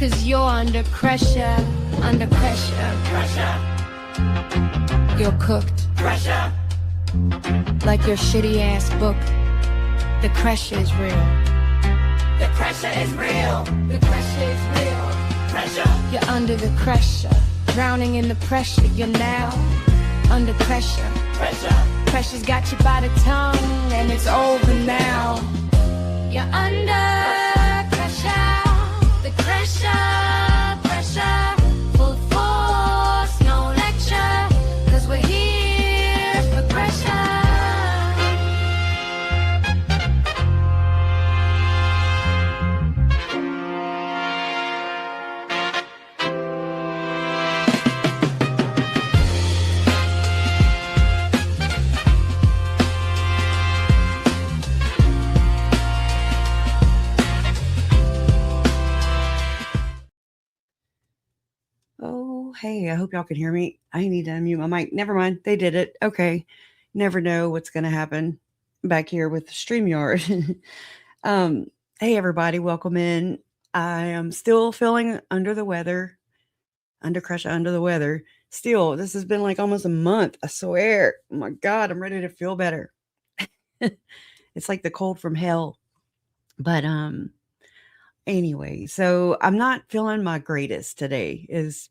'cause you're under pressure, under pressure. Pressure. You're cooked. Pressure. Like your shitty ass book. The pressure is real. The pressure is real. The pressure is real. Pressure. You're under the pressure. Drowning in the pressure. You're now under pressure. Pressure. Pressure's got you by the tongue, and it's over now. You're under pressure. The pressure, pressure. Full force, no lecture. 'Cause we're here for pressure. Hey, I hope y'all can hear me. I need to unmute my mic. Never mind. They did it. Okay. Never know what's going to happen back here with StreamYard. Hey, everybody. Welcome in. I am still feeling under the weather. Under pressure, under the weather. Still, this has been like almost a month. I swear. Oh my God, I'm ready to feel better. It's like the cold from hell. But, anyway, so I'm not feeling my greatest today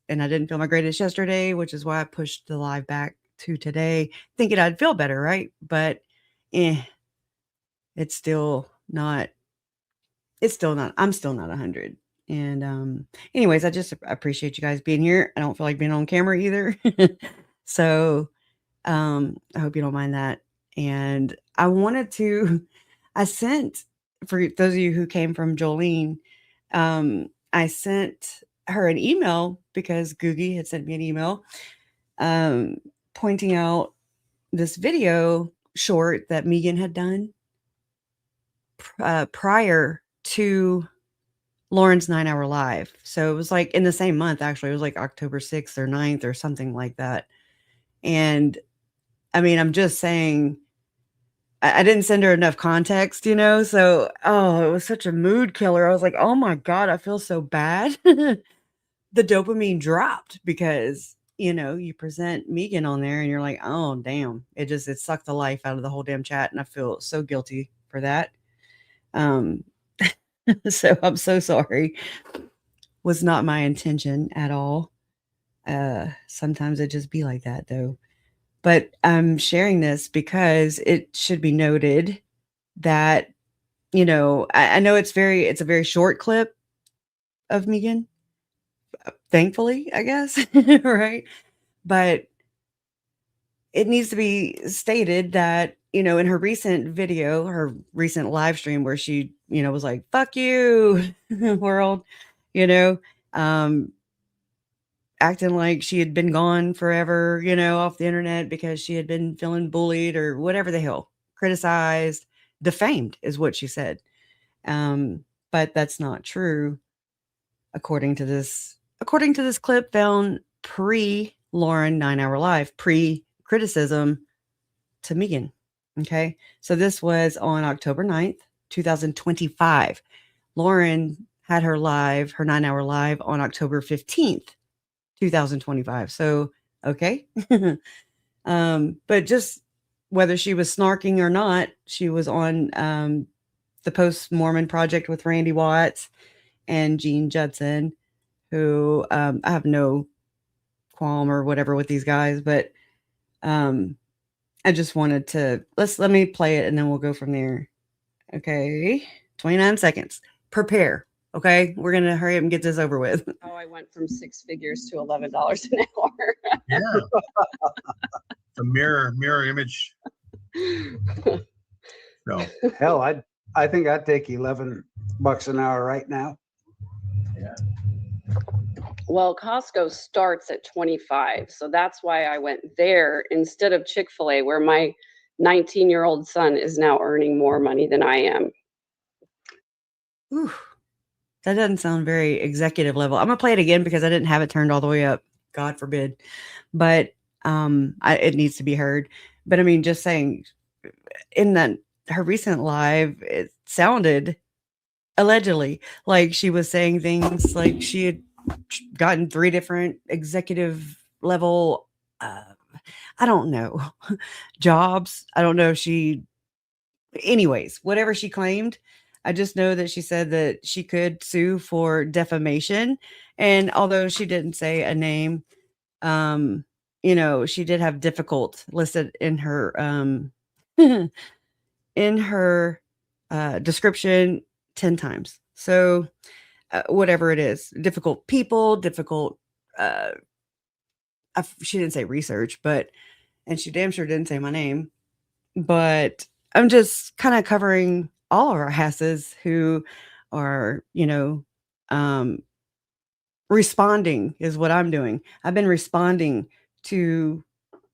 and I didn't feel my greatest yesterday, which is why I pushed the live back to today, thinking I'd feel better, right? But it's still not, I'm still not 100. And anyways, I just appreciate you guys being here. I don't feel like being on camera either. So I hope you don't mind that. And I sent, for those of you who came from Jolene, I sent her an email because Googie had sent me an email pointing out this video short that Megan had done prior to Lauren's 9-hour live. So it was like in the same month, actually. It was like October 6th or 9th or something like that. And I mean, I'm just saying, I didn't send her enough context, so, it was such a mood killer. I was like, oh my God, I feel so bad. The dopamine dropped because, you present Megan on there and you're like, oh, damn. It sucked the life out of the whole damn chat. And I feel so guilty for that. So I'm so sorry. Was not my intention at all. Sometimes it just be like that though. But I'm sharing this because it should be noted that, I know it's a very short clip of Megan, thankfully, I guess, right? But it needs to be stated that, in her recent video, her recent live stream where she, was like, fuck you, world, acting like she had been gone forever, off the internet because she had been feeling bullied or whatever the hell, criticized, defamed is what she said. But that's not true. According to this clip found pre-Lauren 9-hour live, pre-criticism to Megan. Okay. So this was on October 9th, 2025. Lauren had her 9-hour live on October 15th. 2025. So, okay. But just whether she was snarking or not, she was on the Post-Mormon Project with Randy Watts and Gene Judson, who I have no qualm or whatever with these guys, but I just wanted to, let me play it and then we'll go from there. Okay. 29 seconds. Prepare. Okay, we're gonna hurry up and get this over with. How I went from 6 figures to $11 an hour. Yeah, the mirror image. No, hell, I think I'd take $11 an hour right now. Yeah. Well, Costco starts at 25, so that's why I went there instead of Chick-fil-A, where my 19-year-old son is now earning more money than I am. Ooh. That doesn't sound very executive level. I'm gonna play it again because I didn't have it turned all the way up. God forbid. But it needs to be heard. But I mean, just saying, in her recent live, it sounded allegedly, like she was saying things like she had gotten 3 different executive level, I don't know, jobs. I don't know if she, anyways, whatever she claimed. I just know that she said that she could sue for defamation. And although she didn't say a name, she did have difficult listed in her in her description 10 times. So whatever it is, difficult people, difficult she didn't say research, but and she damn sure didn't say my name. But I'm just kind of covering all of our hasses who are, responding is what I'm doing. I've been responding to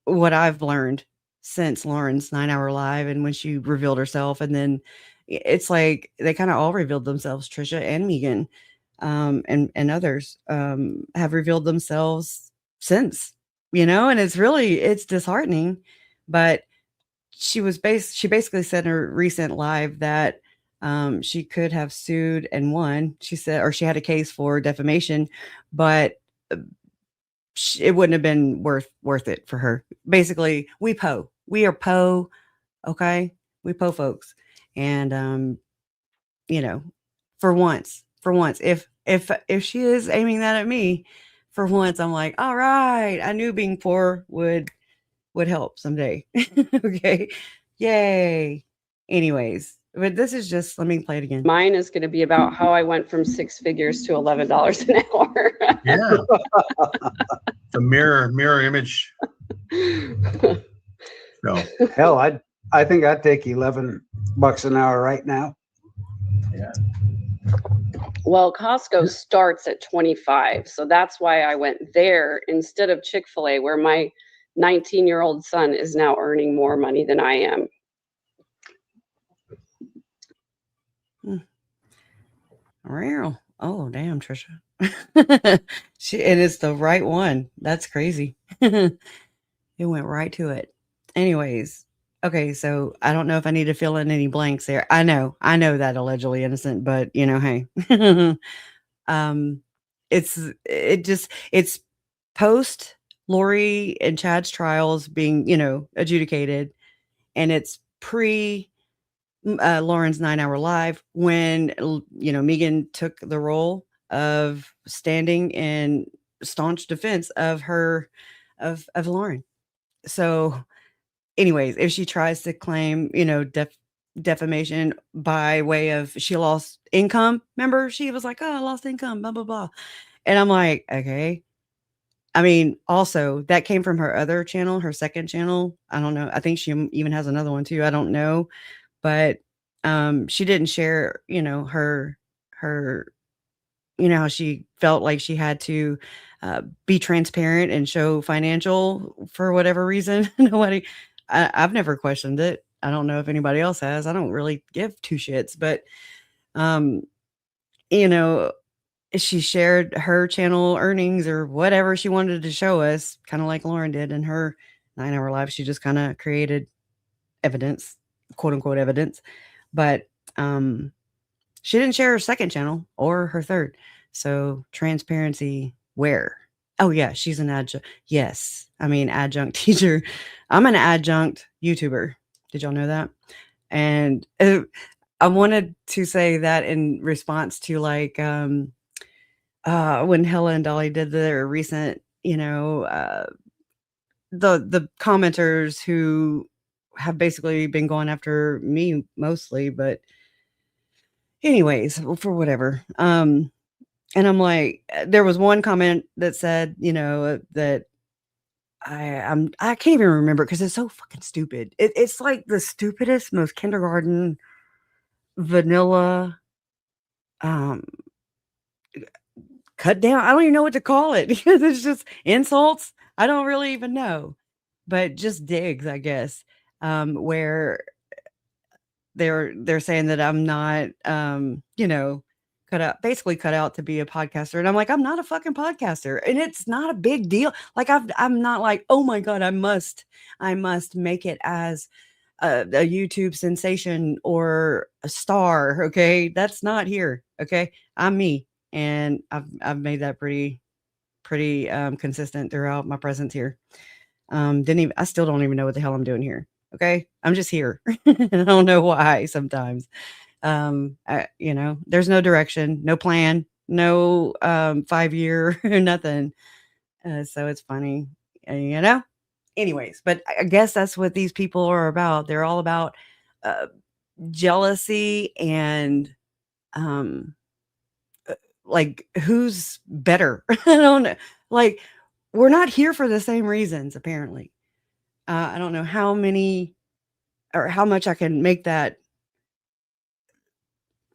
what I've learned since Lauren's 9-hour live and when she revealed herself. And then it's like they kind of all revealed themselves. Tricia and Megan and others have revealed themselves since, and it's disheartening. But she basically said in her recent live that she could have sued and won. She said, or she had a case for defamation, but it wouldn't have been worth it for her. Basically, we are po, okay? We po folks. And for once, if she is aiming that at me, for once I'm like, all right, I knew being poor would help someday. Okay. Yay. Anyways, but this is just, let me play it again. Mine is going to be about how I went from 6 figures to $11 an hour. Yeah. The mirror image. No. Hell, I think I'd take $11 an hour right now. Yeah. Well, Costco starts at 25. So that's why I went there instead of Chick-fil-A, where my 19-year-old son is now earning more money than I am. Real. Oh, damn, Tricia. And it's the right one. That's crazy. It went right to it. Anyways, okay, so I don't know if I need to fill in any blanks there. I know that allegedly innocent, but hey. It's post Lori and Chad's trials being, adjudicated, and it's pre Lauren's 9-hour live when Megan took the role of standing in staunch defense of her of Lauren. So anyways, if she tries to claim defamation by way of she lost income, remember she was like, oh, I lost income, blah blah blah, and I'm like, okay. I mean, also that came from her other channel, her second channel. I don't know. I think she even has another one too. I don't know. But she didn't share, her how she felt like she had to be transparent and show financial for whatever reason. I've never questioned it. I don't know if anybody else has. I don't really give two shits, but she shared her channel earnings or whatever she wanted to show us, kind of like Lauren did in her 9-hour live. She just kind of created evidence, quote unquote evidence, but she didn't share her second channel or her third. So transparency where? Oh yeah, she's an adjunct. Yes. I mean, adjunct teacher. I'm an adjunct YouTuber. Did y'all know that? And I wanted to say that in response to like, when Hella and Dolly did their recent, the commenters who have basically been going after me mostly, but anyways, for whatever. And I'm like, there was one comment that said, that I can't even remember because it's so fucking stupid. It's like the stupidest, most kindergarten vanilla cut down. I don't even know what to call it because it's just insults. I don't really even know, but just digs, I guess, where they're saying that I'm not, basically cut out to be a podcaster. And I'm like, I'm not a fucking podcaster, and it's not a big deal. Like I'm not like, oh my God, I must make it as a YouTube sensation or a star. Okay. That's not here. Okay. I'm me. And I've made that pretty consistent throughout my presence here. I still don't even know what the hell I'm doing here. Okay. I'm just here. I don't know why sometimes. There's no direction, no plan, no 5-year, nothing. So it's funny, anyways, but I guess that's what these people are about. They're all about jealousy and um like who's better. I don't know. Like, we're not here for the same reasons, apparently. I don't know how many or how much I can make that,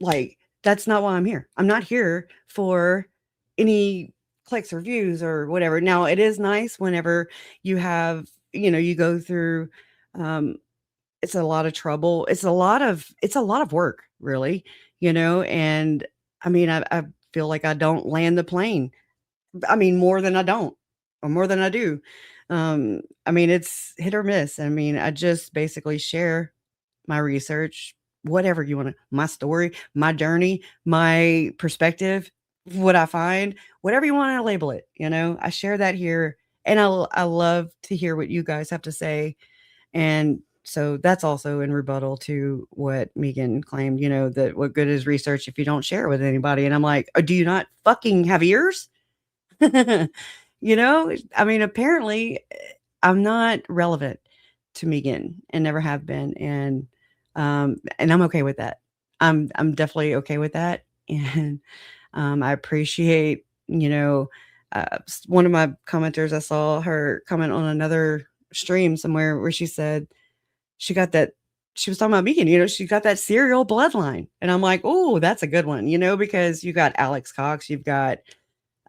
like, that's not why I'm here. I'm not here for any clicks or views or whatever. Now, it is nice whenever you have, you go through, it's a lot of trouble. It's a lot of work, really, and I mean, I feel like I don't land the plane. I mean, more than I don't, or more than I do. I mean, it's hit or miss. I mean, I just basically share my research, whatever you want to, my story, my journey, my perspective, what I find, whatever you want to label it. I share that here, and I love to hear what you guys have to say. And so that's also in rebuttal to what Megan claimed, that what good is research if you don't share it with anybody? And I'm like, oh, do you not fucking have ears? I mean, apparently I'm not relevant to Megan and never have been. And I'm okay with that. I'm definitely okay with that. And I appreciate, one of my commenters, I saw her comment on another stream somewhere where she said she was talking about Megan, she got that serial bloodline. And I'm like, oh, that's a good one, because you got Alex Cox, you've got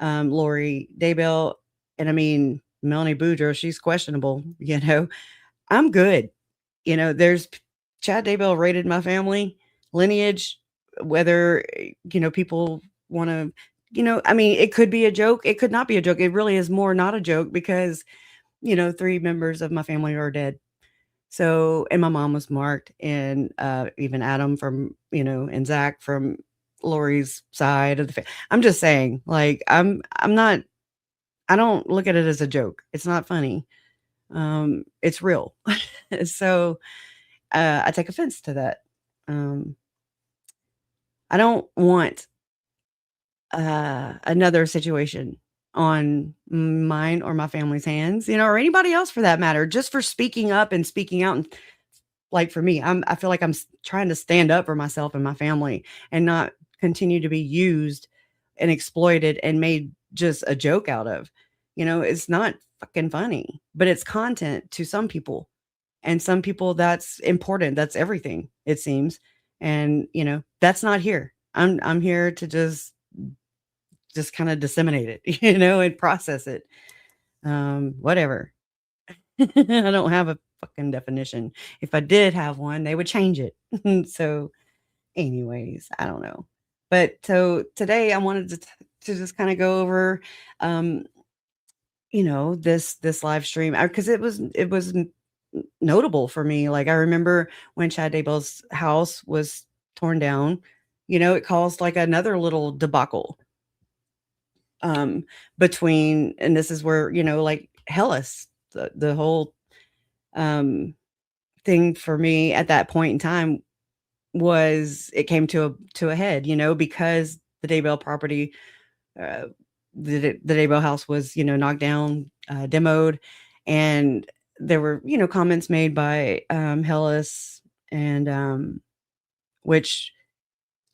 Lori Daybell, and I mean, Melanie Boudreaux, she's questionable, I'm good. There's Chad Daybell rated my family lineage, whether, people want to, I mean, it could be a joke. It could not be a joke. It really is more not a joke because, 3 members of my family are dead. So, and my mom was marked, and even Adam from, and Zach from Lori's side of the family. I'm just saying, like, I'm not, I don't look at it as a joke. It's not funny. It's real. So, I take offense to that. I don't want another situation on mine or my family's hands, or anybody else for that matter, just for speaking up and speaking out. And like for me, I feel like I'm trying to stand up for myself and my family and not continue to be used and exploited and made just a joke out of. It's not fucking funny, but it's content to some people. And some people, that's important. That's everything, it seems. And, that's not here. I'm here to just kind of disseminate it, and process it. Whatever. I don't have a fucking definition. If I did have one, they would change it. So anyways, I don't know. But so today I wanted to just kind of go over, this live stream, because it was notable for me. Like, I remember when Chad Daybell's house was torn down, it caused like another little debacle between, and this is where, like Hellas, the whole thing for me at that point in time was, it came to a head, because the Daybell property, the Daybell house was, knocked down, demoed, and there were, comments made by Hellas, and which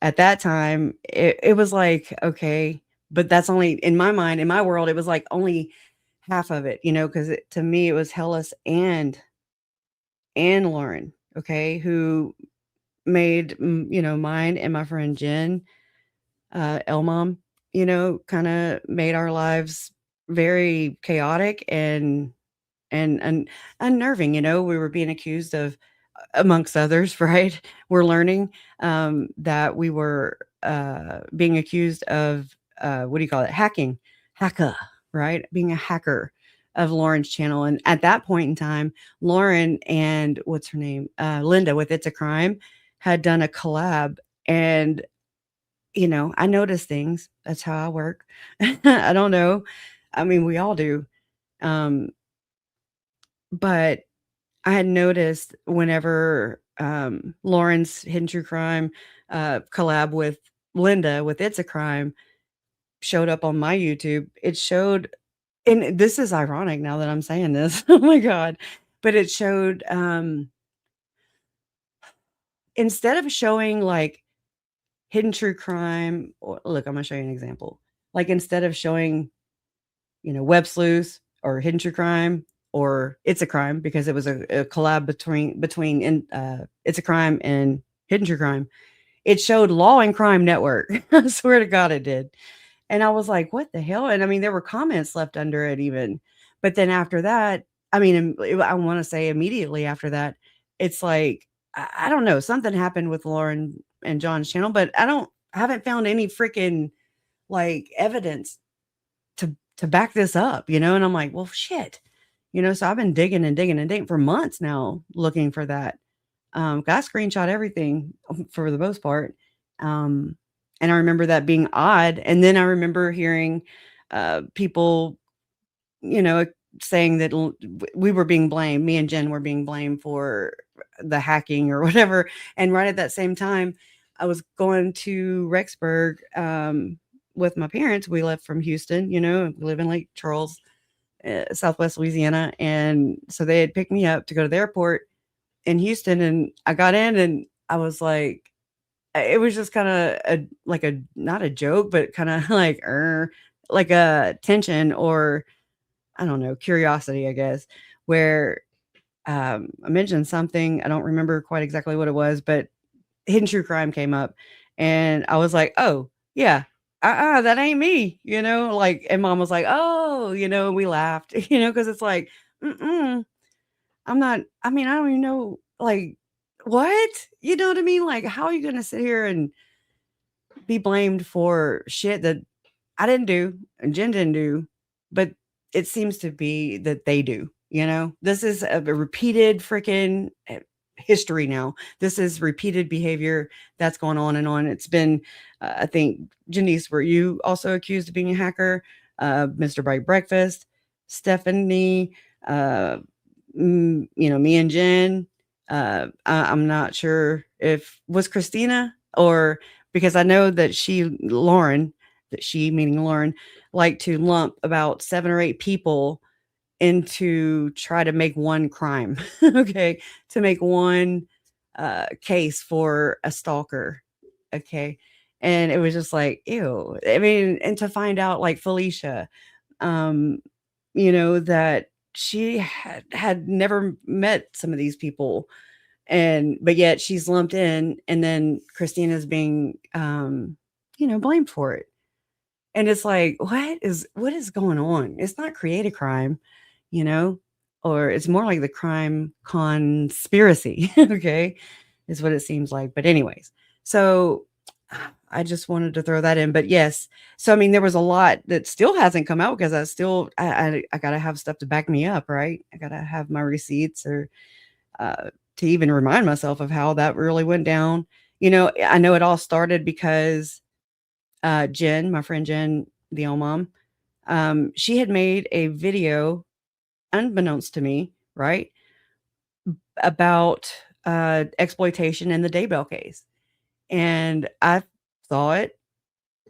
at that time it was like, okay, but that's only in my mind, in my world, it was like only half of it, because to me it was Hellas and Lauren, okay, who made mine and my friend Jen, Elmom, kind of made our lives very chaotic and unnerving. We were being accused of, amongst others, right? We're learning that we were being accused of what do you call it? Hacker, right? Being a hacker of Lauren's channel. And at that point in time, Lauren and what's her name? Linda with It's a Crime had done a collab. And, I notice things. That's how I work. I don't know. I mean, we all do. But I had noticed whenever Lauren's Hidden True Crime collab with Linda with It's a Crime showed up on my YouTube, it showed, and this is ironic now that I'm saying this. Oh my God. But it showed, instead of showing like Hidden True Crime, or look, I'm going to show you an example. Like instead of showing, Websleuths or Hidden True Crime or It's a Crime, because it was a collab between It's a Crime and Hidden True Crime, it showed Law and Crime Network. I swear to God it did. And I was like, what the hell? And I mean, there were comments left under it even. But then after that, I mean, I want to say immediately after that, it's like, I don't know, something happened with Lauren and John's channel, but I haven't found any freaking like evidence to back this up, and I'm like, well, shit, so I've been digging and digging and digging for months now looking for that. I screenshot everything for the most part. And I remember that being odd. And then I remember hearing people, saying that we were being blamed, me and Jen were being blamed for the hacking or whatever. And right at that same time, I was going to Rexburg with my parents. We left from Houston, we live in Lake Charles, Southwest Louisiana. And so they had picked me up to go to the airport in Houston, and I got in and I was like, it was just kind of not a joke, but kind of like a tension, or I don't know, curiosity, I guess, where I mentioned something. I don't remember quite exactly what it was, but Hidden True Crime came up, and I was like, oh yeah, that ain't me, like, and Mom was like, oh, and we laughed, because it's like, I'm not, I mean, I don't even know, like, what? You know what I mean? Like, how are you going to sit here and be blamed for shit that I didn't do and Jen didn't do, but it seems to be that they do, This is a repeated freaking history now. This is repeated behavior that's going on and on. It's been, I think, Janice, were you also accused of being a hacker? Mr. Bright Breakfast, Stephanie, me and Jen. I'm not sure if was Christina, or because I know that Lauren, meaning Lauren, liked to lump about 7 or 8 people into try to make one crime. Okay. To make one case for a stalker. Okay. And it was just like, ew. I mean, and to find out like Felicia, that she had never met some of these people, but yet she's lumped in, and then Christina's being blamed for it. And it's like, what is going on? It's not create a crime, or it's more like the crime conspiracy. Okay, is what it seems like. But anyways, so I just wanted to throw that in. But yes, so I mean, there was a lot that still hasn't come out, because I gotta have stuff to back me up, right? I gotta have my receipts, or to even remind myself of how that really went down. I know it all started because Jen, my friend Jen, the old mom, she had made a video, unbeknownst to me, right, about exploitation in the Daybell case. And I saw it,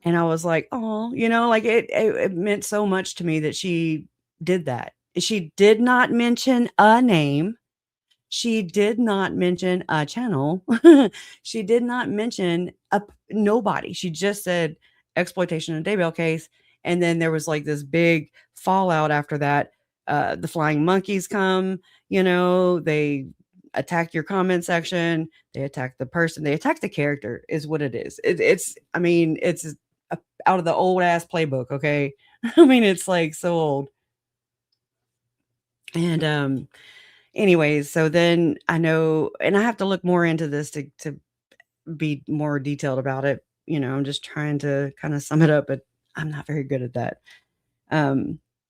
and I was like, oh, like it meant so much to me that she did that. She did not mention a name. She did not mention a channel. She did not mention nobody. She just said exploitation in a Daybell case. And then there was like this big fallout after that. The flying monkeys come, they attack your comment section. They attack the person. They attack the character is what it is. It's out of the old ass playbook. Okay. I mean, it's like so old. And, anyways, so then I know, and I have to look more into this to be more detailed about it. I'm just trying to kind of sum it up, but I'm not very good at that.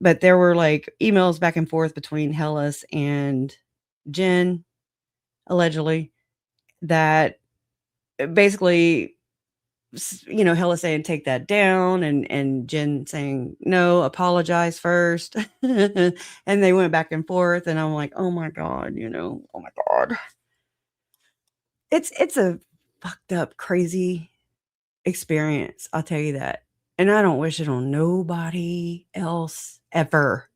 but there were like emails back and forth between Hellas and Jen, allegedly, that basically, Hellas saying take that down, and Jen saying no, apologize first. And they went back and forth, and I'm like, oh my God, oh my God. It's a fucked up, crazy experience, I'll tell you that. And I don't wish it on nobody else ever,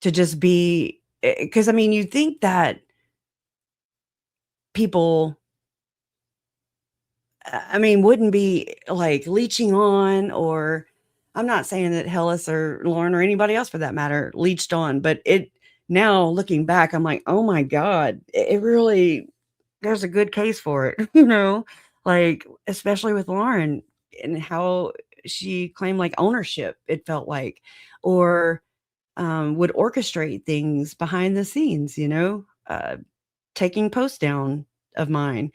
to just be, because I mean, you think that people, I mean, wouldn't be like leeching on, or I'm not saying that Hellas or Lauren or anybody else for that matter leeched on, but now looking back, I'm like, oh my God, it really, there's a good case for it, like, especially with Lauren and how she claimed like ownership, it felt like, or would orchestrate things behind the scenes, taking posts down of mine.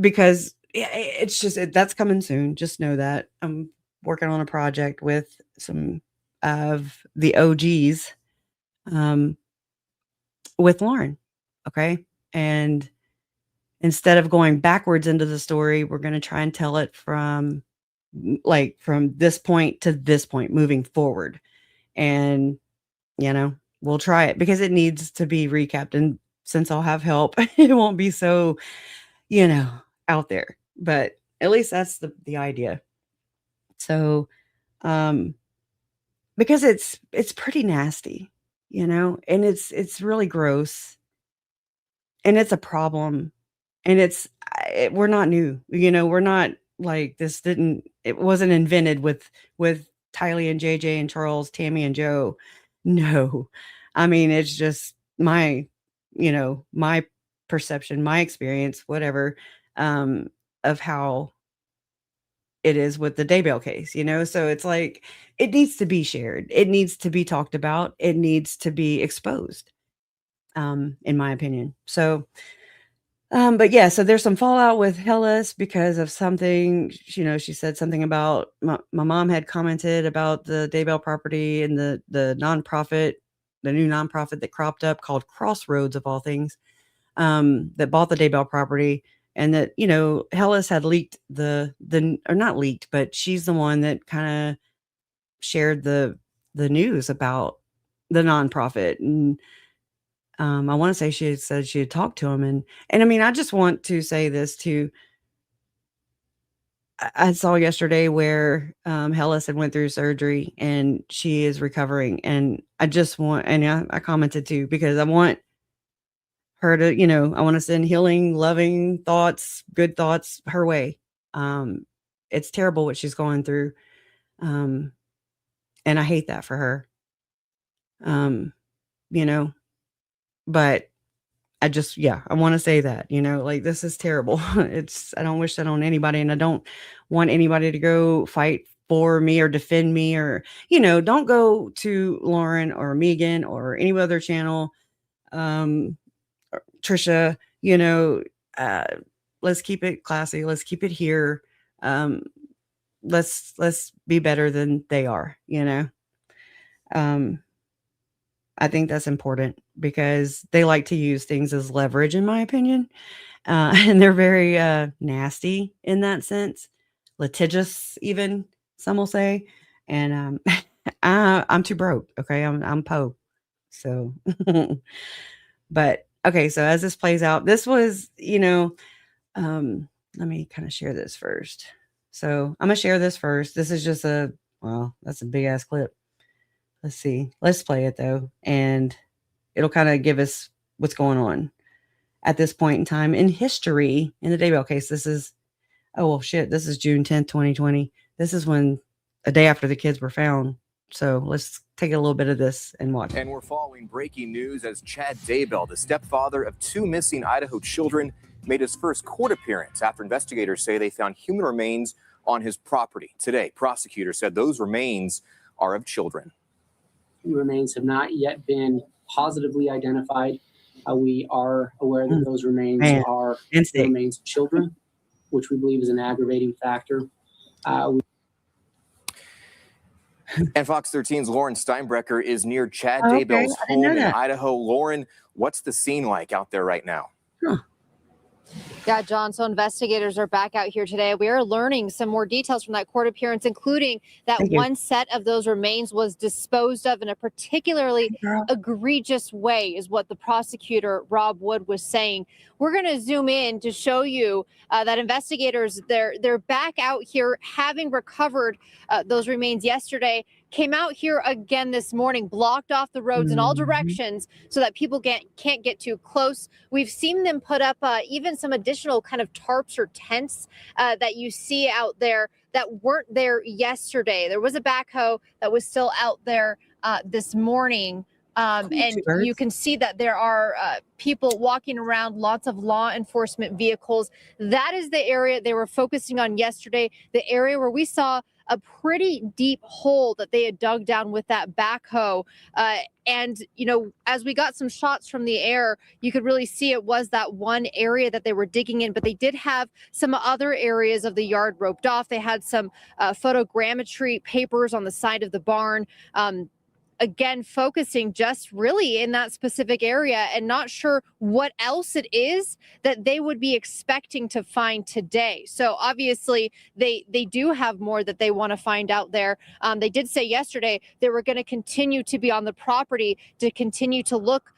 Because it's just, that's coming soon. Just know that I'm working on a project with some of the OGs with Lauren. Okay. And instead of going backwards into the story, we're going to try and tell it from this point to this point, moving forward. And, we'll try it because it needs to be recapped. And since I'll have help, it won't be so, out there. But at least that's the idea. So, because it's pretty nasty, and it's really gross, and it's a problem, and we're not new, we're not like, it wasn't invented with Tylee and JJ and Charles, Tammy and Joe. No, I mean, it's just my perception, my experience, whatever, of how it is with the Daybell case, so it's like, it needs to be shared. It needs to be talked about. It needs to be exposed, in my opinion. So, but yeah, so there's some fallout with Hellas because of something, she said something about my mom had commented about the Daybell property and the nonprofit, the new nonprofit that cropped up called Crossroads of all things, that bought the Daybell property. And that, Hellas had leaked or not leaked, but she's the one that kind of shared the news about the nonprofit. And I want to say she had said she had talked to him. And I mean, I just want to say this too. I saw yesterday where Hellas had went through surgery and she is recovering. And I just want, and I commented too, because I want her to, I want to send healing, loving thoughts, good thoughts her way. It's terrible what she's going through. And I hate that for her. But I just, I want to say that, like, this is terrible. I don't wish that on anybody, and I don't want anybody to go fight for me or defend me, or, don't go to Lauren or Megan or any other channel, Tricia, let's keep it classy. Let's keep it here. Let's be better than they are, I think that's important because they like to use things as leverage, in my opinion. And they're very nasty in that sense, litigious, even some will say. And I'm too broke. Okay, I'm Poe. So, but okay. So as this plays out, this was, let me kind of share this first. So I'm gonna share this first. This is just that's a big ass clip. Let's see. Let's play it though, and it'll kind of give us what's going on at this point in time in history in the Daybell case. This is, oh well, shit. This is June 10th, 2020. This is when a day after the kids were found. So let's take a little bit of this and watch. And we're following breaking news as Chad Daybell, the stepfather of 2 missing Idaho children, made his first court appearance after investigators say they found human remains on his property. Today, prosecutors said those remains are of children. Remains have not yet been positively identified. We are aware that those remains are the remains of children, which we believe is an aggravating factor. And Fox 13's Lauren Steinbrecher is near Chad Oh, okay. Daybell's I didn't know home in that. Idaho. Lauren, what's the scene like out there right now? Huh. Yeah, John, so investigators are back out here today. We are learning some more details from that court appearance, including that Thank you. one set of those remains was disposed of in a particularly egregious way, is what the prosecutor, Rob Wood, was saying. We're going to zoom in to show you that investigators, they're back out here having recovered those remains yesterday, came out here again this morning, blocked off the roads in all directions so that people can't get too close. We've seen them put up even some additional kind of tarps or tents that you see out there that weren't there yesterday. There was a backhoe that was still out there this morning. And you can see that there are people walking around, lots of law enforcement vehicles. That is the area they were focusing on yesterday, the area where we saw a pretty deep hole that they had dug down with that backhoe. And, you know, as we got some shots from the air, you could really see it was that one area that they were digging in, but they did have some other areas of the yard roped off. They had some photogrammetry papers on the side of the barn. Again, focusing just really in that specific area and not sure what else it is that they would be expecting to find today. So obviously they do have more that they want to find out there. They did say yesterday they were going to continue to be on the property to continue to look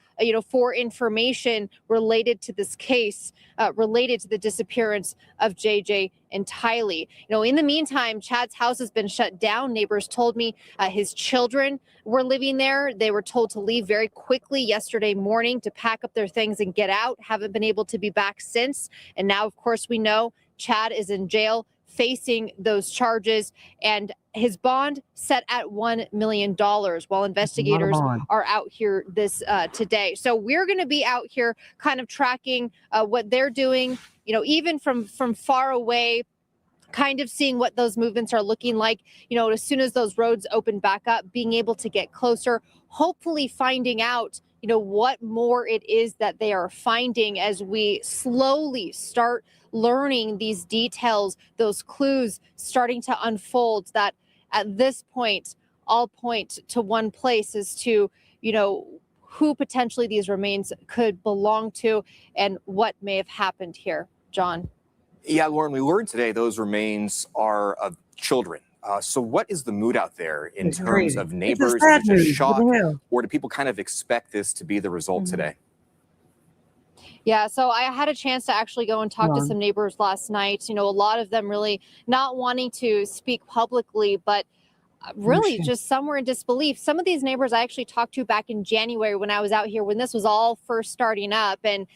for information related to this case, related to the disappearance of JJ and Tylee. In the meantime, Chad's house has been shut down. Neighbors told me his children were living there. They were told to leave very quickly yesterday morning to pack up their things and get out. Haven't been able to be back since. And now, of course, we know Chad is in jail facing those charges, and his bond set at $1 million while investigators are out here this today. So we're going to be out here kind of tracking what they're doing, even from far away, kind of seeing what those movements are looking like, as soon as those roads open back up, being able to get closer, hopefully finding out what more it is that they are finding as we slowly start learning these details, those clues starting to unfold, that at this point all point to one place as to who potentially these remains could belong to and what may have happened here. John. Yeah, Lauren, we learned today those remains are of children. So what is the mood out there in terms of neighbors? Is it just shock, or do people kind of expect this to be the result today? Yeah, so I had a chance to actually go and talk to some neighbors last night. A lot of them really not wanting to speak publicly, but really just some were in disbelief. Some of these neighbors I actually talked to back in January when I was out here, when this was all first starting up. And,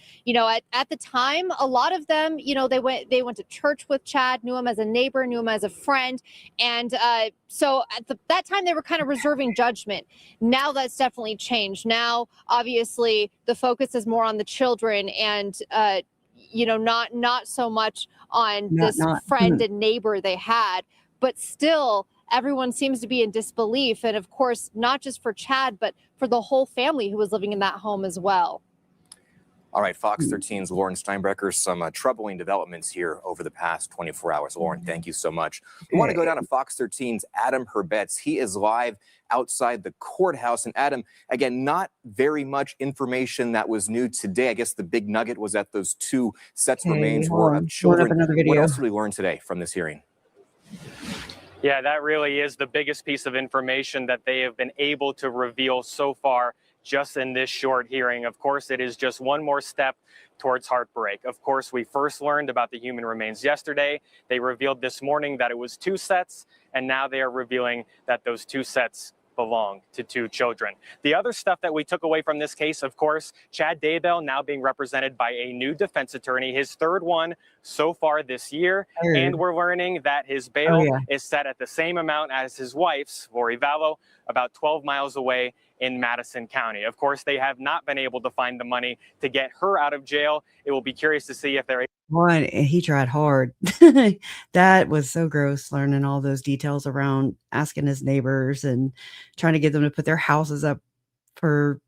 at the time, a lot of them, they went to church with Chad, knew him as a neighbor, knew him as a friend. And so at that time, they were kind of reserving judgment. Now that's definitely changed. Now, obviously, the focus is more on the children and, not so much on this friend and neighbor they had, but still everyone seems to be in disbelief. And of course, not just for Chad, but for the whole family who was living in that home as well. All right, Fox 13's Lauren Steinbrecher, some troubling developments here over the past 24 hours. Lauren, thank you so much. We want to go down to Fox 13's Adam Herbetz. He is live outside the courthouse. And Adam, again, not very much information that was new today. I guess the big nugget was that those two sets of remains were of children. What else did we learn today from this hearing? Yeah, that really is the biggest piece of information that they have been able to reveal so far just in this short hearing. Of course, it is just one more step towards heartbreak. Of course, we first learned about the human remains yesterday. They revealed this morning that it was two sets, and now they are revealing that those two sets belong to two children. The other stuff that we took away from this case, of course, Chad Daybell now being represented by a new defense attorney, his third one so far this year. And we're learning that his bail is set at the same amount as his wife's, Lori Vallow, about 12 miles away in Madison County. Of course, they have not been able to find the money to get her out of jail. It will be curious to see if they're One, he tried hard. That was so gross, learning all those details around asking his neighbors and trying to get them to put their houses up for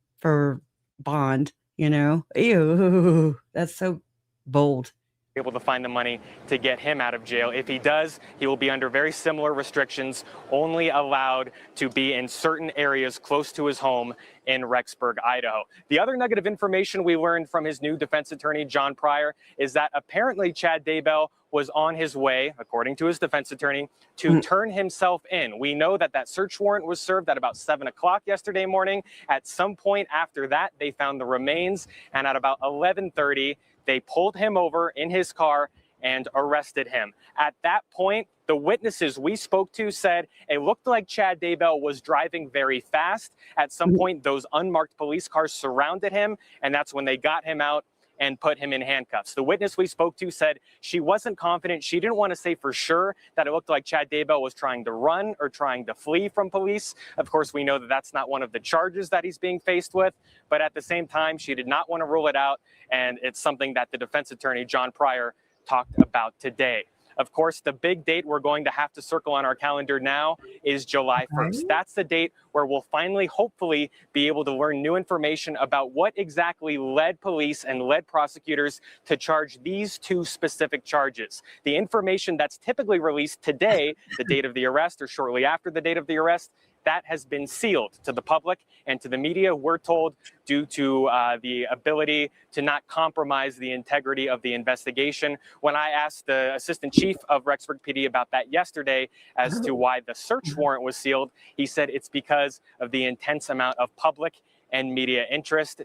bond, Ew, that's so bold. able to find the money to get him out of jail. If he does, he will be under very similar restrictions, only allowed to be in certain areas close to his home in Rexburg, Idaho. The other nugget of information we learned from his new defense attorney, John Pryor, is that apparently Chad Daybell was on his way, according to his defense attorney, to turn himself in. We know that that search warrant was served at about 7 o'clock yesterday morning. At some point after that, they found the remains, and at about 11:30, they pulled him over in his car and arrested him. At that point, the witnesses we spoke to said it looked like Chad Daybell was driving very fast. At some point, those unmarked police cars surrounded him, and that's when they got him out and put him in handcuffs. The witness we spoke to said she wasn't confident. She didn't want to say for sure that it looked like Chad Daybell was trying to run or trying to flee from police. Of course, we know that that's not one of the charges that he's being faced with, but at the same time, she did not want to rule it out, and it's something that the defense attorney, John Pryor, talked about today. Of course, the big date we're going to have to circle on our calendar now is July 1st. That's the date where we'll finally, hopefully, be able to learn new information about what exactly led police and led prosecutors to charge these two specific charges. The information that's typically released today, the date of the arrest or shortly after the date of the arrest, that has been sealed to the public and to the media, we're told, due to the ability to not compromise the integrity of the investigation. When I asked the assistant chief of Rexburg PD about that yesterday as to why the search warrant was sealed, he said it's because of the intense amount of public and media interest.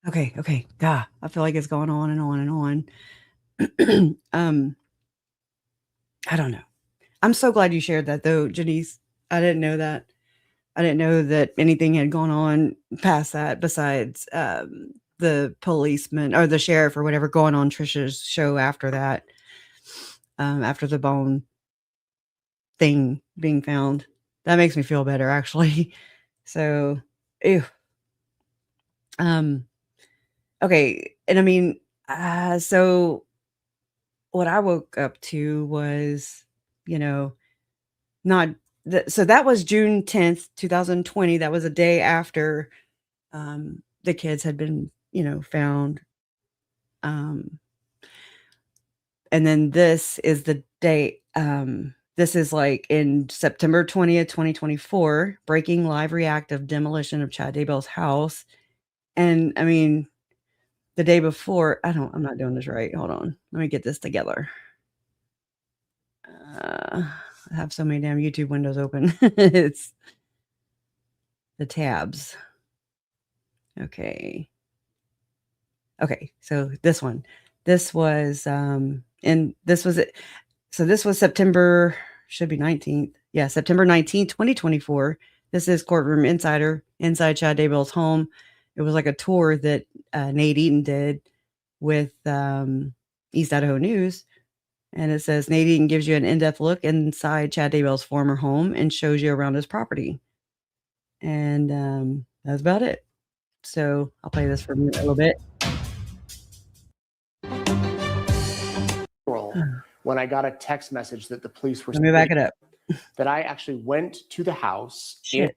Okay. God, I feel like it's going on and on and on. I don't know. I'm so glad you shared that, though, Janice. I didn't know that. I didn't know that anything had gone on past that besides the policeman or the sheriff or whatever going on Tricia's show after that, after the bone thing being found. That makes me feel better, actually. So, ew. Okay. And I mean, so what I woke up to was, so that was June 10th, 2020. That was a day after the kids had been, found. And then this is the date. This is like in September 20th, 2024, breaking live reactive demolition of Chad Daybell's house. And I mean, the day before, I'm not doing this right. Hold on. Let me get this together. I have so many damn YouTube windows open. It's the tabs. Okay. So this one, this was, this was it. So this was September, should be 19th. Yeah. September 19th, 2024. This is Courtroom Insider inside Chad Daybell's home. It was like a tour that Nate Eaton did with East Idaho News. And it says Nate Eaton gives you an in-depth look inside Chad Daybell's former home and shows you around his property. And that's about it. So I'll play this for a little bit. When I got a text message that the police were... Let me back it up. That I actually went to the house. Shit.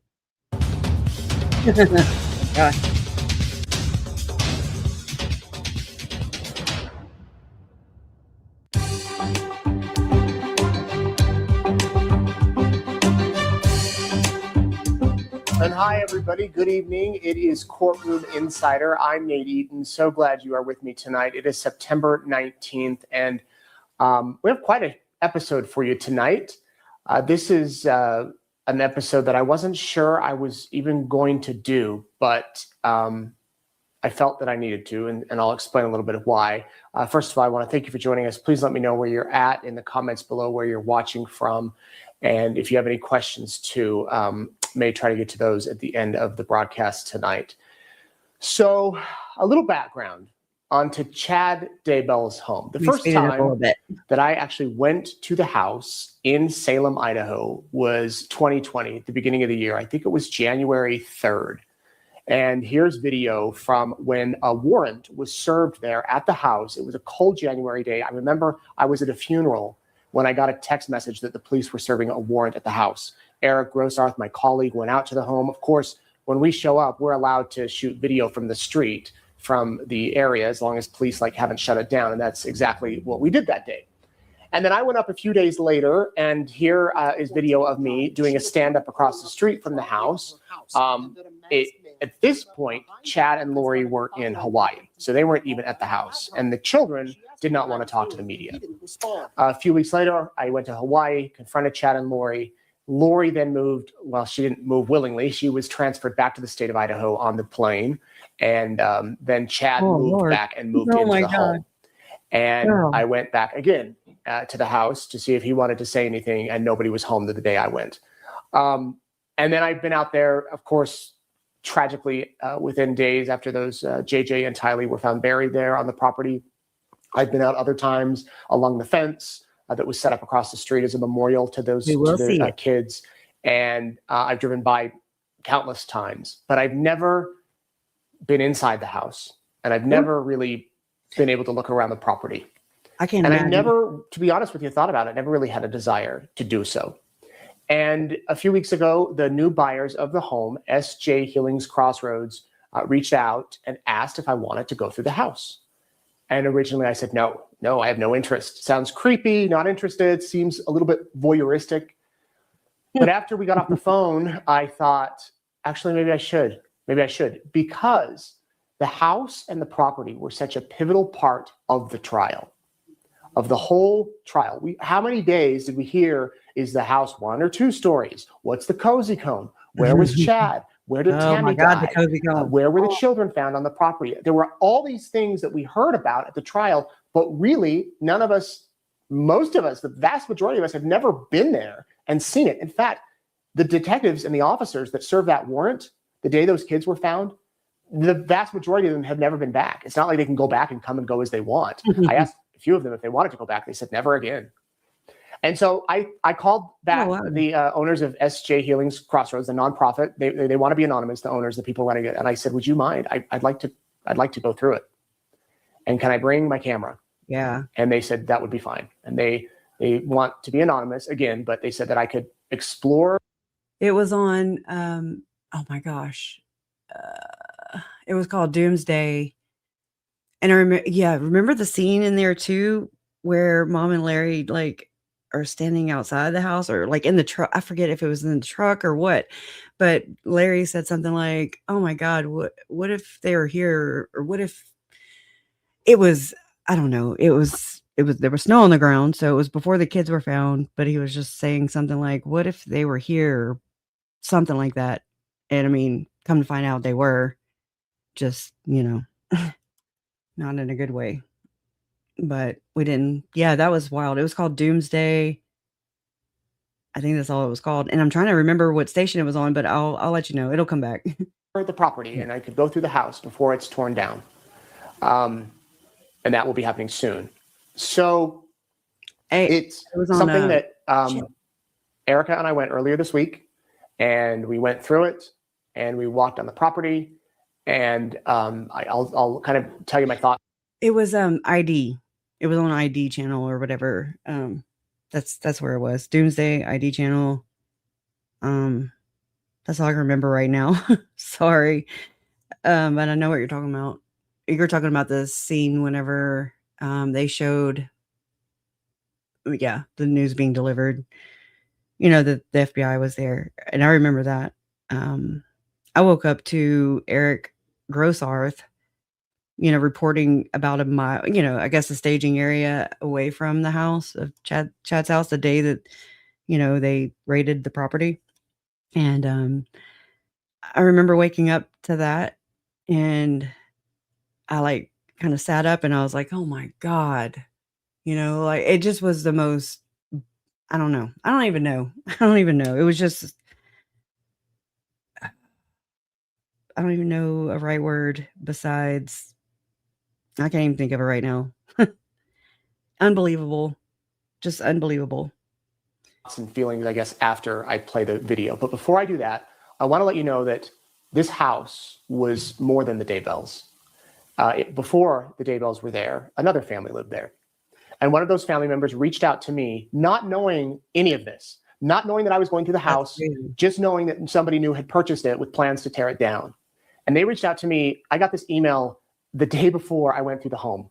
And hi, everybody. Good evening. It is Courtroom Insider. I'm Nate Eaton. So glad you are with me tonight. It is September 19th, and we have quite an episode for you tonight. This is an episode that I wasn't sure I was even going to do, but I felt that I needed to, and I'll explain a little bit of why. First of all, I want to thank you for joining us. Please let me know where you're at in the comments below, where you're watching from. And if you have any questions too, may try to get to those at the end of the broadcast tonight. So a little background onto Chad Daybell's home. The first time that I actually went to the house in Salem, Idaho was 2020, at the beginning of the year. I think it was January 3rd. And here's video from when a warrant was served there at the house. It was a cold January day. I remember I was at a funeral when I got a text message that the police were serving a warrant at the house. Eric Grossarth, my colleague, went out to the home. Of course, when we show up, we're allowed to shoot video from the street. from the area as long as police haven't shut it down. And that's exactly what we did that day. And then I went up a few days later, and here is video of me doing a stand-up across the street from the house. At this point, Chad and Lori were in Hawaii, so they weren't even at the house. And the children did not want to talk to the media. A few weeks later, I went to Hawaii, confronted Chad and Lori. Lori then moved. Well, she didn't move willingly. She was transferred back to the state of Idaho on the plane. And then Chad moved back and moved into the home. And I went back again to the house to see if he wanted to say anything, and nobody was home the day I went. And then I've been out there, of course, tragically, within days after those JJ and Tylee were found buried there on the property. I've been out other times along the fence that was set up across the street as a memorial to those kids. And I've driven by countless times, but I've never been inside the house, and I've never really been able to look around the property. I can't imagine. I never, to be honest with you, thought about it. Never really had a desire to do so. And a few weeks ago, the new buyers of the home, S.J. Healings Crossroads, reached out and asked if I wanted to go through the house. And originally I said, no, I have no interest. Sounds creepy, not interested, seems a little bit voyeuristic. But after we got off the phone, I thought, actually, maybe I should, because the house and the property were such a pivotal part of the trial, of the whole trial. How many days did we hear, is the house 1 or 2 stories? What's the cozy cone? Where was Chad? Where did Tammy die? The cozy cone. Where were the children found on the property? There were all these things that we heard about at the trial, but really none of us, most of us, the vast majority of us have never been there and seen it. In fact, the detectives and the officers that served that warrant the day those kids were found, the vast majority of them have never been back. It's not like they can go back and come and go as they want. I asked a few of them if they wanted to go back. They said never again. And so I called back the owners of S.J. Healings Crossroads, the nonprofit. They want to be anonymous, the owners, the people running it. And I said, would you mind? I'd like to go through it. And can I bring my camera? Yeah. And they said that would be fine. And they want to be anonymous again, but they said that I could explore. It was on, oh my gosh. It was called Doomsday. And I remember the scene in there too, where Mom and Larry are standing outside the house or in the truck. I forget if it was in the truck or what, but Larry said something like, oh my God, what if they were here? Or what if it was, I don't know. There was snow on the ground. So it was before the kids were found, but he was just saying something like, what if they were here? Something like that. And I mean, come to find out they were just, not in a good way. But we didn't. Yeah, that was wild. It was called Doomsday. I think that's all it was called. And I'm trying to remember what station it was on, but I'll let you know. It'll come back. The property, and I could go through the house before it's torn down. And that will be happening soon. So it's something that Erica and I went earlier this week, and we went through it, and we walked on the property, and I'll kind of tell you my thoughts. It was ID. It was on ID channel or whatever. That's where it was. Doomsday ID channel. That's all I can remember right now. Sorry. But I know what you're talking about. You're talking about the scene whenever they showed the news being delivered. The FBI was there. And I remember that. I woke up to Eric Grossarth, reporting about a mile, I guess the staging area away from the house of Chad's house the day that, they raided the property. And I remember waking up to that, and I kind of sat up and I was like, oh my God, it just was the most, I don't know. I don't even know. It was just, I don't even know a right word besides, I can't even think of it right now. Unbelievable. Just unbelievable. And feelings, I guess, after I play the video. But before I do that, I want to let you know that this house was more than the Daybells. Before the Daybells were there, another family lived there. And one of those family members reached out to me, not knowing any of this, not knowing that I was going to the house, just knowing that somebody new had purchased it with plans to tear it down. And they reached out to me. I got this email the day before I went through the home.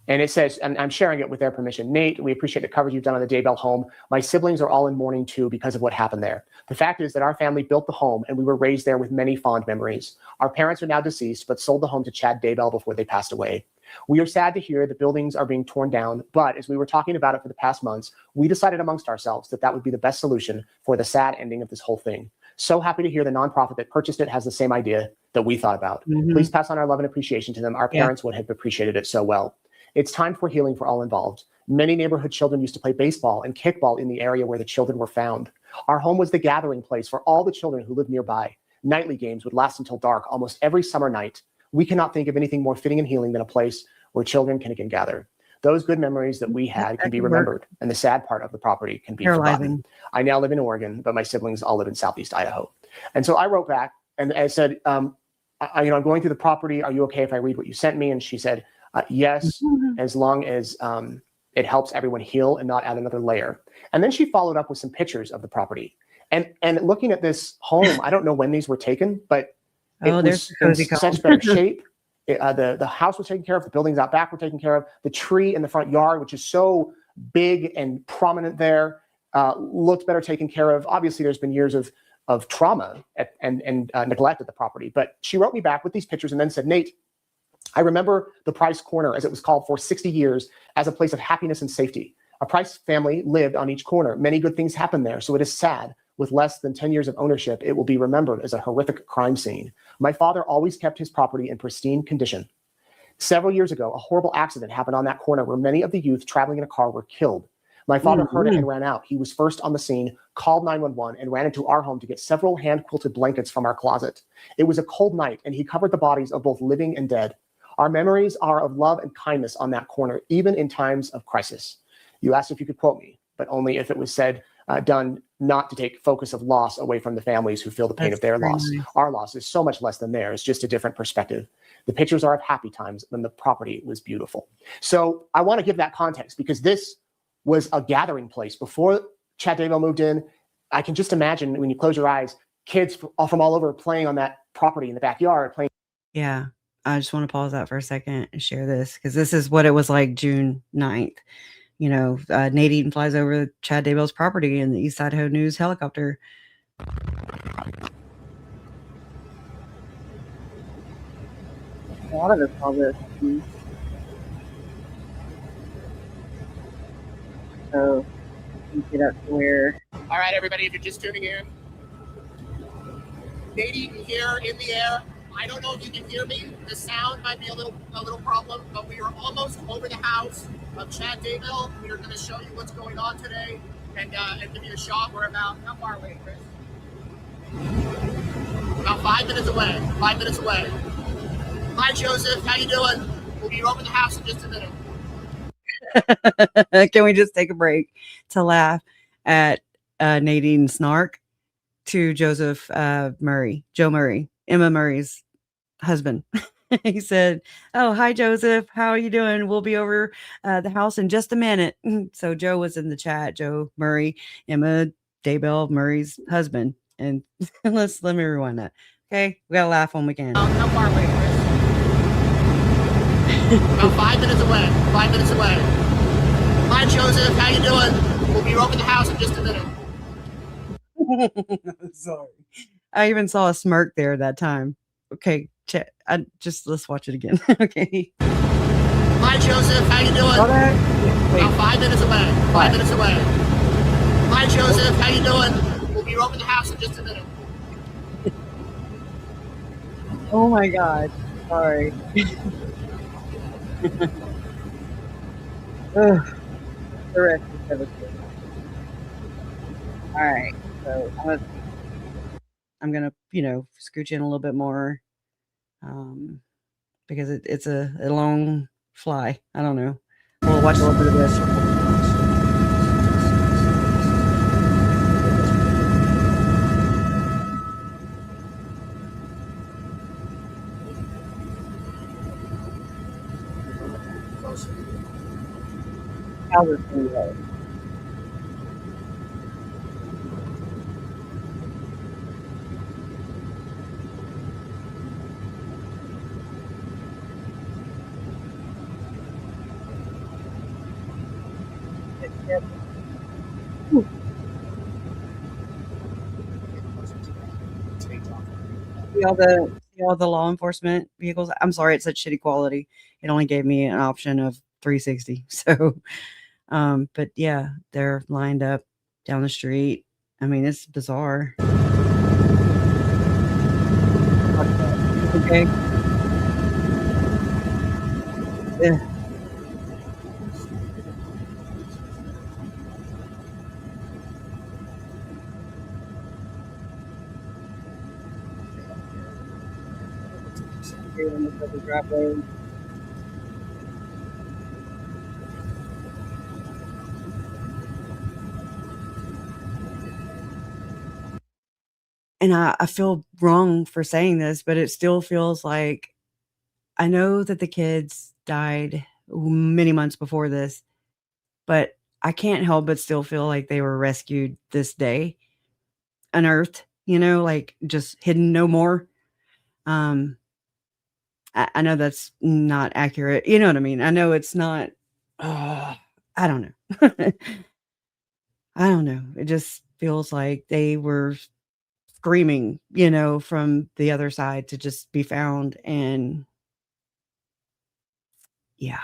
And it says, and I'm sharing it with their permission, Nate, we appreciate the coverage you've done on the Daybell home. My siblings are all in mourning too because of what happened there. The fact is that our family built the home and we were raised there with many fond memories. Our parents are now deceased, but sold the home to Chad Daybell before they passed away. We are sad to hear the buildings are being torn down, but as we were talking about it for the past months, we decided amongst ourselves that that would be the best solution for the sad ending of this whole thing. So happy to hear the nonprofit that purchased it has the same idea that we thought about. Please pass on our love and appreciation to them. Our parents would have appreciated it so well. It's time for healing for all involved. Many neighborhood children used to play baseball and kickball in the area where the children were found. Our home was the gathering place for all the children who lived nearby. Nightly games would last until dark almost every summer night. We cannot think of anything more fitting and healing than a place where children can again gather. Those good memories that we had can be remembered, and the sad part of the property can be forgotten. I now live in Oregon, but my siblings all live in Southeast Idaho. And so I wrote back and I said, I'm going through the property. Are you okay if I read what you sent me? And she said, yes, as long as it helps everyone heal and not add another layer. And then she followed up with some pictures of the property. And looking at this home, I don't know when these were taken, but it was in such better shape. The house was taken care of. The buildings out back were taken care of. The tree in the front yard, which is so big and prominent there, looked better taken care of. Obviously, there's been years of trauma and neglect of the property. But she wrote me back with these pictures and then said, Nate, I remember the Price Corner, as it was called, for 60 years as a place of happiness and safety. A Price family lived on each corner. Many good things happened there, so it is sad. With less than 10 years of ownership, it will be remembered as a horrific crime scene. My father always kept his property in pristine condition. Several years ago, a horrible accident happened on that corner where many of the youth traveling in a car were killed. My father heard it and ran out. He was first on the scene, called 911, and ran into our home to get several hand-quilted blankets from our closet. It was a cold night, and he covered the bodies of both living and dead. Our memories are of love and kindness on that corner, even in times of crisis. You asked if you could quote me, but only if it was said, done not to take focus of loss away from the families who feel the pain of their loss. Nice. Our loss is so much less than theirs, just a different perspective. The pictures are of happy times when the property was beautiful. So I want to give that context because this was a gathering place. Before Chad Daybell moved in, I can just imagine when you close your eyes, kids from all over playing on that property in the backyard. Yeah. I just want to pause that for a second and share this because this is what it was like June 9th. Nate Eaton flies over Chad Daybell's property in the East Idaho News helicopter. A lot of us saw this. So you get up to where. All right, everybody, if you're just tuning in, Nate Eaton here in the air. I don't know if you can hear me. The sound might be a little problem, but we are almost over the house of Chad Daybell. We are going to show you what's going on today and give you a shot. We're about, how far away, Chris? About 5 minutes away. 5 minutes away. Hi, Joseph. How you doing? We'll be over the house in just a minute. Can we just take a break to laugh at Nate Eaton's snark to Joe Murray, Emma Murray's husband? He said, "Oh, hi, Joseph. How are you doing? We'll be over the house in just a minute." So Joe was in the chat. Joe Murray, Emma Daybell Murray's husband. And let me rewind that. Okay, we gotta laugh when we can. How far away, Chris? About 5 minutes away. 5 minutes away. Hi, Joseph. How you doing? We'll be over the house in just a minute. Sorry. I even saw a smirk there that time. Okay, let's watch it again. Okay. Hi, Joseph. How you doing? About 5 minutes away. 5 minutes away. Hi, Joseph. How you doing? We'll be over the house in just a minute. Oh my God. Sorry. The rest is devastating. All right. So I'm gonna, scooch in a little bit more, because it's a long fly. I don't know. We'll watch a little bit of this. How this thing goes. See all the law enforcement vehicles. I'm sorry, it's such shitty quality. It only gave me an option of 360. So, but yeah, they're lined up down the street. I mean, it's bizarre. Okay. Yeah. And I feel wrong for saying this, but it still feels like I know that the kids died many months before this, but I can't help but still feel like they were rescued this day, unearthed, like just hidden no more. I know that's not accurate. You know what I mean? I know it's not. I don't know. I don't know. It just feels like they were screaming, from the other side to just be found. And yeah.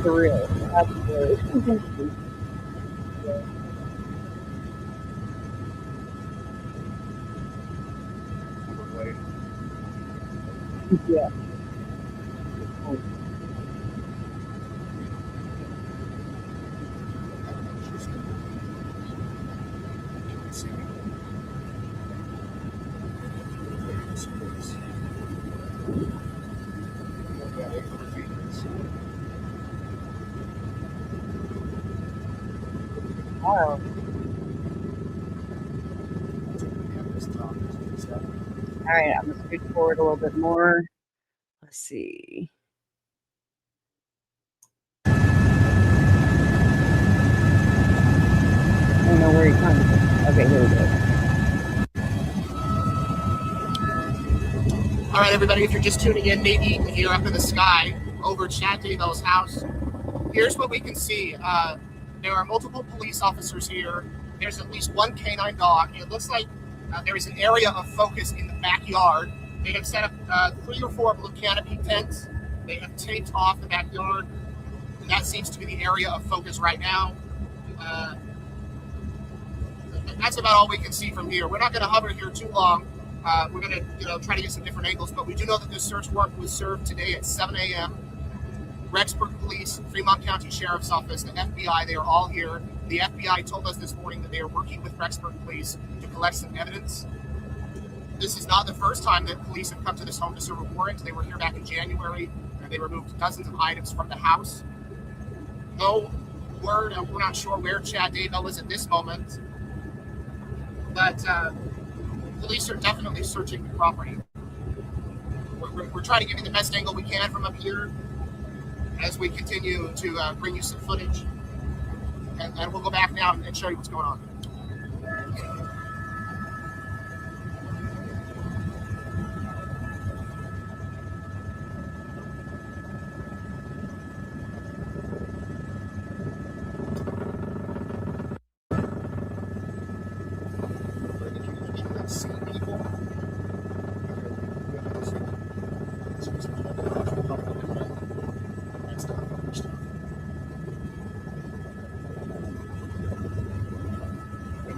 For real. Absolutely. Yeah. Wow. All right, I'm gonna scoot forward a little bit more. Let's see. I don't know where he comes from. Okay, here we go. All right, everybody, if you're just tuning in, Nate Eaton here up in the sky over Chad Daybell's house. Here's what we can see. There are multiple police officers here. There's at least one canine dog. It looks like there is an area of focus in the backyard. They have set up 3 or 4 blue canopy tents. They have taped off the backyard. And that seems to be the area of focus right now. That's about all we can see from here. We're not going to hover here too long. We're going to, try to get some different angles, but we do know that this search warrant was served today at 7 a.m. Rexburg Police, Fremont County Sheriff's Office, the FBI, they are all here. The FBI told us this morning that they are working with Rexburg Police to collect some evidence. This is not the first time that police have come to this home to serve a warrant. They were here back in January, and they removed dozens of items from the house. No word, we're not sure where Chad Daybell is at this moment, but police are definitely searching the property. We're trying to give you the best angle we can from up here as we continue to bring you some footage. And we'll go back now and show you what's going on.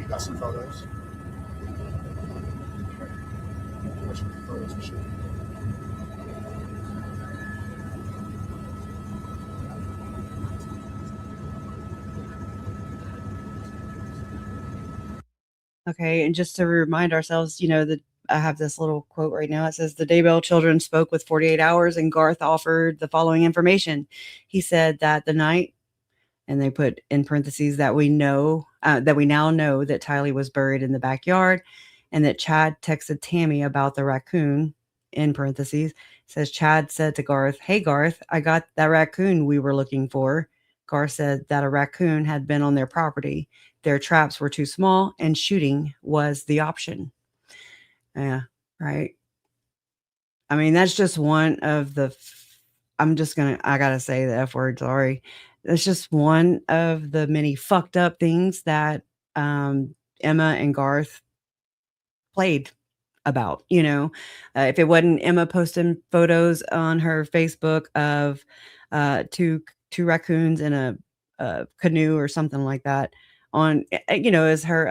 Got some photos. Okay, and just to remind ourselves, that I have this little quote right now. It says the Daybell children spoke with 48 hours, and Garth offered the following information. He said that the night, and they put in parentheses that we now know that Tylee was buried in the backyard, and that Chad texted Tammy about the raccoon. In parentheses, says Chad said to Garth, "Hey Garth, I got that raccoon we were looking for." Garth said that a raccoon had been on their property. Their traps were too small, and shooting was the option. Yeah, right. I mean, that's just one of the I gotta say the F word, sorry. It's just one of the many fucked up things that Emma and Garth played about, if it wasn't Emma posting photos on her Facebook of two raccoons in a canoe or something like that on, as her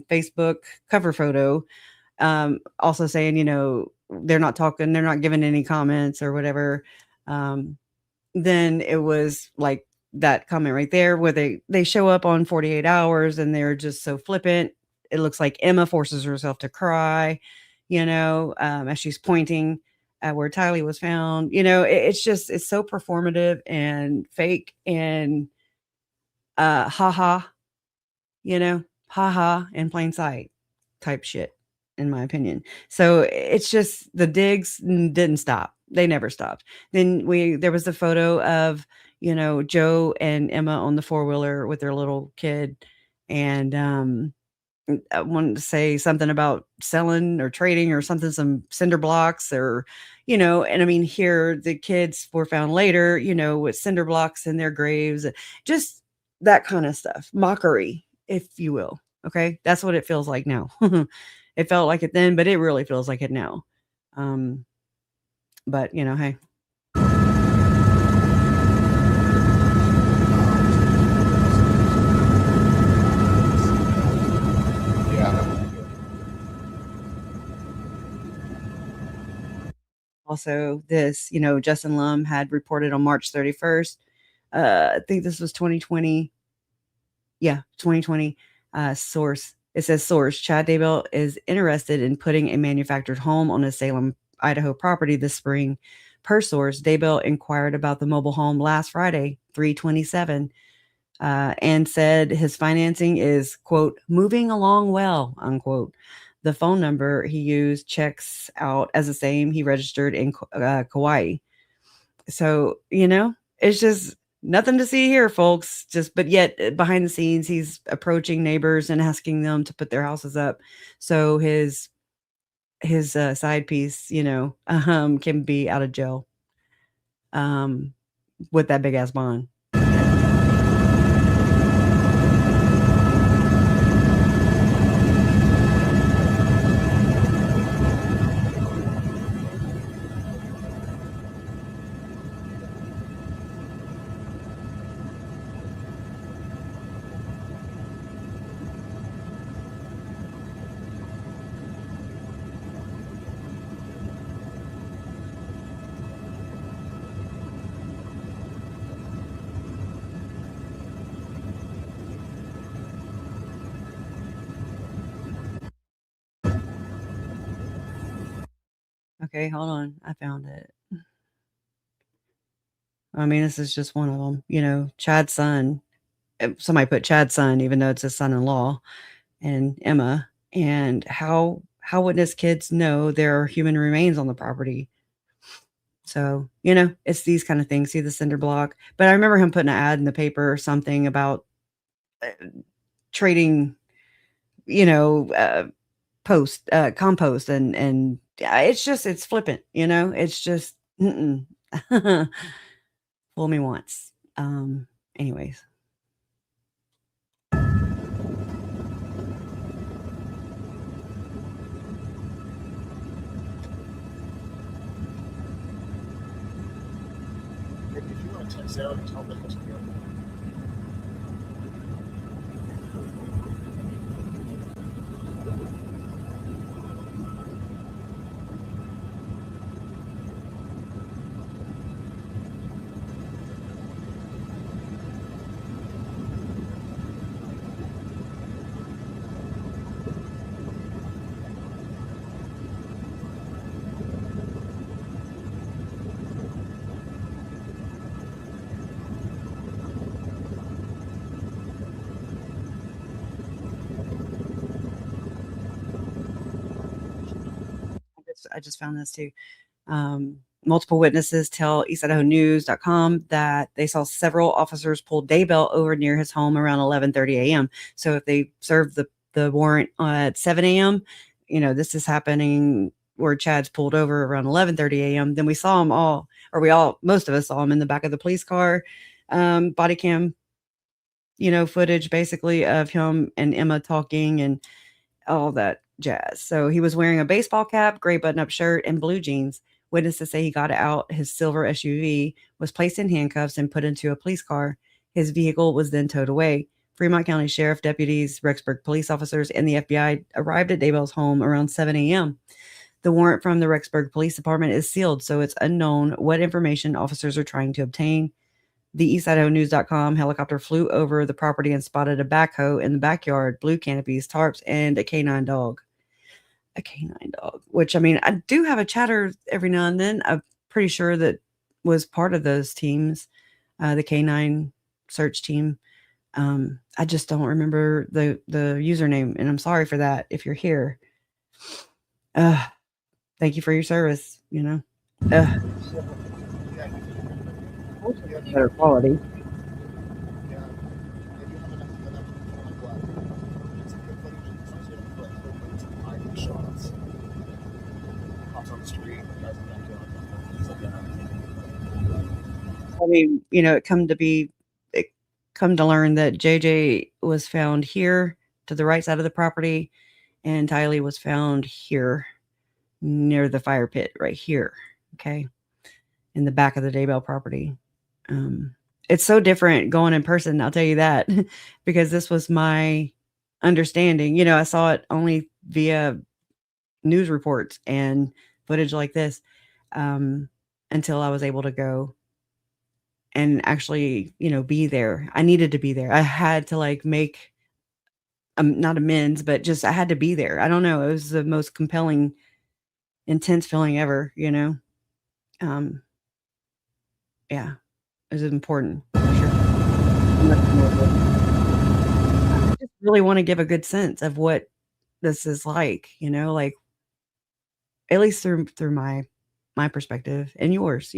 Facebook cover photo, also saying, they're not talking, they're not giving any comments or whatever. Then it was like that comment right there where they show up on 48 hours and they're just so flippant. It looks like Emma forces herself to cry, as she's pointing at where Tylee was found. It's so performative and fake and haha, haha in plain sight type shit, in my opinion. So it's just the digs didn't stop. They never stopped. Then there was the photo of, Joe and Emma on the four-wheeler with their little kid. And I wanted to say something about selling or trading or something, some cinder blocks or, and I mean, here the kids were found later, with cinder blocks in their graves, just that kind of stuff, mockery, if you will. Okay. That's what it feels like now. It felt like it then, but it really feels like it now. But hey. Also, this, Justin Lum had reported on March 31st. I think this was 2020. Yeah, 2020. Source. It says source. Chad Daybell is interested in putting a manufactured home on a Salem, Idaho property this spring. Per source, Daybell inquired about the mobile home last Friday, 3/27, and said his financing is, quote, moving along well, unquote. The phone number he used checks out as the same he registered in Kauai. So, it's just nothing to see here, folks. But yet behind the scenes, he's approaching neighbors and asking them to put their houses up. So his side piece, can be out of jail with that big ass bond. Okay, hold on. I found it. I mean, this is just one of them. Chad's son. Somebody put Chad's son, even though it's his son-in-law, and Emma. And how would his kids know there are human remains on the property? So, it's these kind of things. See the cinder block. But I remember him putting an ad in the paper or something about trading, compost and it's flippant, it's just fool me once. Anyways. If you want to text out and tell them what's going on. I just found this too. Multiple witnesses tell eastidahonews.com that they saw several officers pull Daybell over near his home around 11:30 a.m. So if they served the warrant at 7 a.m., this is happening where Chad's pulled over around 11:30 a.m. Then we saw him most of us saw him in the back of the police car. Body cam, footage basically of him and Emma talking and all that jazz. So he was wearing a baseball cap, gray button-up shirt, and blue jeans. Witnesses say he got out his silver SUV, was placed in handcuffs, and put into a police car. His vehicle was then towed away. Fremont County Sheriff deputies, Rexburg police officers, and the FBI arrived at Daybell's home around 7 a.m. The warrant from the Rexburg Police Department is sealed, so it's unknown what information officers are trying to obtain. The EastIdahoNews.com helicopter flew over the property and spotted a backhoe in the backyard, blue canopies, tarps, and a canine dog. A canine dog, which, I mean, I do have a chatter every now and then. I'm pretty sure that was part of those teams, the canine search team. I just don't remember the username, and I'm sorry for that if you're here. Thank you for your service, better quality. I mean, it come to learn that JJ was found here to the right side of the property, and Tylee was found here near the fire pit right here. Okay. In the back of the Daybell property. It's so different going in person, I'll tell you that, because this was my understanding. I saw it only via news reports and footage like this, until I was able to go and actually, be there. I needed to be there. I had to make, not amends, but just, I had to be there. I don't know. It was the most compelling, intense feeling ever, yeah, it was important. For sure. I just really want to give a good sense of what this is like, at least through my perspective and yours.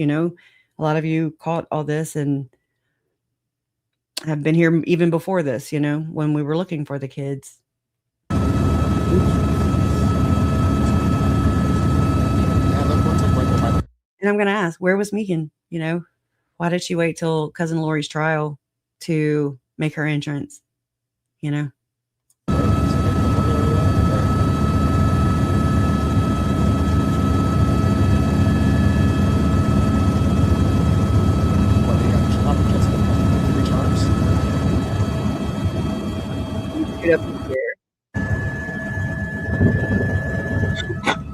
A lot of you caught all this and have been here even before this, when we were looking for the kids. And I'm going to ask, where was Megan? Why did she wait till Cousin Lori's trial to make her entrance?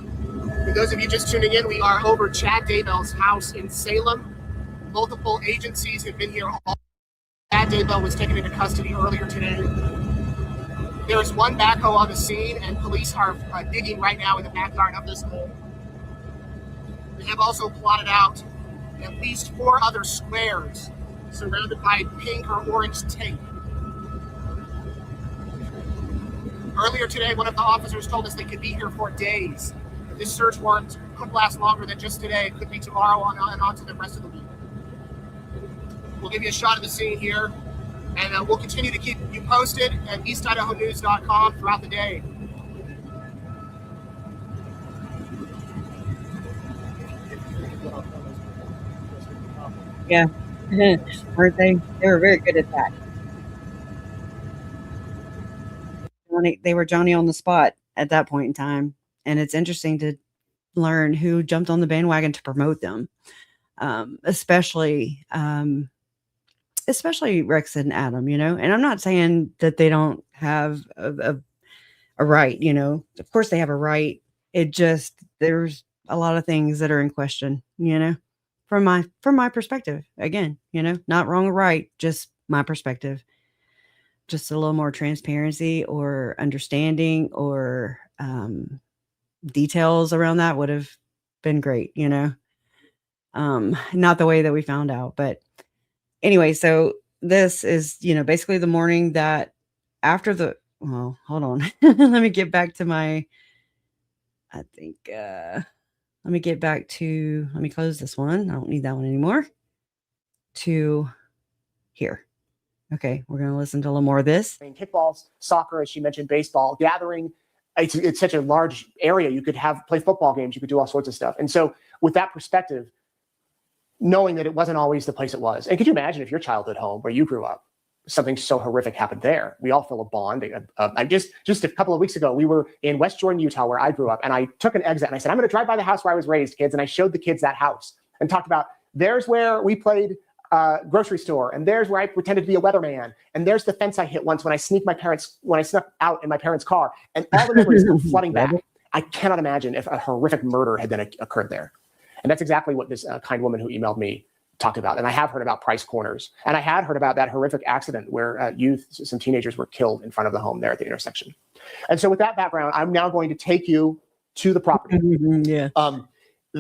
For those of you just tuning in, we are over Chad Daybell's house in Salem. Multiple agencies have been here. Chad Daybell was taken into custody earlier today. There is one backhoe on the scene, and police are digging right now in the backyard of this home. They have also plotted out at least 4 other squares surrounded by pink or orange tape. Earlier today, one of the officers told us they could be here for days. This search warrant could last longer than just today. It could be tomorrow and on to the rest of the week. We'll give you a shot of the scene here, and we'll continue to keep you posted at EastIdahoNews.com throughout the day. Yeah. Weren't they? They were very good at that. They were Johnny on the spot at that point in time. And it's interesting to learn who jumped on the bandwagon to promote them. Especially Rex and Adam, and I'm not saying that they don't have a right, of course they have a right. It just, there's a lot of things that are in question, from my perspective, again, not wrong or right, just my perspective. Just a little more transparency or understanding or details around that would have been great, not the way that we found out. But anyway, so this is, basically the morning that after well, hold on. Let me get back to let me close this one. I don't need that one anymore. To here. Okay, we're going to listen to a little more of this. Kickball, soccer, as she mentioned, baseball, gathering it's such a large area. You could play football games. You could do all sorts of stuff. And so with that perspective, knowing that it wasn't always the place it was. And could you imagine if your childhood home where you grew up, something so horrific happened there? We all feel a bond. I just a couple of weeks ago, we were in West Jordan, Utah, where I grew up, and I took an exit and I said, I'm going to drive by the house where I was raised, kids. And I showed the kids that house and talked about, there's where we played grocery store, and there's where I pretended to be a weatherman, and there's the fence I hit once when I snuck out in my parents' car, and all the memories come flooding back. I cannot imagine if a horrific murder had then occurred there. And that's exactly what this kind woman who emailed me talked about. And I have heard about Price Corners, and I had heard about that horrific accident where some teenagers were killed in front of the home there at the intersection. And so with that background, I'm now going to take you to the property. Yeah.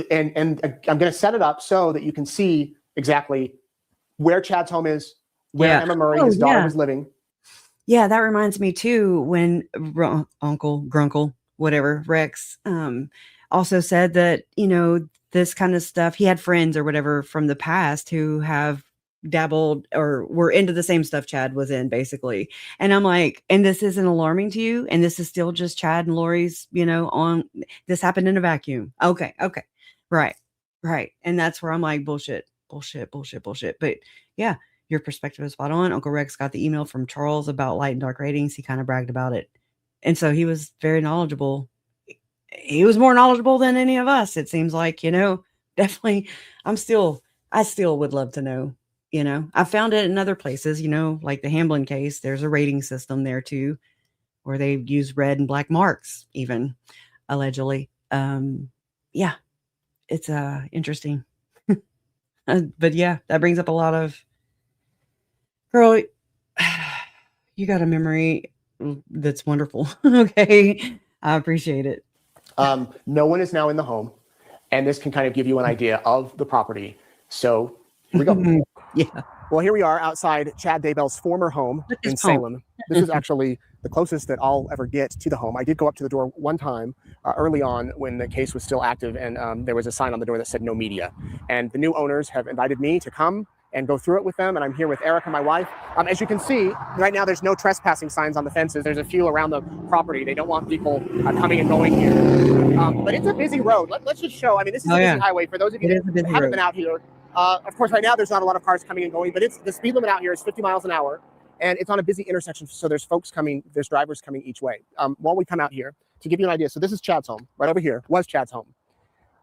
And I'm going to set it up so that you can see exactly where Chad's home is, where Emma Murray, his daughter, was living. Yeah, that reminds me too, when Uncle, Grunkle, whatever, Rex, also said that, this kind of stuff, he had friends or whatever from the past who have dabbled or were into the same stuff Chad was in, basically. And I'm like, and this isn't alarming to you? And this is still just Chad and Lori's, this happened in a vacuum. Okay. Right. And that's where I'm like, bullshit. But yeah, your perspective is spot on. Uncle Rex got the email from Charles about light and dark ratings. He kind of bragged about it. And so he was very knowledgeable. He was more knowledgeable than any of us. It seems like, definitely I still would love to know, I found it in other places, like the Hamblin case. There's a rating system there too, where they use red and black marks, even allegedly. Yeah, it's interesting. But yeah, that brings up a lot of, girl, you got a memory that's wonderful. Okay. I appreciate it. No one is now in the home, and this can kind of give you an idea of the property. So here we go. Yeah. Well, here we are outside Chad Daybell's former home in Salem. This is actually the closest that I'll ever get to the home. I did go up to the door one time early on when the case was still active, and there was a sign on the door that said no media. And the new owners have invited me to come and go through it with them. And I'm here with Erica, my wife. As you can see, right now there's no trespassing signs on the fences. There's a few around the property. They don't want people coming and going here. But it's a busy road. Let's just show. This is a busy highway. For those of you that haven't been out here, of course, right now there's not a lot of cars coming and going, but the speed limit out here is 50 miles an hour. And it's on a busy intersection, so there's drivers coming each way. While we come out here, to give you an idea, so this is Chad's home. Right over here was Chad's home.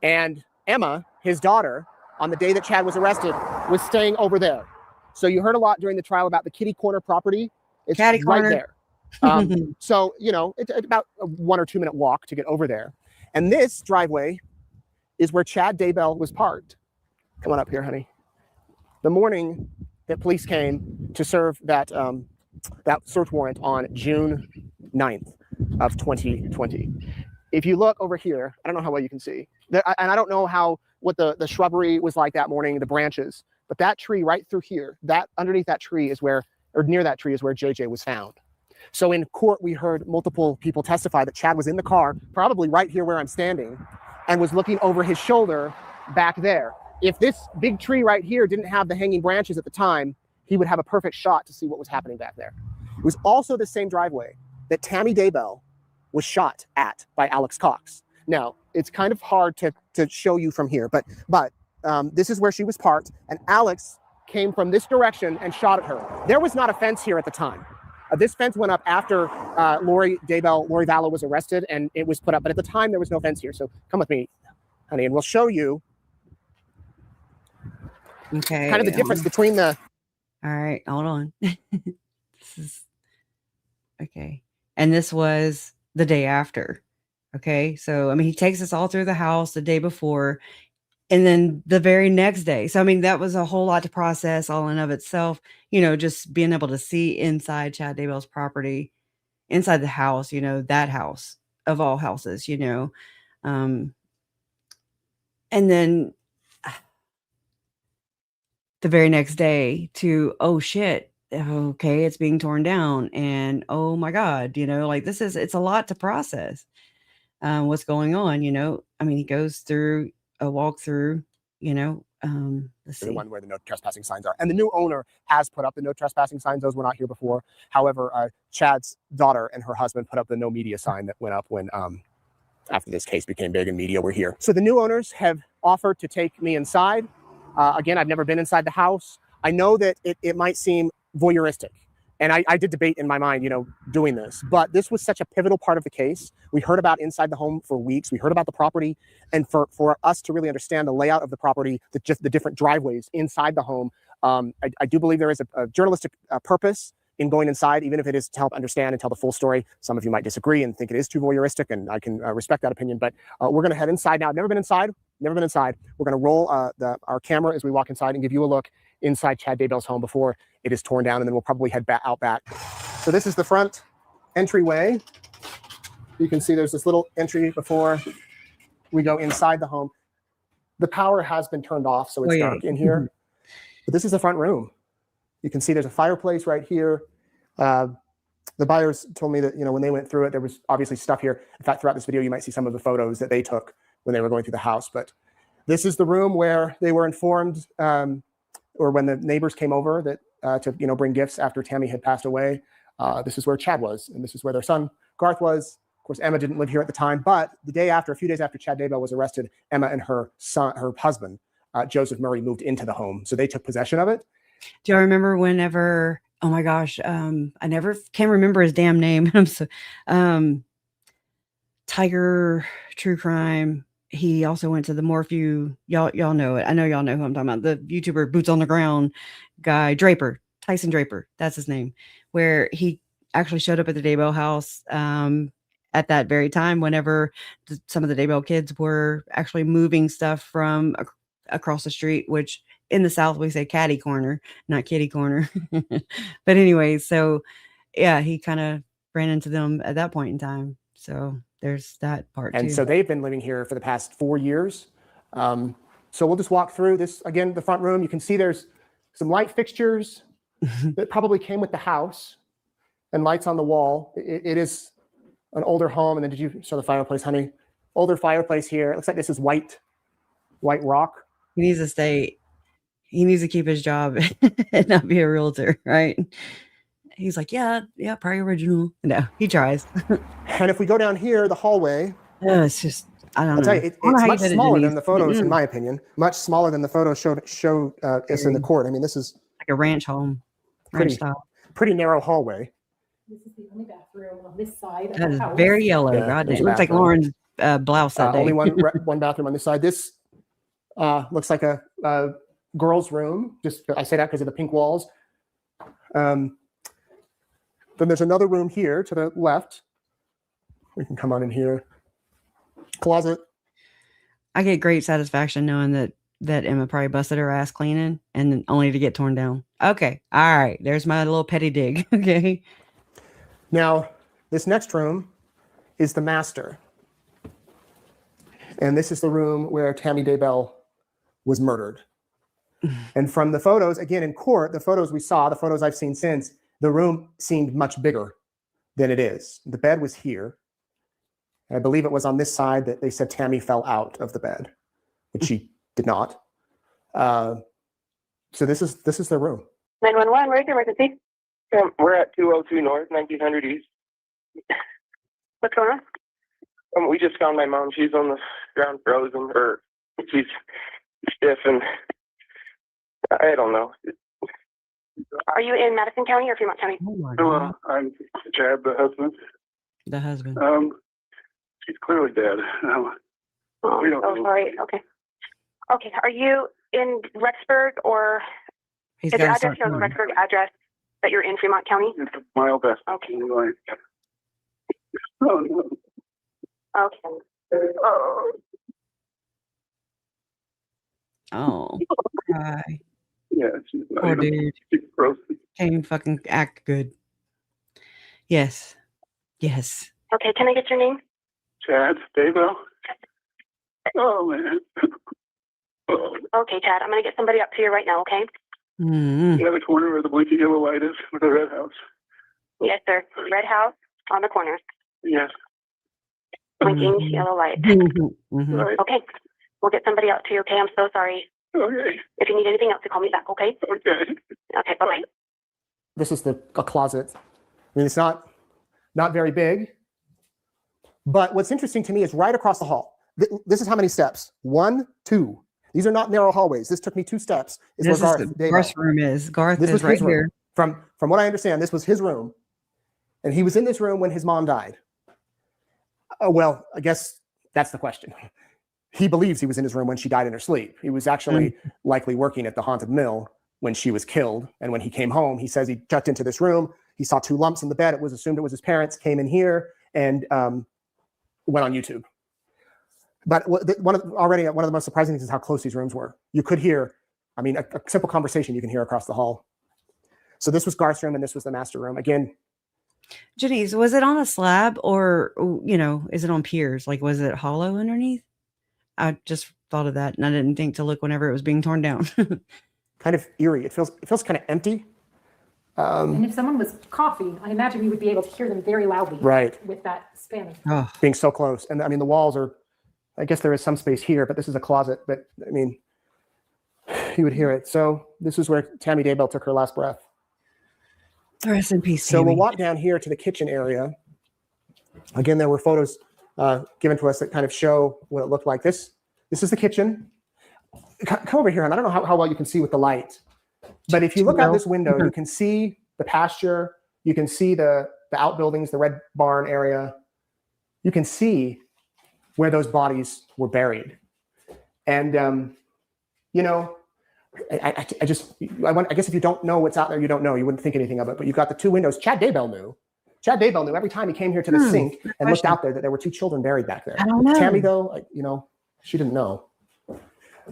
And Emma, his daughter, on the day that Chad was arrested, was staying over there. So you heard a lot during the trial about the kitty corner property. It's right there. So, it's about a 1 or 2 minute walk to get over there. And this driveway is where Chad Daybell was parked. Come on up here, honey. The morning that police came to serve that search warrant on June 9th of 2020. If you look over here, I don't know how well you can see, and I don't know what the shrubbery was like that morning, the branches, but that tree right through here, underneath that tree is where near that tree is where JJ was found. So in court, we heard multiple people testify that Chad was in the car, probably right here where I'm standing, and was looking over his shoulder back there. If this big tree right here didn't have the hanging branches at the time, he would have a perfect shot to see what was happening back there. It was also the same driveway that Tammy Daybell was shot at by Alex Cox. Now, it's kind of hard to show you from here, but this is where she was parked, and Alex came from this direction and shot at her. There was not a fence here at the time. This fence went up after Lori Vallow was arrested, and it was put up, but at the time there was no fence here. So come with me, honey, and we'll show you kind of the difference between the... All right, hold on. This is... Okay. And this was the day after. Okay. So, he takes us all through the house the day before, and then the very next day. So, that was a whole lot to process all in of itself, just being able to see inside Chad Daybell's property, inside the house, that house of all houses, and then the very next day to, oh shit, okay, it's being torn down, and oh my God, it's a lot to process. What's going on, he goes through a walkthrough, Let's The see. one where the no trespassing signs are. And the new owner has put up the no trespassing signs. Those were not here before. However, Chad's daughter and her husband put up the no media sign that went up when after this case became big and media were here. So the new owners have offered to take me inside. Again, I've never been inside the house. I know that it might seem voyeuristic. And I did debate in my mind, doing this. But this was such a pivotal part of the case. We heard about inside the home for weeks. We heard about the property. And for us to really understand the layout of the property, just the different driveways inside the home, I do believe there is a journalistic purpose in going inside, even if it is to help understand and tell the full story. Some of you might disagree and think it is too voyeuristic, and I can respect that opinion. But we're going to head inside now. I've never been inside. We're going to roll our camera as we walk inside and give you a look inside Chad Daybell's home before it is torn down, and then we'll probably head out back. So this is the front entryway. You can see there's this little entry before we go inside the home. The power has been turned off, so it's dark in here. But this is the front room. You can see there's a fireplace right here. The buyers told me that, when they went through it, there was obviously stuff here. In fact, throughout this video, you might see some of the photos that they took when they were going through the house. But this is the room where they were informed, or when the neighbors came over that to bring gifts after Tammy had passed away. This is where Chad was, and this is where their son Garth was. Of course, Emma didn't live here at the time, but a few days after Chad Daybell was arrested, Emma and her husband, Joseph Murray, moved into the home, so they took possession of it. Do you remember whenever? Oh my gosh, I never can remember his damn name. I'm so Tiger True Crime. He also went to the Morphew. Y'all know it. I know y'all know who I'm talking about. The YouTuber Boots on the Ground guy, Tyson Draper. That's his name. Where he actually showed up at the Daybell house at that very time whenever some of the Daybell kids were actually moving stuff from across the street, which in the South we say catty corner, not kitty corner. But anyway, so yeah, he kind of ran into them at that point in time. So there's that part and too. So they've been living here for the past 4 years. So we'll just walk through this again. The front room, you can see there's some light fixtures that probably came with the house, and lights on the wall. It is an older home. And then did you show the fireplace, honey? Older fireplace here. It looks like this is white rock. He needs to stay. He needs to keep his job and not be a realtor, right? He's like, yeah, probably original. No, he tries. And if we go down here, the hallway. It's just, I don't know. Tell you, it's much smaller than the photos, in my opinion. Much smaller than the photos showed us in the court. I mean, this is like a ranch home. Ranch style. Pretty narrow hallway. This is the only bathroom on this side of That the is house. very yellow. God, it looks like Lauren's blouse that day. Only one bathroom on this side. This looks like a girl's room. Just I say that because of the pink walls. Then there's another room here to the left. We can come on in here. Closet. I get great satisfaction knowing that Emma probably busted her ass cleaning and then only to get torn down. Okay. All right. There's my little petty dig. Okay. Now, this next room is the master. And this is the room where Tammy Daybell was murdered. And from the photos, again, in court, the photos we saw, the photos I've seen since, the room seemed much bigger than it is. The bed was here. And I believe it was on this side that they said Tammy fell out of the bed, which she did not. So this is their room. 911, where's your emergency? We're at 202 North, 1900 East. What's going on? We just found my mom. She's on the ground frozen, or she's stiff, and I don't know. Are you in Madison County or Fremont County? Hello, I'm Chad, the husband. The husband. She's clearly dead. We don't know. Sorry. Okay. Okay. Are you in Rexburg or He's is the got address to on the Rexburg address that you're in Fremont County? It's a mile best. Okay. Oh, no. Okay. Oh, hi. Yeah, she's Poor dude. She's frozen. Can't even fucking act good. Yes. Yes. Okay. Can I get your name? Chad Daybell. Oh, man. Oh. Okay, Chad. I'm gonna get somebody up to you right now. Okay. Mm-hmm. You know the corner where the blinking yellow light is with the red house? Yes, sir. Red house on the corner. Yes. Blinking yellow light. Mm-hmm. Right. Okay. We'll get somebody out to you. Okay. I'm so sorry. Okay. If you need anything else, to call me back, okay? Okay. Okay, bye-bye. This is a closet. I mean, it's not very big. But what's interesting to me is right across the hall. This is how many steps? 1, 2. These are not narrow hallways. This took me 2 steps. This is Garth's room is. Garth is right here. From what I understand, this was his room. And he was in this room when his mom died. Well, I guess that's the question. He believes he was in his room when she died in her sleep. He was actually likely working at the haunted mill when she was killed. And when he came home, he says he checked into this room. He saw 2 lumps in the bed. It was assumed it was his parents, came in here and went on YouTube. But one of the most surprising things is how close these rooms were. You could hear, I mean, a simple conversation you can hear across the hall. So this was Garth's room and this was the master room. Again, Janice, was it on a slab or, is it on piers? Like, was it hollow underneath? I just thought of that and I didn't think to look whenever it was being torn down. Kind of eerie. It feels kind of empty. And if someone was coughing, I imagine we would be able to hear them very loudly. Right. With that span. Being so close. And I mean, the walls are, I guess there is some space here, but this is a closet. But I mean, you would hear it. So this is where Tammy Daybell took her last breath. Rest in peace. So we'll walk down here to the kitchen area. Again, there were photos given to us that kind of show what it looked like. This is the kitchen. Come over here, and I don't know how well you can see with the light, but if you look out this window, you can see the pasture. You can see the outbuildings, the red barn area. You can see where those bodies were buried. And, I guess if you don't know what's out there, you don't know. You wouldn't think anything of it. But you've got the 2 windows. Chad Daybell knew. Every time he came here to the sink and looked out there that there were 2 children buried back there. I don't know. Tammy, though, she didn't know.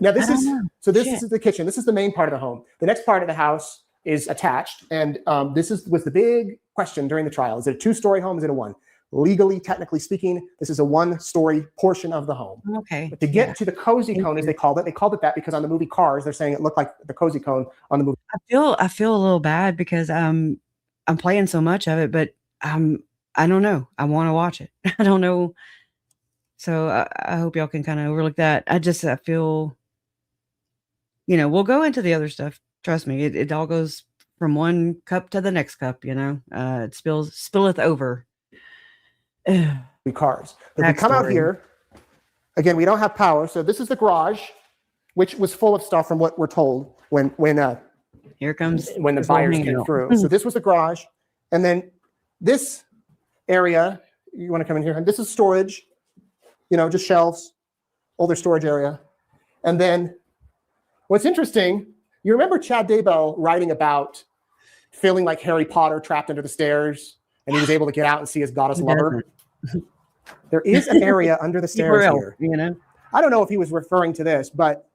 Now this is the kitchen. This is the main part of the home. The next part of the house is attached, and was the big question during the trial: is it a 2-story home? Is it a 1? Legally, technically speaking, this is a 1-story portion of the home. Okay. But to get to the cozy cone, as they called it that because on the movie Cars, they're saying it looked like the cozy cone on the movie. I feel a little bad because I'm playing so much of it, but I don't know. I want to watch it. I don't know. So I hope y'all can kind of overlook that. I feel, we'll go into the other stuff. Trust me, it all goes from one cup to the next cup, it spilleth over. Cars. But we come out here, again, we don't have power. So this is the garage, which was full of stuff from what we're told when here comes when the buyers came through. So this was the garage. And then this area, you want to come in here, and this is storage, just shelves, older storage area. And then what's interesting, you remember Chad Daybell writing about feeling like Harry Potter trapped under the stairs, and he was able to get out and see his goddess lover. There is an area under the stairs here. I don't know if he was referring to this, but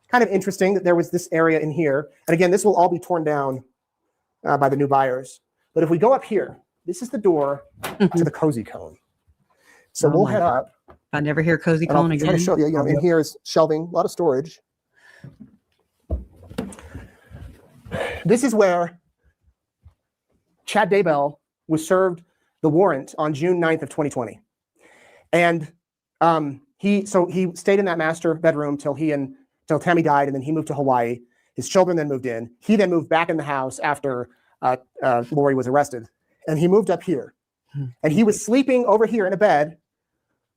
kind of interesting that there was this area in here. And again, this will all be torn down by the new buyers. But if we go up here, this is the door to the cozy cone. So we'll head up. I never hear cozy cone again. Try to show you, in here is shelving, a lot of storage. This is where Chad Daybell was served the warrant on June 9th of 2020. And he stayed in that master bedroom till Tammy died, and then he moved to Hawaii. His children then moved in. He then moved back in the house after Lori was arrested. And he moved up here. And he was sleeping over here in a bed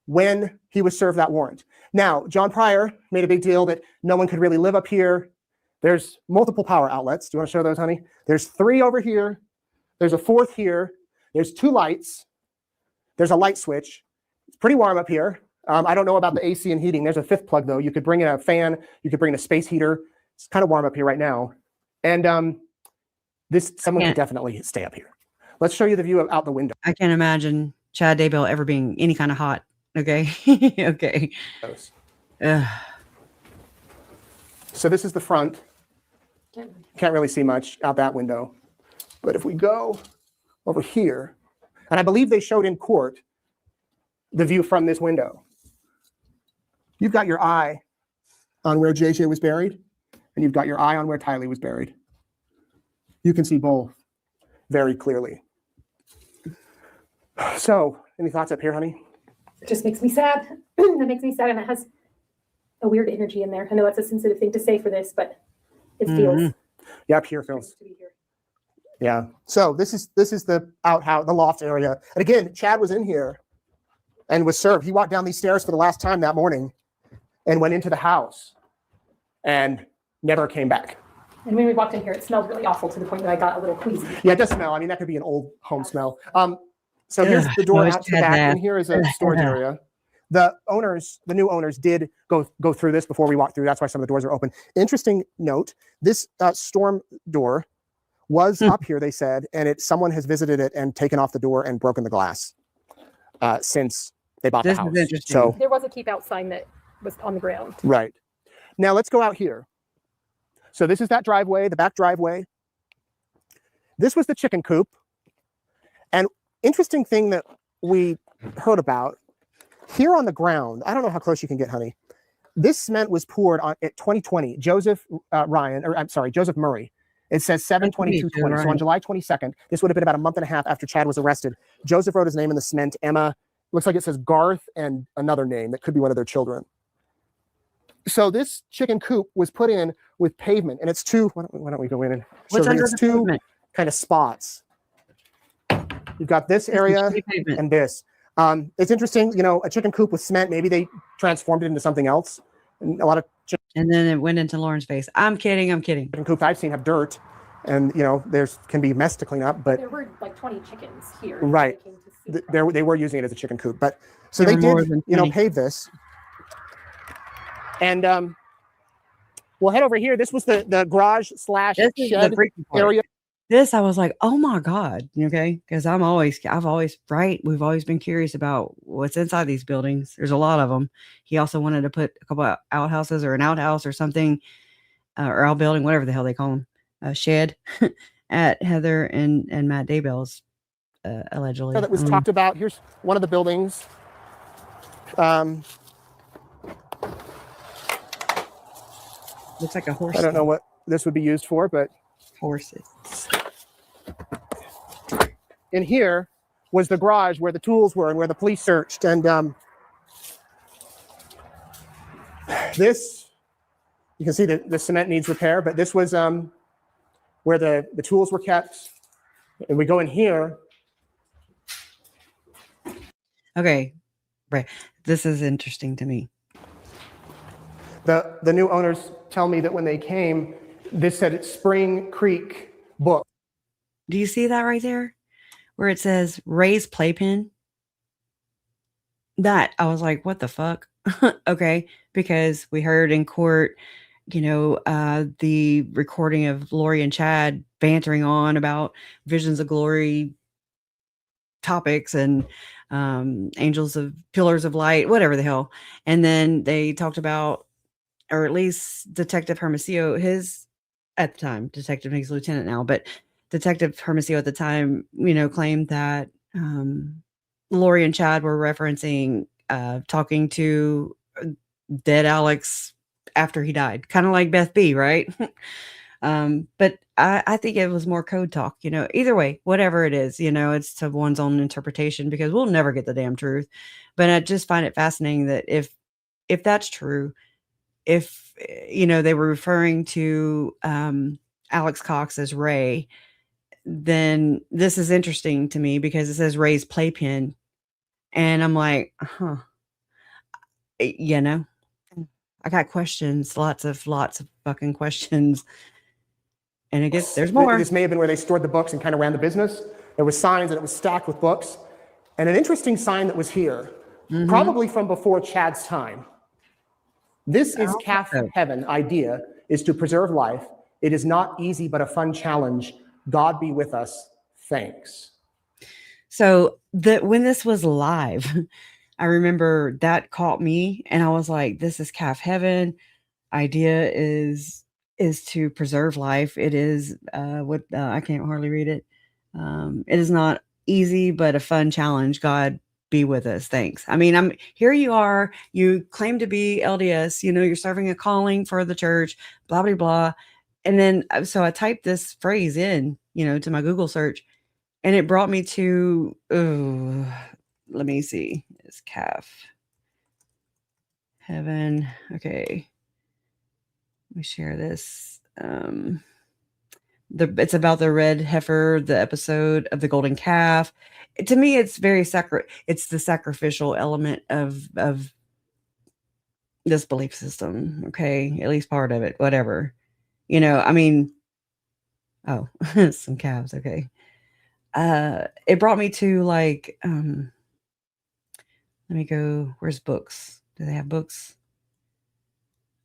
when he was served that warrant. Now, John Pryor made a big deal that no one could really live up here. There's multiple power outlets. Do you want to show those, honey? There's 3 over here. There's a 4th here. There's 2 lights. There's a light switch. It's pretty warm up here. I don't know about the AC and heating. There's a 5th plug, though. You could bring in a fan. You could bring in a space heater. It's kind of warm up here right now. And someone could definitely stay up here. Let's show you the view out the window. I can't imagine Chad Daybell ever being any kind of hot. Okay. Okay. So this is the front. Can't really see much out that window. But if we go over here, and I believe they showed in court the view from this window. You've got your eye on where JJ was buried, and you've got your eye on where Tylee was buried. You can see both very clearly. So, any thoughts up here, honey? It just makes me sad. It makes me sad, and it has a weird energy in there. I know that's a sensitive thing to say for this, but it feels. Yep, here feels. Yeah. So this is the outhouse, the loft area. And again, Chad was in here and was served. He walked down these stairs for the last time that morning and went into the house and never came back. And when we walked in here, it smelled really awful to the point that I got a little queasy. Yeah, it does smell. I mean, that could be an old home smell. So here's the door out to the back, and here is a storage area. The new owners did go through this before we walked through. That's why some of the doors are open. Interesting note, this storm door was up here, they said, and someone has visited it and taken off the door and broken the glass since they bought the house. So there was a keep out sign that was on the ground. Right. Now let's go out here. So this is that driveway, the back driveway. This was the chicken coop. And interesting thing that we heard about, here on the ground, I don't know how close you can get, honey. This cement was poured on at 2020. Joseph Murray. It says 7/22/20. So on July 22nd, this would have been about a month and a half after Chad was arrested. Joseph wrote his name in the cement. Emma, looks like it says Garth and another name that could be one of their children. So this chicken coop was put in with pavement, and it's two. Why don't we go in and show you? It's two kind of spots. You've got this area and this. It's interesting, a chicken coop with cement. Maybe they transformed it into something else. And a lot of and then it went into Lauren's face. I'm kidding. Chicken coops I've seen have dirt, and there's can be mess to clean up. But there were like 20 chickens here. Right. They were using it as a chicken coop, but so they did, pave this. And we'll head over here. This was the garage / shed area. This, I was like, oh my God. Okay. Because we've always been curious about what's inside these buildings. There's a lot of them. He also wanted to put a couple of outhouses or an outhouse or something, or outbuilding, whatever the hell they call them, a shed at Heather and Matt Daybell's, allegedly. That was talked about. Here's one of the buildings. Looks like a horse. I don't know what this would be used for, but horses. In here was the garage where the tools were and where the police searched. And this, you can see that the cement needs repair, but this was where the tools were kept. And we go in here. Okay, right. This is interesting to me. The new owners tell me that when they came, this said Spring Creek Book. Do you see that right there? Where it says Ray's Playpen? That, I was like, what the fuck? Okay, because we heard in court, the recording of Lori and Chad bantering on about visions of glory topics and angels of pillars of light, whatever the hell. And then they talked about, or at least Detective Hermosillo, at the time, Detective, he's lieutenant now, but Detective Hermosillo at the time, claimed that Lori and Chad were referencing talking to dead Alex after he died, kind of like Beth B, right? But I think it was more code talk, either way, whatever it is, it's to one's own interpretation, because we'll never get the damn truth. But I just find it fascinating that if that's true, if, they were referring to Alex Cox as Ray, then this is interesting to me because it says Ray's Playpen. And I'm like, I got questions, lots of fucking questions. And I guess there's more. This may have been where they stored the books and kind of ran the business. There was signs and it was stacked with books. And an interesting sign that was here, probably from before Chad's time. This is calf heaven idea, is to preserve life. It is not easy, but a fun challenge. God be with us. Thanks. So when this was live, I remember that caught me and I was like, this is calf heaven. Idea is to preserve life. It is I can't hardly read it. It is not easy, but a fun challenge. God be with us. Thanks. I mean, here you are, you claim to be LDS, you're serving a calling for the church, blah, blah, blah. And then, so I typed this phrase in, to my Google search, and it brought me to, let me see, it's calf Heaven. Okay. Let me share this. It's about the red heifer, the episode of the golden calf. To me, it's very it's the sacrificial element of this belief system. Okay. At least part of it, whatever. I mean, oh, some calves. Okay. It brought me to like, let me go, where's books? Do they have books?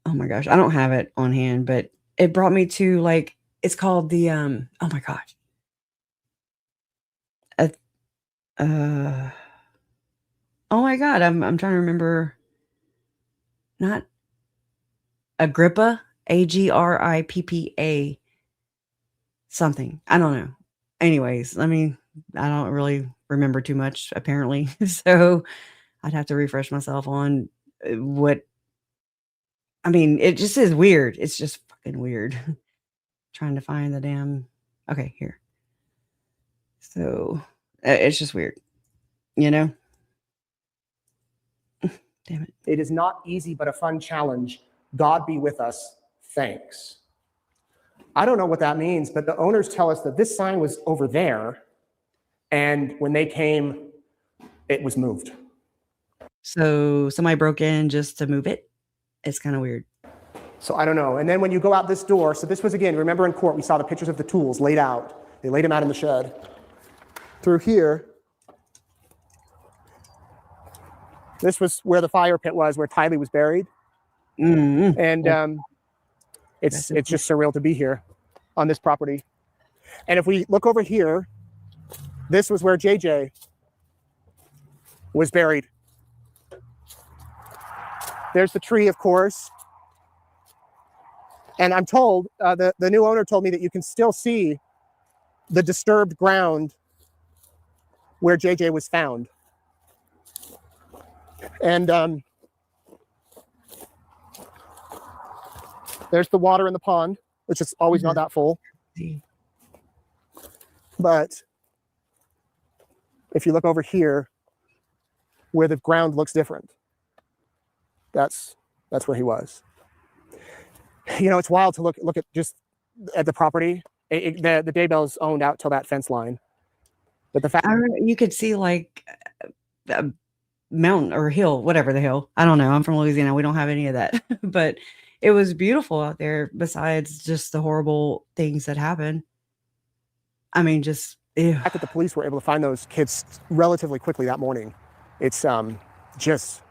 Oh my gosh. I don't have it on hand, but it brought me to like, it's called the, oh my gosh. Oh my God. I'm trying to remember, not Agrippa, Agrippa something. I don't know. Anyways, I don't really remember too much apparently. So I'd have to refresh myself on what, it just is weird. It's just fucking weird. Trying to find the damn, okay, here. So it's just weird, Damn it. It is not easy, but a fun challenge. God be with us. Thanks. I don't know what that means, but the owners tell us that this sign was over there. And when they came, it was moved. So somebody broke in just to move it. It's kind of weird. So I don't know. And then when you go out this door, so this was, again, remember in court, we saw the pictures of the tools laid out. They laid them out in the shed. Through here, this was where the fire pit was, where Tylee was buried. Mm-hmm. And it's just surreal to be here on this property. And if we look over here, this was where JJ was buried. There's the tree, of course. And I'm told, the new owner told me that you can still see the disturbed ground where JJ was found. And there's the water in the pond, which is always not that full. But if you look over here, where the ground looks different, that's where he was. It's wild to look at just at the property. The Daybell is owned out till that fence line. But the fact you could see like a mountain or hill, whatever the hill. I don't know. I'm from Louisiana. We don't have any of that. But it was beautiful out there, besides just the horrible things that happened. Just ew. The fact that the police were able to find those kids relatively quickly that morning, it's just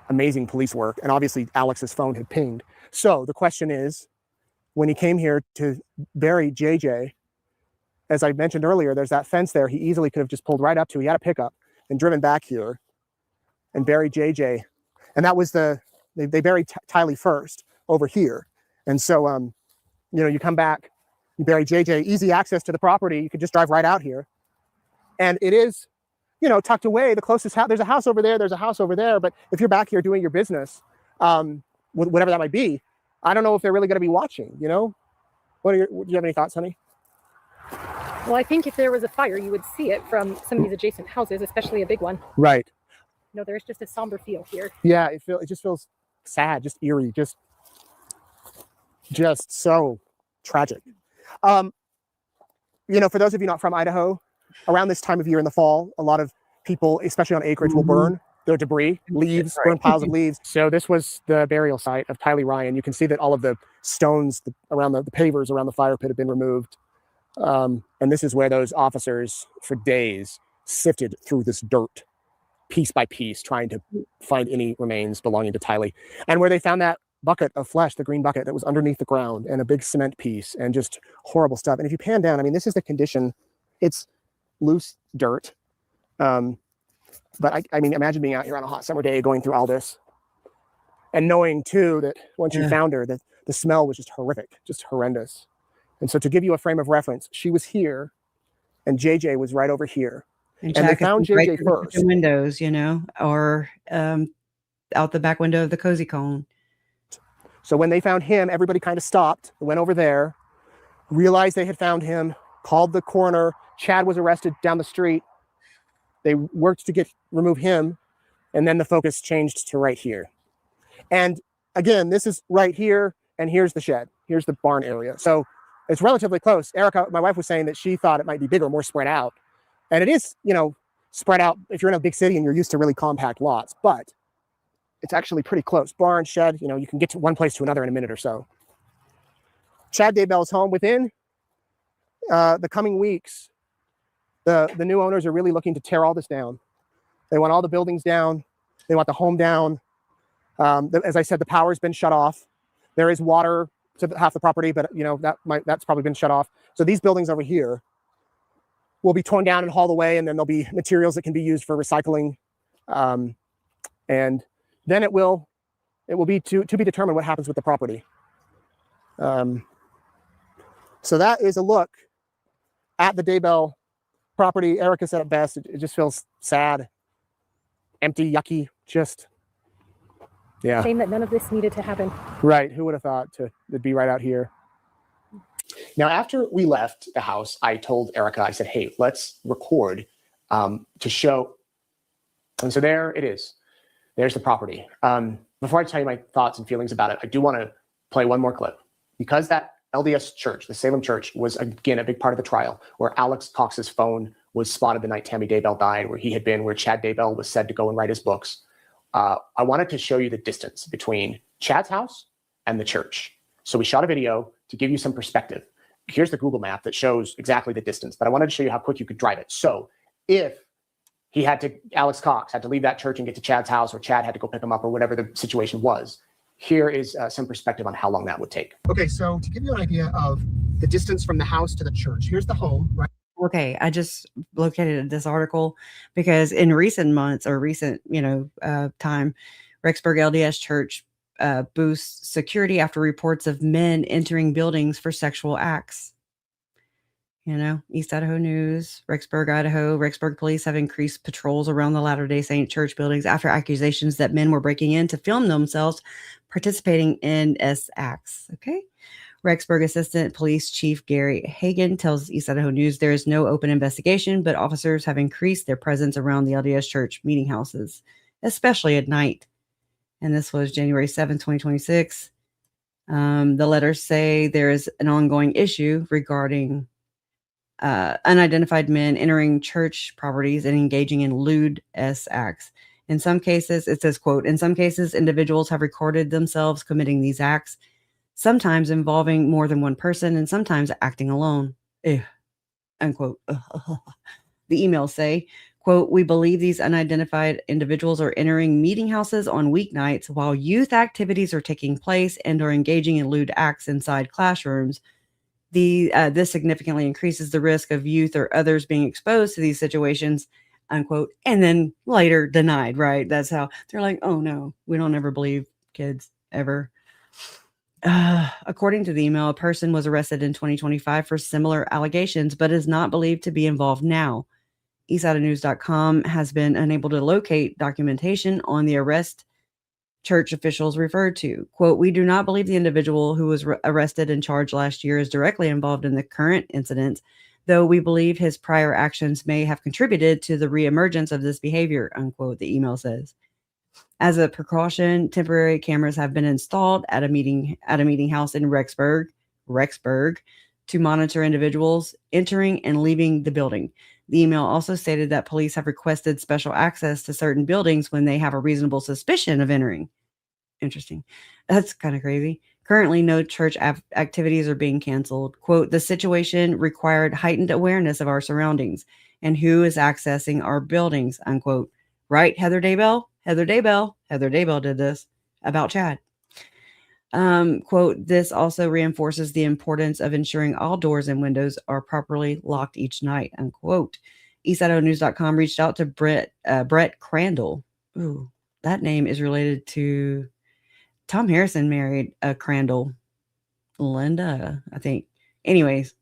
amazing police work. And obviously Alex's phone had pinged. So the question is, when he came here to bury JJ, as I mentioned earlier, there's that fence there. He easily could have just pulled right up to. He had a pickup and driven back here and buried JJ. And that was they buried Tylee first over here. And so, you come back, you bury JJ, easy access to the property. You could just drive right out here. And it is, tucked away. The closest house, there's a house over there. There's a house over there. But if you're back here doing your business, whatever that might be, I don't know if they're really going to be watching, do you have any thoughts, honey? Well, I think if there was a fire, you would see it from some of these adjacent houses, especially a big one. Right. There's just a somber feel here. Yeah, it just feels sad, just eerie, just so tragic. For those of you not from Idaho, around this time of year in the fall, a lot of people, especially on acreage, will burn their debris, leaves, burn piles of leaves. So this was the burial site of Tylee Ryan. You can see that all of the stones around the pavers around the fire pit have been removed. And this is where those officers for days sifted through this dirt piece by piece, trying to find any remains belonging to Tylee. And where they found that bucket of flesh, the green bucket that was underneath the ground, and a big cement piece, and just horrible stuff. And if you pan down, this is the condition. It's loose dirt. But imagine being out here on a hot summer day going through all this and knowing too that once you found her, that the smell was just horrific, just horrendous. And so to give you a frame of reference, she was here and JJ was right over here. And they found JJ first. The windows, or out the back window of the cozy cone. So when they found him, everybody kind of stopped, went over there, realized they had found him, called the coroner. Chad was arrested down the street. They worked to remove him, and then the focus changed to right here. And again, this is right here, and here's the shed. Here's the barn area. So it's relatively close. Erica, my wife, was saying that she thought it might be bigger, more spread out. And it is, spread out if you're in a big city and you're used to really compact lots, but it's actually pretty close. Barn, shed, you can get to one place to another in a minute or so. Chad Daybell's home. Within the coming weeks, the new owners are really looking to tear all this down. They want all the buildings down. They want the home down. As I said, the power's been shut off. There is water to half the property, but that's probably been shut off. So these buildings over here will be torn down and hauled away, and then there'll be materials that can be used for recycling. And then it will be to be determined what happens with the property. So that is a look at the Daybell property. Erica said it best. It just feels sad, empty, yucky, just, yeah. Shame that none of this needed to happen. Right. Who would have thought it'd be right out here? Now, after we left the house, I told Erica, I said, hey, let's record to show. And so there it is. There's the property. Before I tell you my thoughts and feelings about it, I do want to play one more clip, because that LDS church, the Salem church, was again a big part of the trial, where Alex Cox's phone was spotted the night Tammy Daybell died, where he had been, where Chad Daybell was said to go and write his books. I wanted to show you the distance between Chad's house and the church. So we shot a video to give you some perspective. Here's the Google map that shows exactly the distance, but I wanted to show you how quick you could drive it. So if Alex Cox had to leave that church and get to Chad's house, or Chad had to go pick him up, or whatever the situation was, here is some perspective on how long that would take. Okay, so to give you an idea of the distance from the house to the church, here's the home, right? Okay, I just located this article because in recent months or recent, time, Rexburg LDS Church boosts security after reports of men entering buildings for sexual acts. East Idaho News, Rexburg, Idaho. Rexburg police have increased patrols around the Latter-day Saint church buildings after accusations that men were breaking in to film themselves participating in S acts. Okay. Rexburg Assistant Police Chief Gary Hagan tells East Idaho News there is no open investigation, but officers have increased their presence around the LDS church meeting houses, especially at night. And this was January 7th, 2026. The letters say there is an ongoing issue regarding unidentified men entering church properties and engaging in lewd S acts. In some cases, it says, quote, in some cases, individuals have recorded themselves committing these acts, sometimes involving more than one person and sometimes acting alone. Unquote. The emails say, quote, we believe these unidentified individuals are entering meeting houses on weeknights while youth activities are taking place and are engaging in lewd acts inside classrooms. This significantly increases the risk of youth or others being exposed to these situations, unquote, and then later denied, right? That's how they're like, oh no, we don't ever believe kids ever. According to the email, a person was arrested in 2025 for similar allegations, but is not believed to be involved now. EastsideNews.com has been unable to locate documentation on the arrest church officials referred to. Quote, we do not believe the individual who was arrested and charged last year is directly involved in the current incident, though we believe his prior actions may have contributed to the reemergence of this behavior, unquote, the email says. As a precaution, temporary cameras have been installed at a meeting house in Rexburg to monitor individuals entering and leaving the building. The email also stated that police have requested special access to certain buildings when they have a reasonable suspicion of entering. Interesting. That's kind of crazy. Currently, no church activities are being canceled. Quote, the situation required heightened awareness of our surroundings and who is accessing our buildings, unquote. Right, Heather Daybell? Heather Daybell did this about Chad. Quote, this also reinforces the importance of ensuring all doors and windows are properly locked each night, unquote. EastIdahoNews.com reached out to Brett Crandall. Ooh, that name is related to Tom Harrison married a Crandall. Linda, I think. Anyways,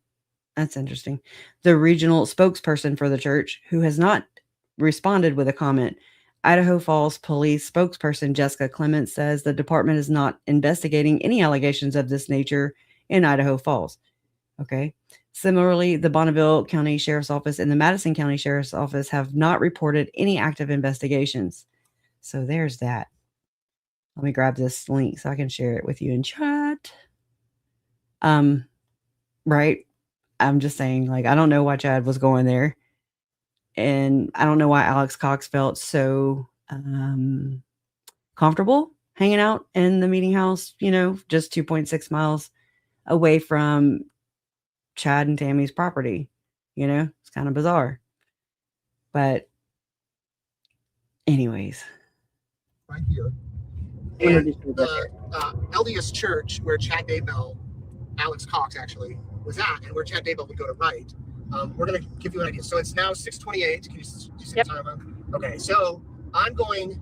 that's interesting. The regional spokesperson for the church, who has not responded with a comment. Idaho Falls Police spokesperson Jessica Clements says the department is not investigating any allegations of this nature in Idaho Falls. Okay. Similarly, the Bonneville County Sheriff's Office and the Madison County Sheriff's Office have not reported any active investigations. So there's that. Let me grab this link so I can share it with you in chat. Right. I'm just saying, like, I don't know why Chad was going there. And I don't know why Alex Cox felt so comfortable hanging out in the meeting house, you know, just 2.6 miles away from Chad and Tammy's property. You know, it's kind of bizarre. But anyways. Right here. And the LDS church where Chad Daybell, Alex Cox actually, was at, and where Chad Daybell would go to write. We're going to give you an idea. So it's now 6:28. Can you see the time? Okay, so I'm going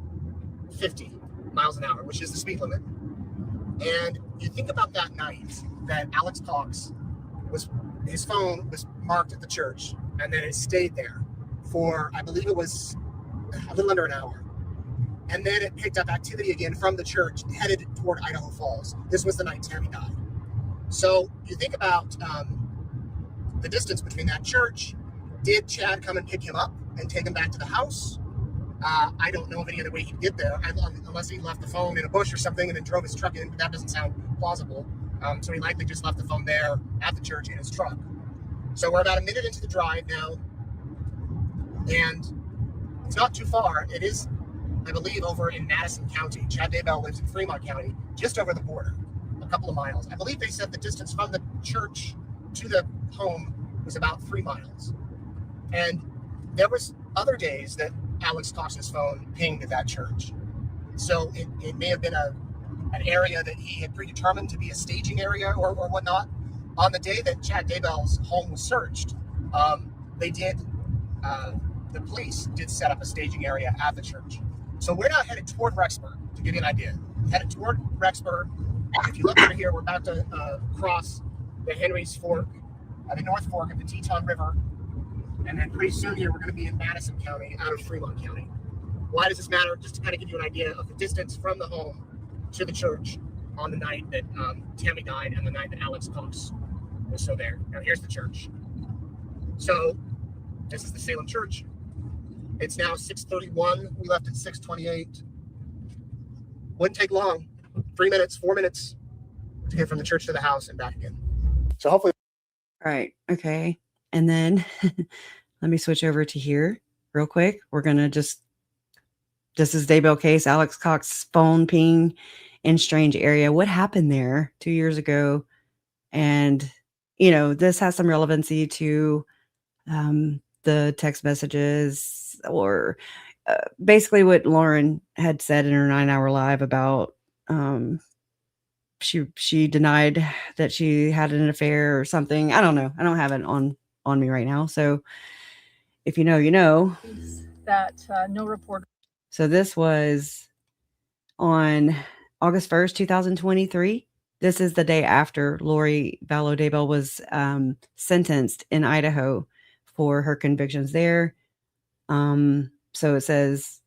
50 miles an hour, which is the speed limit. And you think about that night that Alex Cox his phone was marked at the church, and then it stayed there for, I believe it was a little under an hour. And then it picked up activity again from the church, headed toward Idaho Falls. This was the night Tammy died. So you think about the distance between that church. Did Chad come and pick him up and take him back to the house? I don't know of any other way he'd get there, unless he left the phone in a bush or something and then drove his truck in, but that doesn't sound plausible. So he likely just left the phone there at the church in his truck. So we're about a minute into the drive now, and it's not too far. It is, I believe, over in Madison County. Chad Daybell lives in Fremont County, just over the border, a couple of miles. I believe they said the distance from the church to the home was about 3 miles. And there was other days that Alex Cox's phone pinged at that church. So it may have been an area that he had predetermined to be a staging area or whatnot. On the day that Chad Daybell's home was searched, the police did set up a staging area at the church. So we're not headed toward Rexburg, to give you an idea. Headed toward Rexburg. If you look over here, we're about to cross the Henry's Fork, the North Fork of the Teton River. And then pretty soon here, we're going to be in Madison County, out of Fremont County. Why does this matter? Just to kind of give you an idea of the distance from the home to the church on the night that Tammy died and the night that Alex Cox was still there. Now here's the church. So this is the Salem Church. It's now 6:31. We left at 6:28. Wouldn't take long. 3 minutes, 4 minutes to get from the church to the house and back again. So hopefully. All right. Okay. And then let me switch over to here real quick. We're going to this is Daybell case, Alex Cox phone ping in strange area. What happened there 2 years ago? And, you know, this has some relevancy to the text messages or basically what Lauren had said in her 9-hour live about she denied that she had an affair or something. I don't know. I don't have it on me right now. So if you know, you know. That no reporter. So this was on August 1st, 2023. This is the day after Lori Vallow Daybell was sentenced in Idaho for her convictions there. So it says,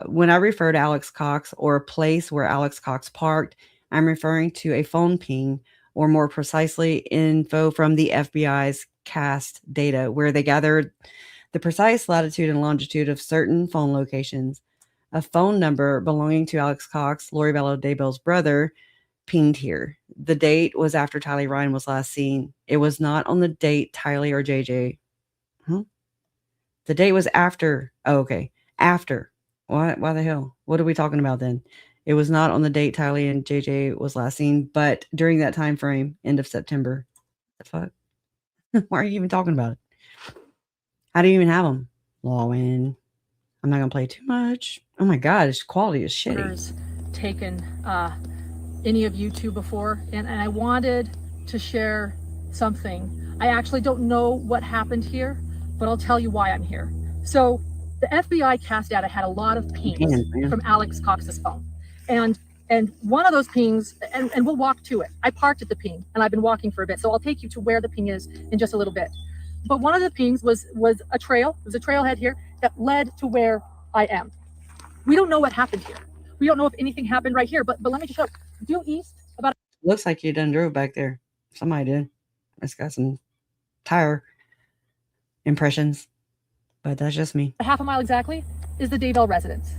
when I refer to Alex Cox or a place where Alex Cox parked, I'm referring to a phone ping, or more precisely, info from the FBI's CAST data, where they gathered the precise latitude and longitude of certain phone locations. A phone number belonging to Alex Cox, Lori Vallow Daybell's brother, pinged here. The date was after Tylee Ryan was last seen. It was not on the date Tylee or JJ. The date was after. Oh, okay. After. Why the hell? What are we talking about then? It was not on the date Tylee and JJ was last seen, but during that time frame, end of September. The fuck? Why are you even talking about it? How do you even have them? Lawin. I'm not gonna play too much. Oh my god, this quality is shitty. Taken any of you two before, and I wanted to share something. I actually don't know what happened here, but I'll tell you why I'm here. So the FBI CAST data had a lot of pings from Alex Cox's phone. And one of those pings, and we'll walk to it. I parked at the ping and I've been walking for a bit. So I'll take you to where the ping is in just a little bit. But one of the pings was a trail. It was a trailhead here that led to where I am. We don't know what happened here. We don't know if anything happened right here, but let me just show you. Due east about. Looks like you done drove back there. Somebody did. It's got some tire impressions, but that's just me. A half a mile exactly is the Daybell residence.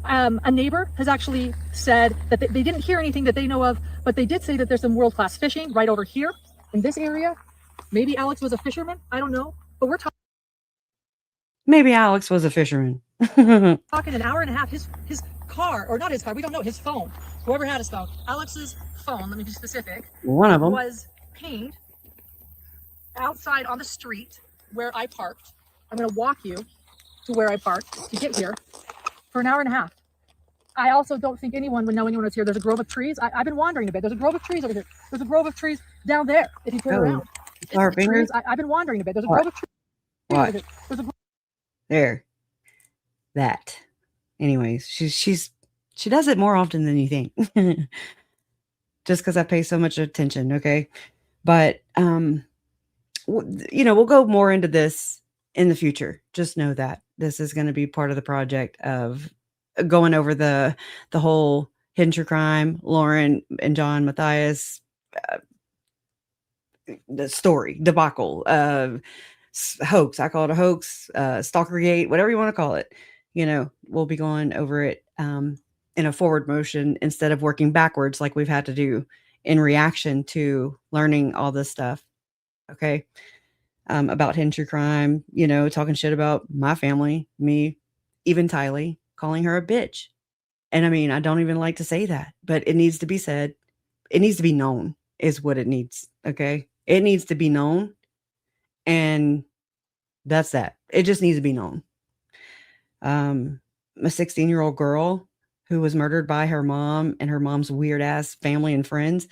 A neighbor has actually said that they didn't hear anything that they know of, but they did say that there's some world-class fishing right over here in this area. Maybe Alex was a fisherman. I don't know, but we're Maybe Alex was a fisherman. talking an hour and a half. His car, or not his car, we don't know, his phone, whoever had his phone, Alex's phone, let me be specific, One of them was pinged outside on the street where I parked. I'm going to walk you to where I parked to get here for an hour and a half. I also don't think anyone would know anyone was here. There's a grove of trees. I've been wandering a bit. There's a grove of trees over there. There's a grove of trees down there if you turn around. Our fingers? I've been wandering a bit. There's a grove of trees. What? Over there. There's a There. That. Anyways, she does it more often than you think. Just because I pay so much attention, okay? But we'll go more into this in the future. Just know that this is going to be part of the project of going over the whole hidden true crime, Lauren and John Matthias, the story, debacle, hoax. I call it a hoax, Stalkergate, whatever you want to call it. We'll be going over it in a forward motion instead of working backwards like we've had to do in reaction to learning all this stuff. Okay. About hidden true crime, talking shit about my family, me, even Tylee, calling her a bitch. And I mean, I don't even like to say that, but it needs to be said. It needs to be known is what it needs. Okay. It needs to be known. And that's that. It just needs to be known. A 16-year-old girl who was murdered by her mom and her mom's weird ass family and friends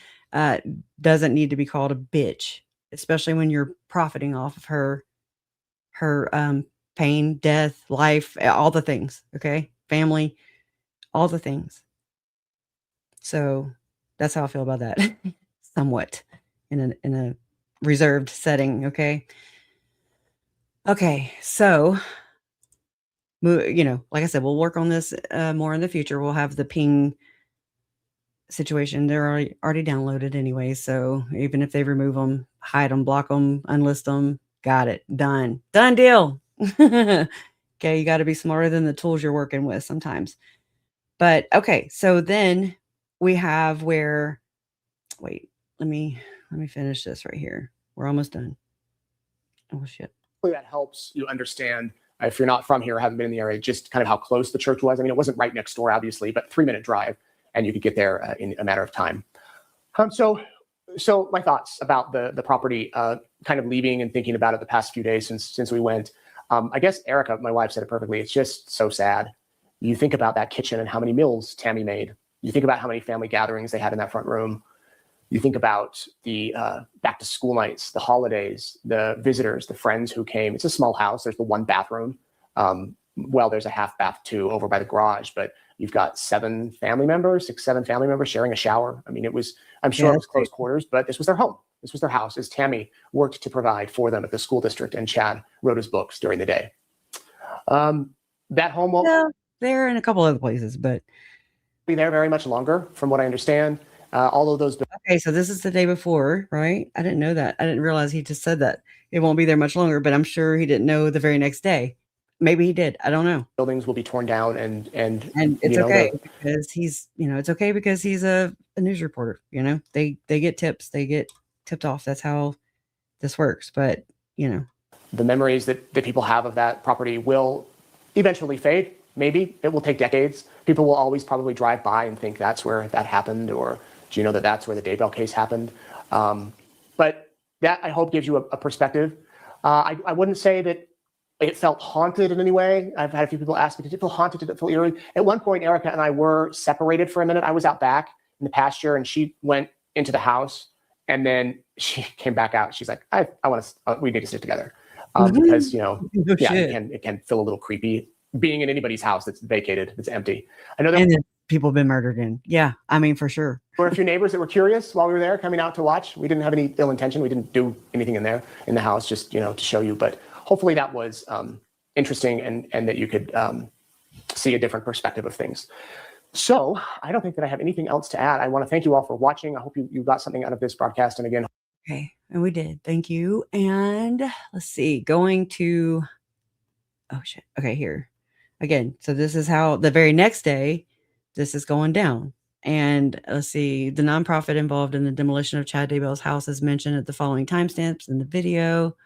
doesn't need to be called a bitch, especially when you're profiting off of her pain, death, life, all the things. Okay. Family, all the things. So that's how I feel about that. Somewhat in a reserved setting. Okay. Okay. So, like I said, we'll work on this more in the future. We'll have the ping situation. They're already downloaded anyway. So even if they remove them, hide them, block them, unlist them, got it. Done deal. Okay. You got to be smarter than the tools you're working with sometimes. But okay. So then we have wait, let me finish this right here. We're almost done. Oh shit. That helps you understand, if you're not from here or haven't been in the area, just kind of how close the church was. I mean, it wasn't right next door, obviously, but 3-minute drive, and you could get there in a matter of time. So my thoughts about the property, kind of leaving and thinking about it the past few days since we went. I guess Erica, my wife, said it perfectly. It's just so sad. You think about that kitchen and how many meals Tammy made. You think about how many family gatherings they had in that front room. You think about the back to school nights, the holidays, the visitors, the friends who came. It's a small house. There's the one bathroom. There's a half bath too over by the garage, but you've got 7 family members sharing a shower. I mean, I'm sure it was close quarters, but this was their home. This was their house, as Tammy worked to provide for them at the school district, and Chad wrote his books during the day. That home will they're in a couple other places, but be there very much longer, from what I understand. All of those. Okay, so this is the day before, right? I didn't know that. I didn't realize he just said that. It won't be there much longer, but I'm sure he didn't know the very next day. Maybe he did. I don't know. Buildings will be torn down, and it's okay because he's, it's okay because he's a news reporter. They get tips, they get tipped off. That's how this works. But the memories that people have of that property will eventually fade. Maybe it will take decades. People will always probably drive by and think that's where that happened, or do you know that that's where the Daybell case happened? But that, I hope, gives you a perspective. I wouldn't say that it felt haunted in any way. I've had a few people ask me, did it feel haunted? Did it feel eerie? At one point, Erica and I were separated for a minute. I was out back in the pasture, and she went into the house, and then she came back out. She's like, we need to stick together. Because, it can feel a little creepy being in anybody's house that's vacated, that's empty. I know that people have been murdered in. Yeah, I mean, for sure. There were a few neighbors that were curious while we were there coming out to watch. We didn't have any ill intention. We didn't do anything in the house, just, to show you. But hopefully that was interesting and that you could see a different perspective of things. So I don't think that I have anything else to add. I want to thank you all for watching. I hope you got something out of this broadcast. And again, okay. And we did. Thank you. And let's see, going to, oh shit. Okay. Here. again, so this is how the very next day, this is going down. And let's see, the nonprofit involved in the demolition of Chad Daybell's house is mentioned at the following timestamps in the video.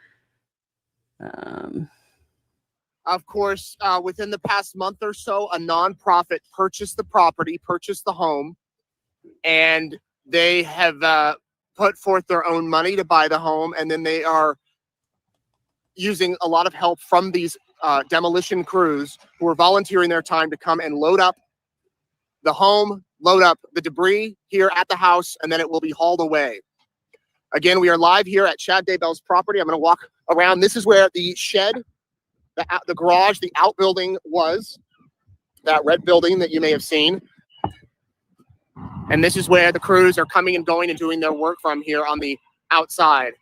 Of course, within the past month or so, a nonprofit purchased the property, purchased the home, and they have put forth their own money to buy the home, and then they are using a lot of help from these demolition crews who are volunteering their time to come and load up the home, load up the debris here at the house, and then it will be hauled away. Again, we are live here at Chad Daybell's property. I'm going to walk around. This is where the shed, the garage, the outbuilding was, that red building that you may have seen. And this is where the crews are coming and going and doing their work from here on the outside.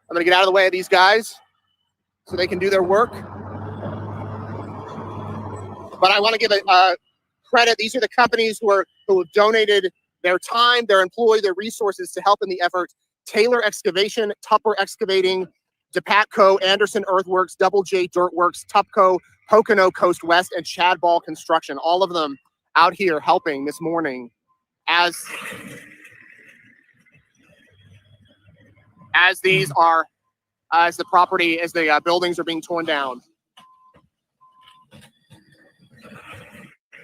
I'm going to get out of the way of these guys so they can do their work. But I want to give a credit. These are the companies who have donated their time, their employee, their resources to help in the effort. Taylor Excavation, Tupper Excavating, DePatco, Anderson Earthworks, Double J Dirtworks, Tupco, Pocono Coast West, and Chad Ball Construction. All of them out here helping this morning as the buildings are being torn down.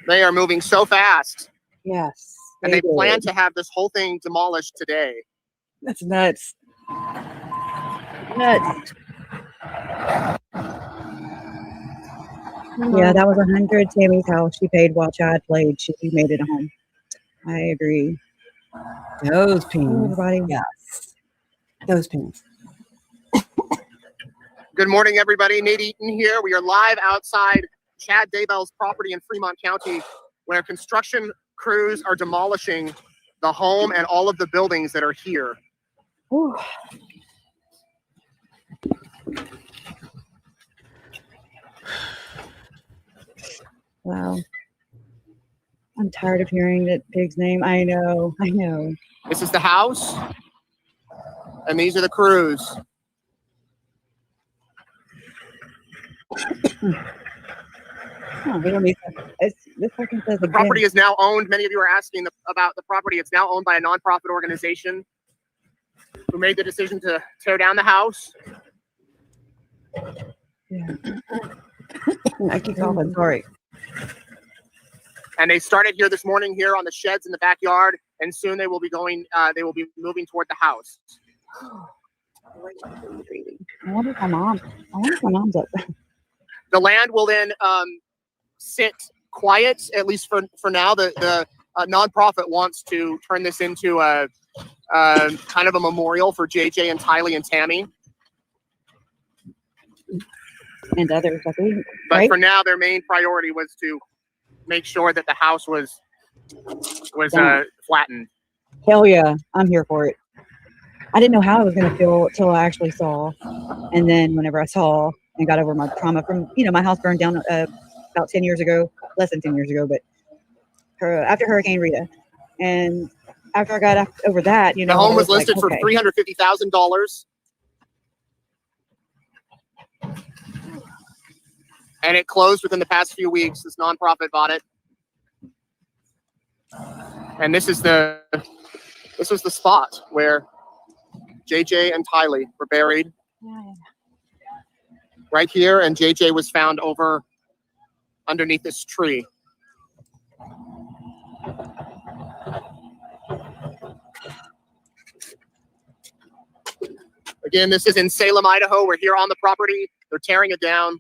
They are moving so fast. Yes. And they plan to have this whole thing demolished today. That's nuts. Nuts. Yeah, that was 100 Tammy's house she paid while Chad played. She made it home. I agree. Those pins. Everybody. Yes. Those pins. Good morning, everybody. Nate Eaton here. We are live outside Chad Daybell's property in Fremont County, where construction crews are demolishing the home and all of the buildings that are here. Ooh. Wow. I'm tired of hearing that pig's name. I know. This is the house, and these are the crews. The property is now owned. Many of you are asking about the property. It's now owned by a nonprofit organization who made the decision to tear down the house. Yeah. I keep coughing. Sorry. And they started here this morning here on the sheds in the backyard, and soon they will be going. They will be moving toward the house. I wonder if my mom's up. The land will then sit quiet, at least for now. The nonprofit wants to turn this into a kind of a memorial for JJ and Tylee and Tammy. And others, I think. But right? for now, their main priority was to make sure that the house was flattened. Hell yeah, I'm here for it. I didn't know how I was going to feel till I actually saw. And then whenever I saw and got over my trauma from, my house burned down about 10 years ago, less than 10 years ago, but after Hurricane Rita. And after I got over that, the home was listed for $350,000. And it closed within the past few weeks. This nonprofit bought it. And this was the spot where JJ and Tylee were buried. Right here, and JJ was found over underneath this tree. Again, this is in Salem, Idaho. We're here on the property. They're tearing it down.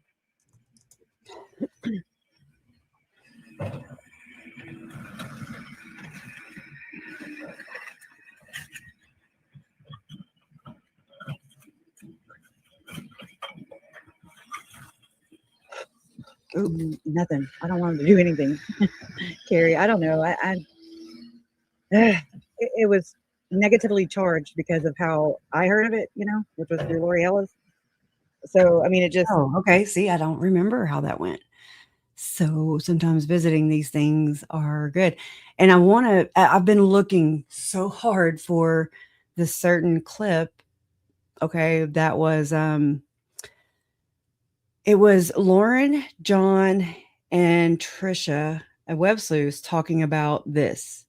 Ooh, nothing. I don't want him to do anything. Carrie, I don't know. It was negatively charged because of how I heard of it, which was through Lori Ellis. So, I mean, it just... Oh, okay. See, I don't remember how that went. So sometimes visiting these things are good. And I've been looking so hard for this certain clip. Okay. That was, It was Lauren, John, and Tricia at Websleuths talking about this.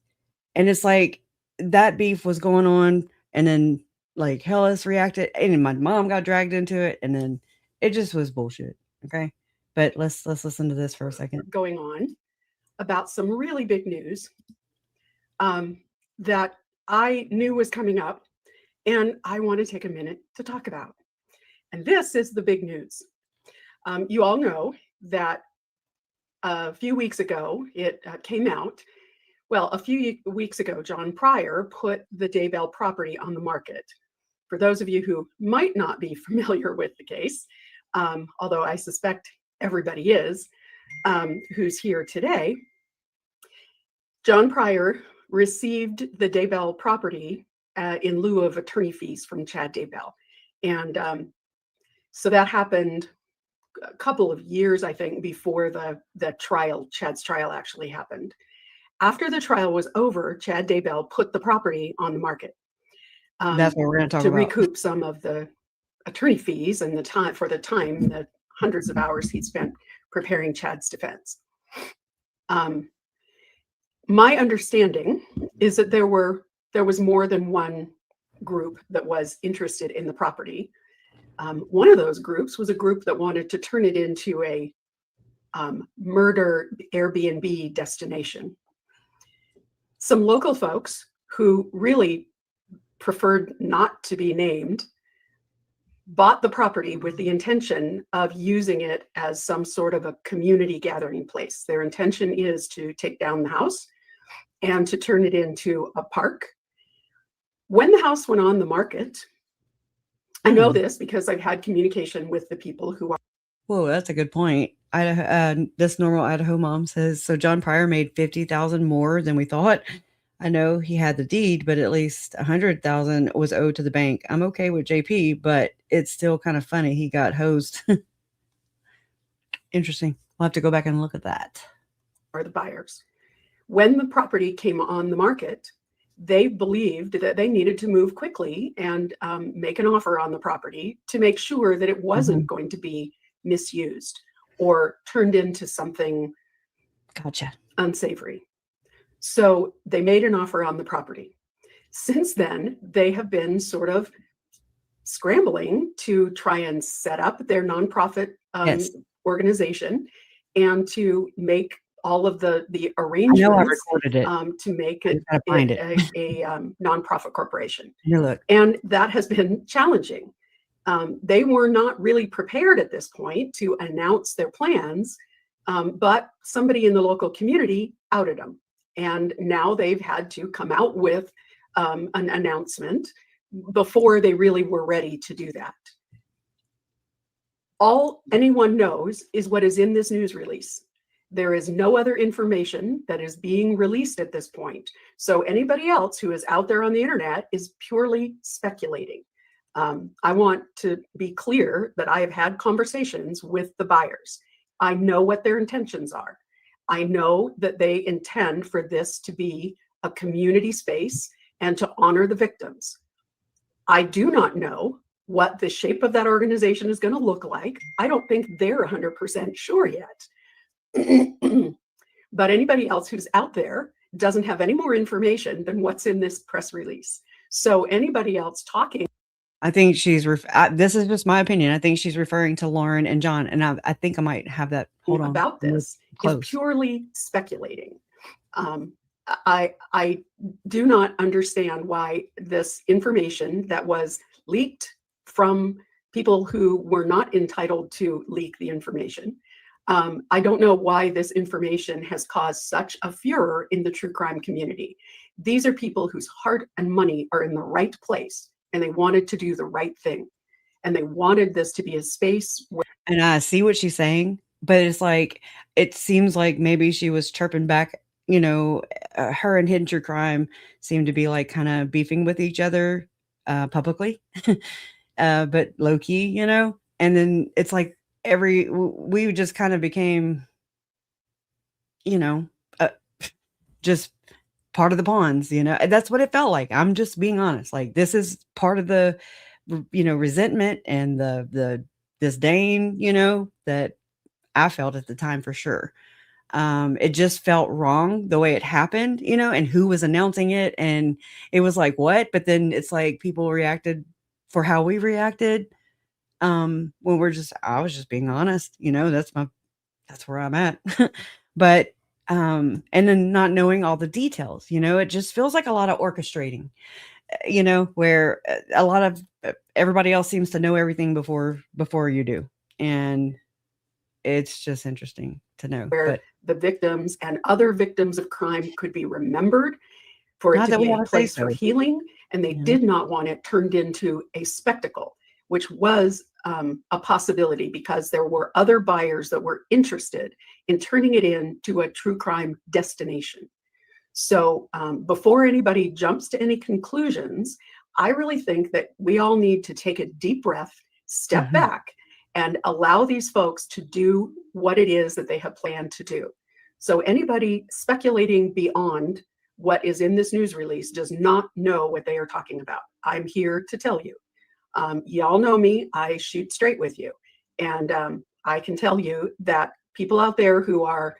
And it's like that beef was going on, and then like Hellas reacted, and my mom got dragged into it, and then it just was bullshit. Okay. But let's listen to this for a second. Going on about some really big news that I knew was coming up, and I want to take a minute to talk about. And this is the big news. You all know that a few weeks ago, it came out. Well, a few weeks ago, John Pryor put the Daybell property on the market. For those of you who might not be familiar with the case, although I suspect everybody is, who's here today, John Pryor received the Daybell property in lieu of attorney fees from Chad Daybell. And so that happened a couple of years, I think, before the trial, Chad's trial actually happened. After the trial was over, Chad Daybell put the property on the market. That's what we're going to talk to about. recoup some of the attorney fees and the time, the hundreds of hours he'd spent preparing Chad's defense. My understanding is that there was more than one group that was interested in the property. One of those groups was a group that wanted to turn it into a murder Airbnb destination. Some local folks who really preferred not to be named bought the property with the intention of using it as some sort of a community gathering place. Their intention is to take down the house and to turn it into a park. When the house went on the market, I know this because I've had communication with the people who are. Whoa, that's a good point. This normal Idaho mom says, so John Pryor made $50,000 more than we thought. I know he had the deed, but at least $100,000 was owed to the bank. I'm okay with JP, but it's still kind of funny. He got hosed. Interesting. We'll have to go back and look at that. Are the buyers. When the property came on the market, they believed that they needed to move quickly and make an offer on the property to make sure that it wasn't going to be misused or turned into something unsavory. So they made an offer on the property. Since then, they have been sort of scrambling to try and set up their nonprofit organization and to make all of the arrangements to make it a nonprofit corporation. And that has been challenging. They were not really prepared at this point to announce their plans, but somebody in the local community outed them. And now they've had to come out with an announcement before they really were ready to do that. All anyone knows is what is in this news release. There is no other information that is being released at this point. So anybody else who is out there on the internet is purely speculating. I want to be clear that I have had conversations with the buyers. I know what their intentions are. I know that they intend for this to be a community space and to honor the victims. I do not know what the shape of that organization is going to look like. I don't think they're 100% sure yet. But anybody else who's out there doesn't have any more information than what's in this press release. So anybody else talking. I think she's, this is just my opinion. I think she's referring to Lauren and John. And I think I might have that. Hold on. About this is purely speculating. I do not understand why this information that was leaked from people who were not entitled to leak the information. I don't know why this information has caused such a furor in the true crime community. These are people whose heart and money are in the right place, and they wanted to do the right thing. And they wanted this to be a space where. And I see what she's saying, but it's like, it seems like maybe she was chirping back, you know, her and Hidden True Crime seem to be like kind of beefing with each other publicly, but low key, you know, and then it's like, we just kind of became, you know, just part of the pawns, you know. That's what it felt like. I'm just being honest. Like, this is part of the, you know, resentment and the disdain, that I felt at the time for sure. It just felt wrong the way it happened, and who was announcing it. And it was like, what? But then it's like people reacted for how we reacted. When I was just being honest, that's where I'm at. But, and then not knowing all the details, it just feels like a lot of orchestrating, where a lot of everybody else seems to know everything before you do. And it's just interesting to know. Where the victims and other victims of crime could be remembered, for it to be a place for healing. And they did not want it turned into a spectacle, which was a possibility, because there were other buyers that were interested in turning it into a true crime destination. So before anybody jumps to any conclusions, I really think that we all need to take a deep breath, step back, and allow these folks to do what it is that they have planned to do. So anybody speculating beyond what is in this news release does not know what they are talking about. I'm here to tell you. Y'all know me, I shoot straight with you. And I can tell you that people out there who are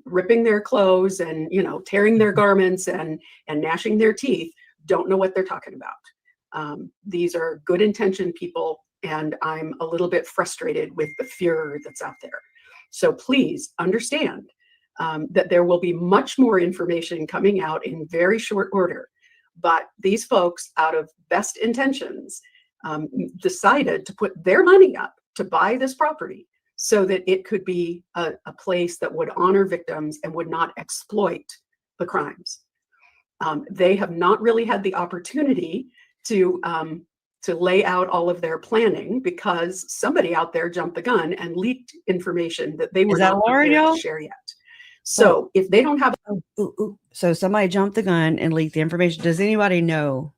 ripping their clothes and, tearing their garments and gnashing their teeth don't know what they're talking about. These are good intentioned people, and I'm a little bit frustrated with the furor that's out there. So please understand that there will be much more information coming out in very short order. But these folks, out of best intentions, decided to put their money up to buy this property so that it could be a place that would honor victims and would not exploit the crimes. They have not really had the opportunity to lay out all of their planning, because somebody out there jumped the gun and leaked information that they were not prepared to share yet. So if they don't have, so somebody jumped the gun and leaked the information. Does anybody know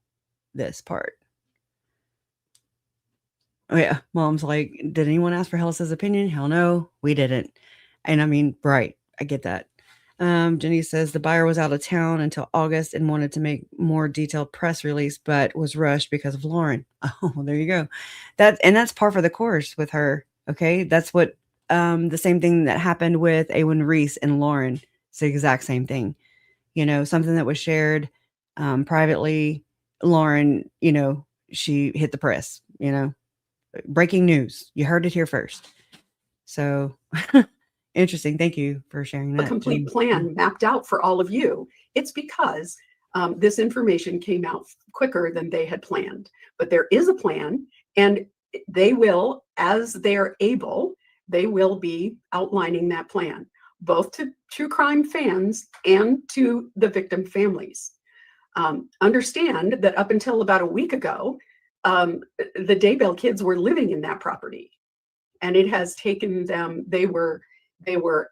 this part? Oh yeah, Mom's like, did anyone ask for Hellis's opinion? Hell no, we didn't. And I mean, right, I get that. Jenny says the buyer was out of town until August and wanted to make more detailed press release, but was rushed because of Lauren. Oh, there you go. That's par for the course with her. Okay, that's what the same thing that happened with Awen Reese and Lauren. It's the exact same thing. Something that was shared privately. Lauren, she hit the press. Breaking news. You heard it here first. So interesting. Thank you for sharing that. A complete plan mapped out for all of you. It's because this information came out quicker than they had planned. But there is a plan, and they will, as they're able, they will be outlining that plan, both to true crime fans and to the victim families. Understand that up until about a week ago, the Daybell kids were living in that property, and it has taken them, they were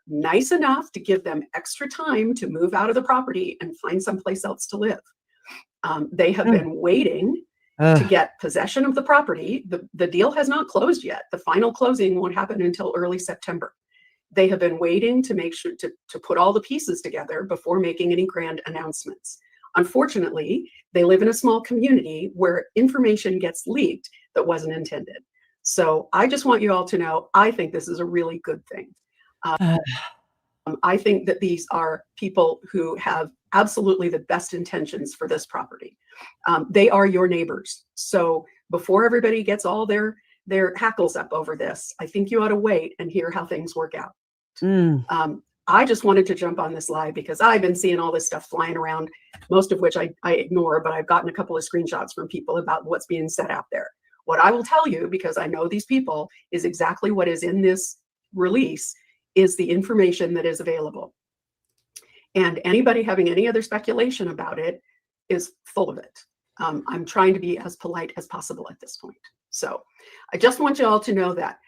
nice enough to give them extra time to move out of the property and find someplace else to live. They have been waiting to get possession of the property. The deal has not closed yet. The final closing won't happen until early September. They have been waiting to make sure to put all the pieces together before making any grand announcements. Unfortunately, they live in a small community where information gets leaked that wasn't intended. So I just want you all to know, I think this is a really good thing. I think that these are people who have absolutely the best intentions for this property. They are your neighbors. So before everybody gets all their hackles up over this, I think you ought to wait and hear how things work out. I just wanted to jump on this live because I've been seeing all this stuff flying around, most of which I ignore, but I've gotten a couple of screenshots from people about what's being said out there. What I will tell you, because I know these people, is exactly what is in this release is the information that is available. And anybody having any other speculation about it is full of it. I'm trying to be as polite as possible at this point. So I just want you all to know that.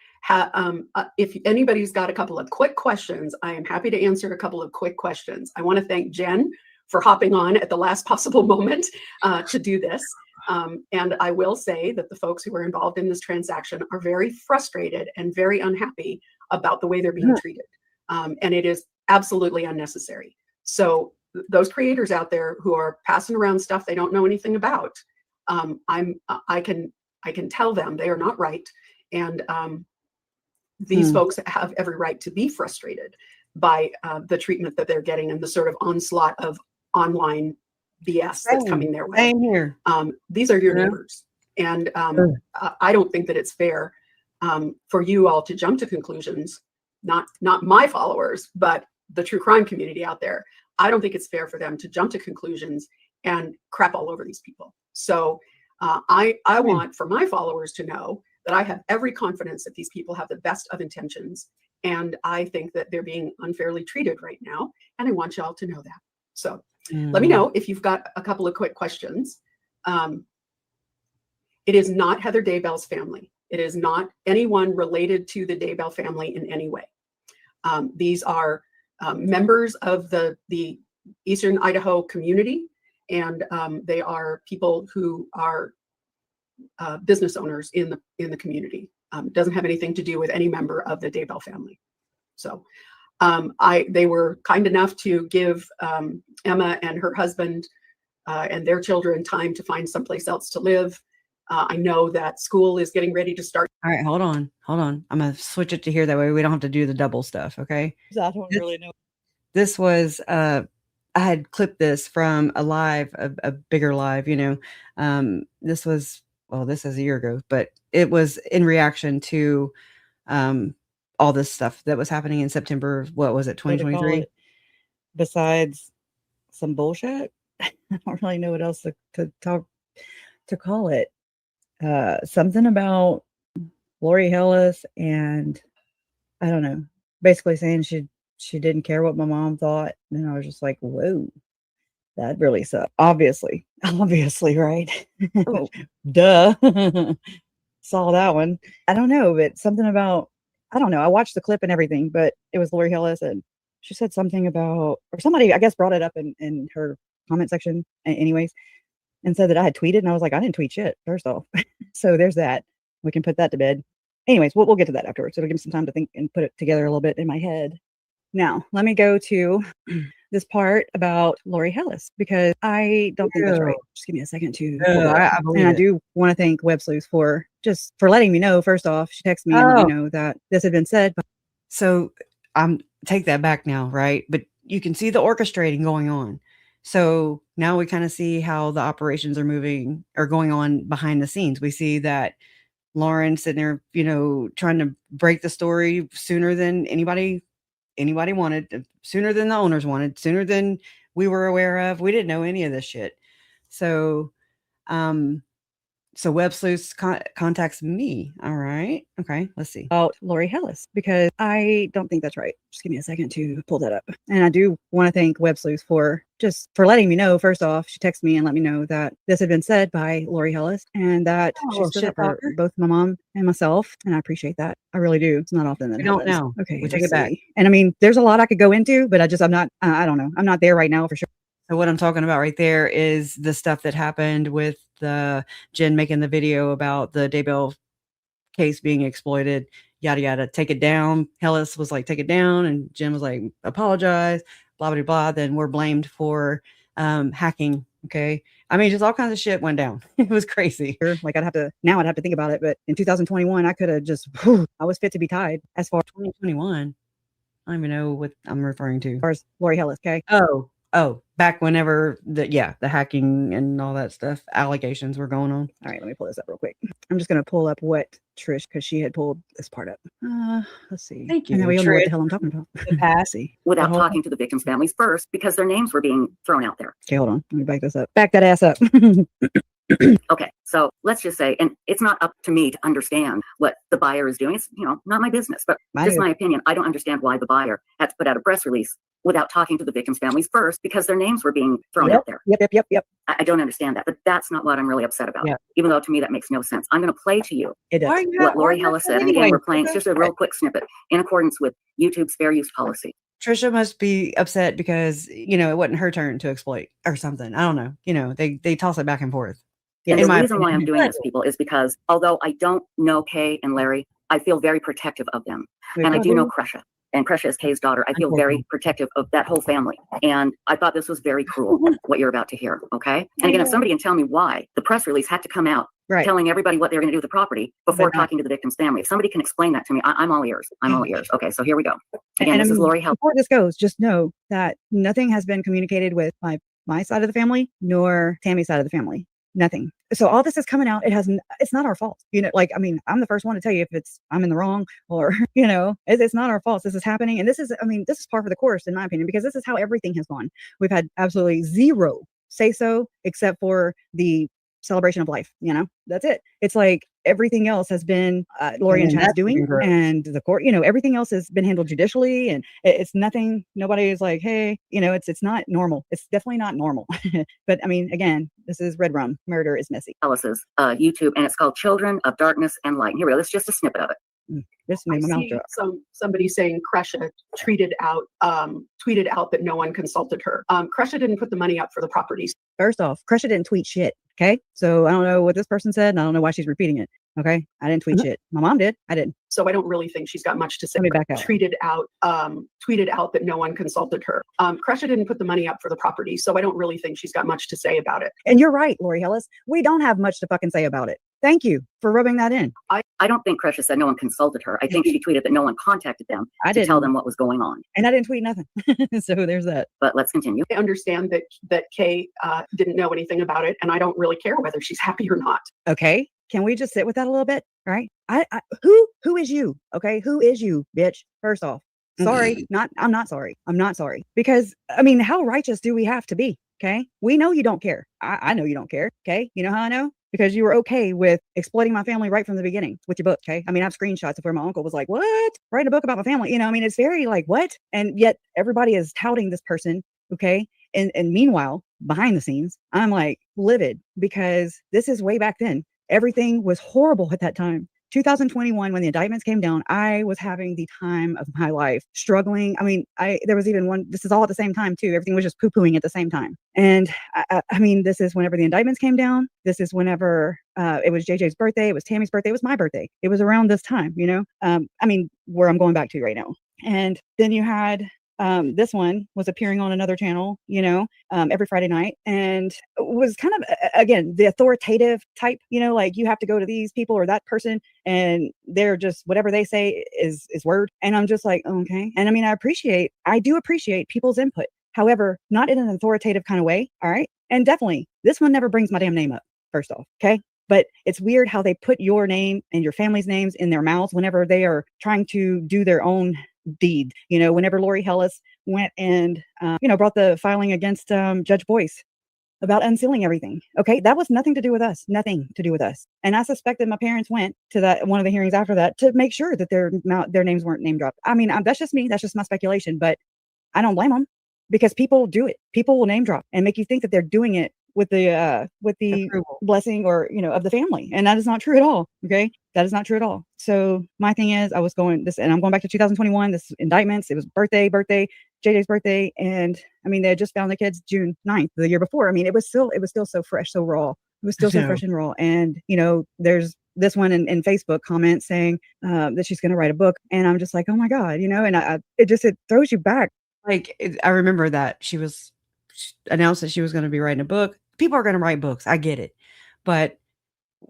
If anybody's got a couple of quick questions, I am happy to answer a couple of quick questions. I want to thank Jen for hopping on at the last possible moment to do this. And I will say that the folks who are involved in this transaction are very frustrated and very unhappy about the way they're being treated. And it is absolutely unnecessary. So those creators out there who are passing around stuff they don't know anything about, I can tell them they are not right. And these folks have every right to be frustrated by the treatment that they're getting and the sort of onslaught of online BS that's coming their way. Same here. These are your neighbors. And I don't think that it's fair for you all to jump to conclusions, not my followers, but the true crime community out there. I don't think it's fair for them to jump to conclusions and crap all over these people. So I want for my followers to know that I have every confidence that these people have the best of intentions. And I think that they're being unfairly treated right now. And I want y'all to know that. So let me know if you've got a couple of quick questions. It is not Heather Daybell's family. It is not anyone related to the Daybell family in any way. These are members of the Eastern Idaho community, and they are people who are business owners in the community. Doesn't have anything to do with any member of the Daybell family. So they were kind enough to give Emma and her husband and their children time to find someplace else to live. I know that school is getting ready to start. All right, hold on. I'm gonna switch it to here. That way we don't have to do the double stuff. Okay. I don't really know. This was I had clipped this from a live, a bigger live. This was this is a year ago, but it was in reaction to all this stuff that was happening in September. What was it? 2023. Besides some bullshit, I don't really know what else to call it. Something about Lori Hellis, and I don't know, basically saying she didn't care what my mom thought. And I was just like, whoa, that really sucked. Obviously, right? Oh. Duh. Saw that one. I don't know, but something about, I don't know. I watched the clip and everything, but it was Lori Hellis, and she said something about, or somebody, I guess, brought it up in her comment section anyways, and said that I had tweeted, and I was like, I didn't tweet shit, first off. So there's that. We can put that to bed. Anyways, we'll get to that afterwards. It'll give me some time to think and put it together a little bit in my head. Now, let me go to this part about Lori Hellis, because I don't think that's right. Just give me a second to pull that up. And I do want to thank Websleuths for letting me know. First off, she texted me and let me know that this had been said. So take that back now, right? But you can see the orchestrating going on. So now we kind of see how the operations are going on behind the scenes. We see that Lauren sitting there, trying to break the story sooner than anybody wanted, sooner than the owners wanted, sooner than we were aware of. We didn't know any of this shit. So Websleuths contacts me. All right. Okay. Let's see. About Lori Hellis, because I don't think that's right. Just give me a second to pull that up. And I do want to thank Websleuths for letting me know. First off, she texted me and let me know that this had been said by Lori Hellis, and that she stood up for both my mom and myself. And I appreciate that. I really do. It's not often that we don't know. Okay. We take it back. And I mean, there's a lot I could go into, but I'm not, I don't know. I'm not there right now for sure. So what I'm talking about right there is the stuff that happened with the Jen making the video about the Daybell case being exploited, yada, yada, take it down. Hellis was like, take it down. And Jen was like, apologize, blah, blah, blah. Then we're blamed for hacking. Okay. I mean, just all kinds of shit went down. It was crazy. Like I'd have to think about it. But in 2021, I could have I was fit to be tied. As far as 2021, I don't even know what I'm referring to. As far as Lori Hellis. Okay. Oh, back whenever the hacking and all that stuff, allegations were going on. All right, let me pull this up real quick. I'm just going to pull up what Trish, because she had pulled this part up. Let's see. Thank you. And then we all know what the hell I'm talking about. Passy. Without talking to the victims' families first, because their names were being thrown out there. Okay, hold on. Let me back this up. Back that ass up. Okay, so let's just say, and it's not up to me to understand what the buyer is doing. It's, not my business, but just my opinion. I don't understand why the buyer had to put out a press release without talking to the victims' families first, because their names were being thrown out there. Yep. I don't understand that, but that's not what I'm really upset about. Yep. Even though to me that makes no sense. I'm going to play to you what Lori Hellis said. And again, we're playing just a real quick snippet in accordance with YouTube's fair use policy. Tricia must be upset because, it wasn't her turn to exploit or something. I don't know. They toss it back and forth. And the reason why I'm doing this, people, is because although I don't know Kay and Larry, I feel very protective of them. And I do know Tricia. and Tricia is Kay's daughter. I feel very protective of that whole family. And I thought this was very cruel, what you're about to hear. Okay. And again, if somebody can tell me why the press release had to come out telling everybody what they're going to do with the property before talking to the victim's family. If somebody can explain that to me, I'm all ears. I'm all ears. Okay, so here we go. Again, this is Lori Hell. Before this goes, just know that nothing has been communicated with my side of the family, nor Tammy's side of the family. Nothing. So all this is coming out. It's not our fault. You know, like, I mean, I'm the first one to tell you if I'm in the wrong or, you know, it's not our fault. This is happening. And this is par for the course, in my opinion, because this is how everything has gone. We've had absolutely zero say so, except for the celebration of life. You know, that's it. It's like everything else has been Lori and Chad's doing, and the court, you know, everything else has been handled judicially, and it's nothing. Nobody is like, hey, you know, it's not normal. It's definitely not normal. But I mean, again, this is red rum. Murder is messy. Alice's YouTube, and it's called Children of Darkness and Light. And here we go. That's just a snippet of it. This made my mouth drop. Somebody saying Tricia tweeted out that no one consulted her. Tricia didn't put the money up for the properties. First off, Tricia didn't tweet shit. Okay, so I don't know what this person said, and I don't know why she's repeating it. Okay, I didn't tweet shit. My mom did. I didn't. So I don't really think she's got much to say. Let me back up. Tweeted out that no one consulted her. Tricia didn't put the money up for the property, so I don't really think she's got much to say about it. And you're right, Lori Hellis. We don't have much to fucking say about it. Thank you for rubbing that in. I don't think Tricia said no one consulted her. I think she tweeted that no one contacted them to tell them what was going on. And I didn't tweet nothing. So there's that. But let's continue. I understand that Kay didn't know anything about it, and I don't really care whether she's happy or not. Okay. Can we just sit with that a little bit? All right. Who is you? Okay. Who is you, bitch? First off, sorry. I'm not sorry. I'm not sorry. Because I mean, how righteous do we have to be? Okay. We know you don't care. I know you don't care. Okay. You know how I know? Because you were okay with exploiting my family right from the beginning with your book. Okay. I mean, I have screenshots of where my uncle was like, what? Write a book about my family. You know, I mean, it's very like, what? And yet everybody is touting this person. Okay. And meanwhile, behind the scenes, I'm like livid because this is way back then. Everything was horrible at that time. 2021, when the indictments came down, I was having the time of my life, struggling. I mean, there was even one, this is all at the same time too. Everything was just poo-pooing at the same time. And I mean, this is whenever the indictments came down. This is whenever it was JJ's birthday. It was Tammy's birthday. It was my birthday. It was around this time, you know, I mean, where I'm going back to right now. And then you had this one was appearing on another channel, you know, every Friday night, and was kind of, again, the authoritative type, you know, like you have to go to these people or that person and they're just whatever they say is word. And I'm just like, okay. And I mean, I do appreciate people's input. However, not in an authoritative kind of way. All right. And definitely this one never brings my damn name up, first off. Okay. But it's weird how they put your name and your family's names in their mouths whenever they are trying to do their own deed. You know, whenever Lori Hellis went and you know, brought the filing against Judge Boyce about unsealing everything. Okay, that was nothing to do with us. Nothing to do with us. And I suspect that my parents went to that one of the hearings after that to make sure that their names weren't name dropped. I mean, that's just me. That's just my speculation. But I don't blame them because people do it. People will name drop and make you think that they're doing it with the blessing or, you know, of the family. And that is not true at all. Okay. That is not true at all. So my thing is, I'm going back to 2021, this indictments, it was birthday, JJ's birthday. And I mean, they had just found the kids June 9th, the year before. I mean, it was still so fresh, so raw. It was still so fresh and raw. And, you know, there's this one in Facebook comments saying that she's going to write a book. And I'm just like, oh my God, you know, and it throws you back. Like, I remember that she announced that she was going to be writing a book. People are going to write books. I get it. But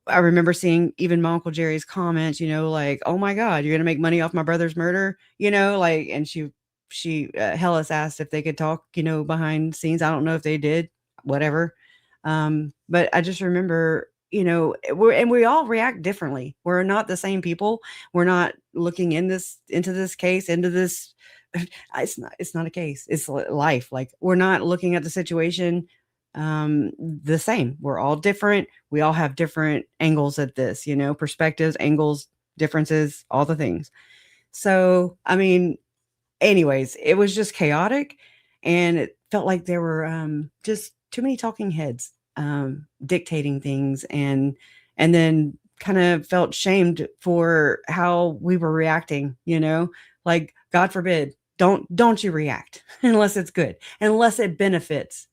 I remember seeing even my Uncle Jerry's comments, you know, like, oh my God, you're going to make money off my brother's murder, you know, like, and she Hellis asked if they could talk, you know, behind the scenes. I don't know if they did, whatever. But I just remember, you know, we all react differently. We're not the same people. We're not looking into this case. It's not a case. It's life. Like, we're not looking at the situation the same. We're all different. We all have different angles at this, you know, perspectives, angles, differences, all the things. So, I mean, anyways, it was just chaotic, and it felt like there were just too many talking heads dictating things, and then kind of felt shamed for how we were reacting, you know, like, God forbid, don't you react unless it's good, unless it benefits.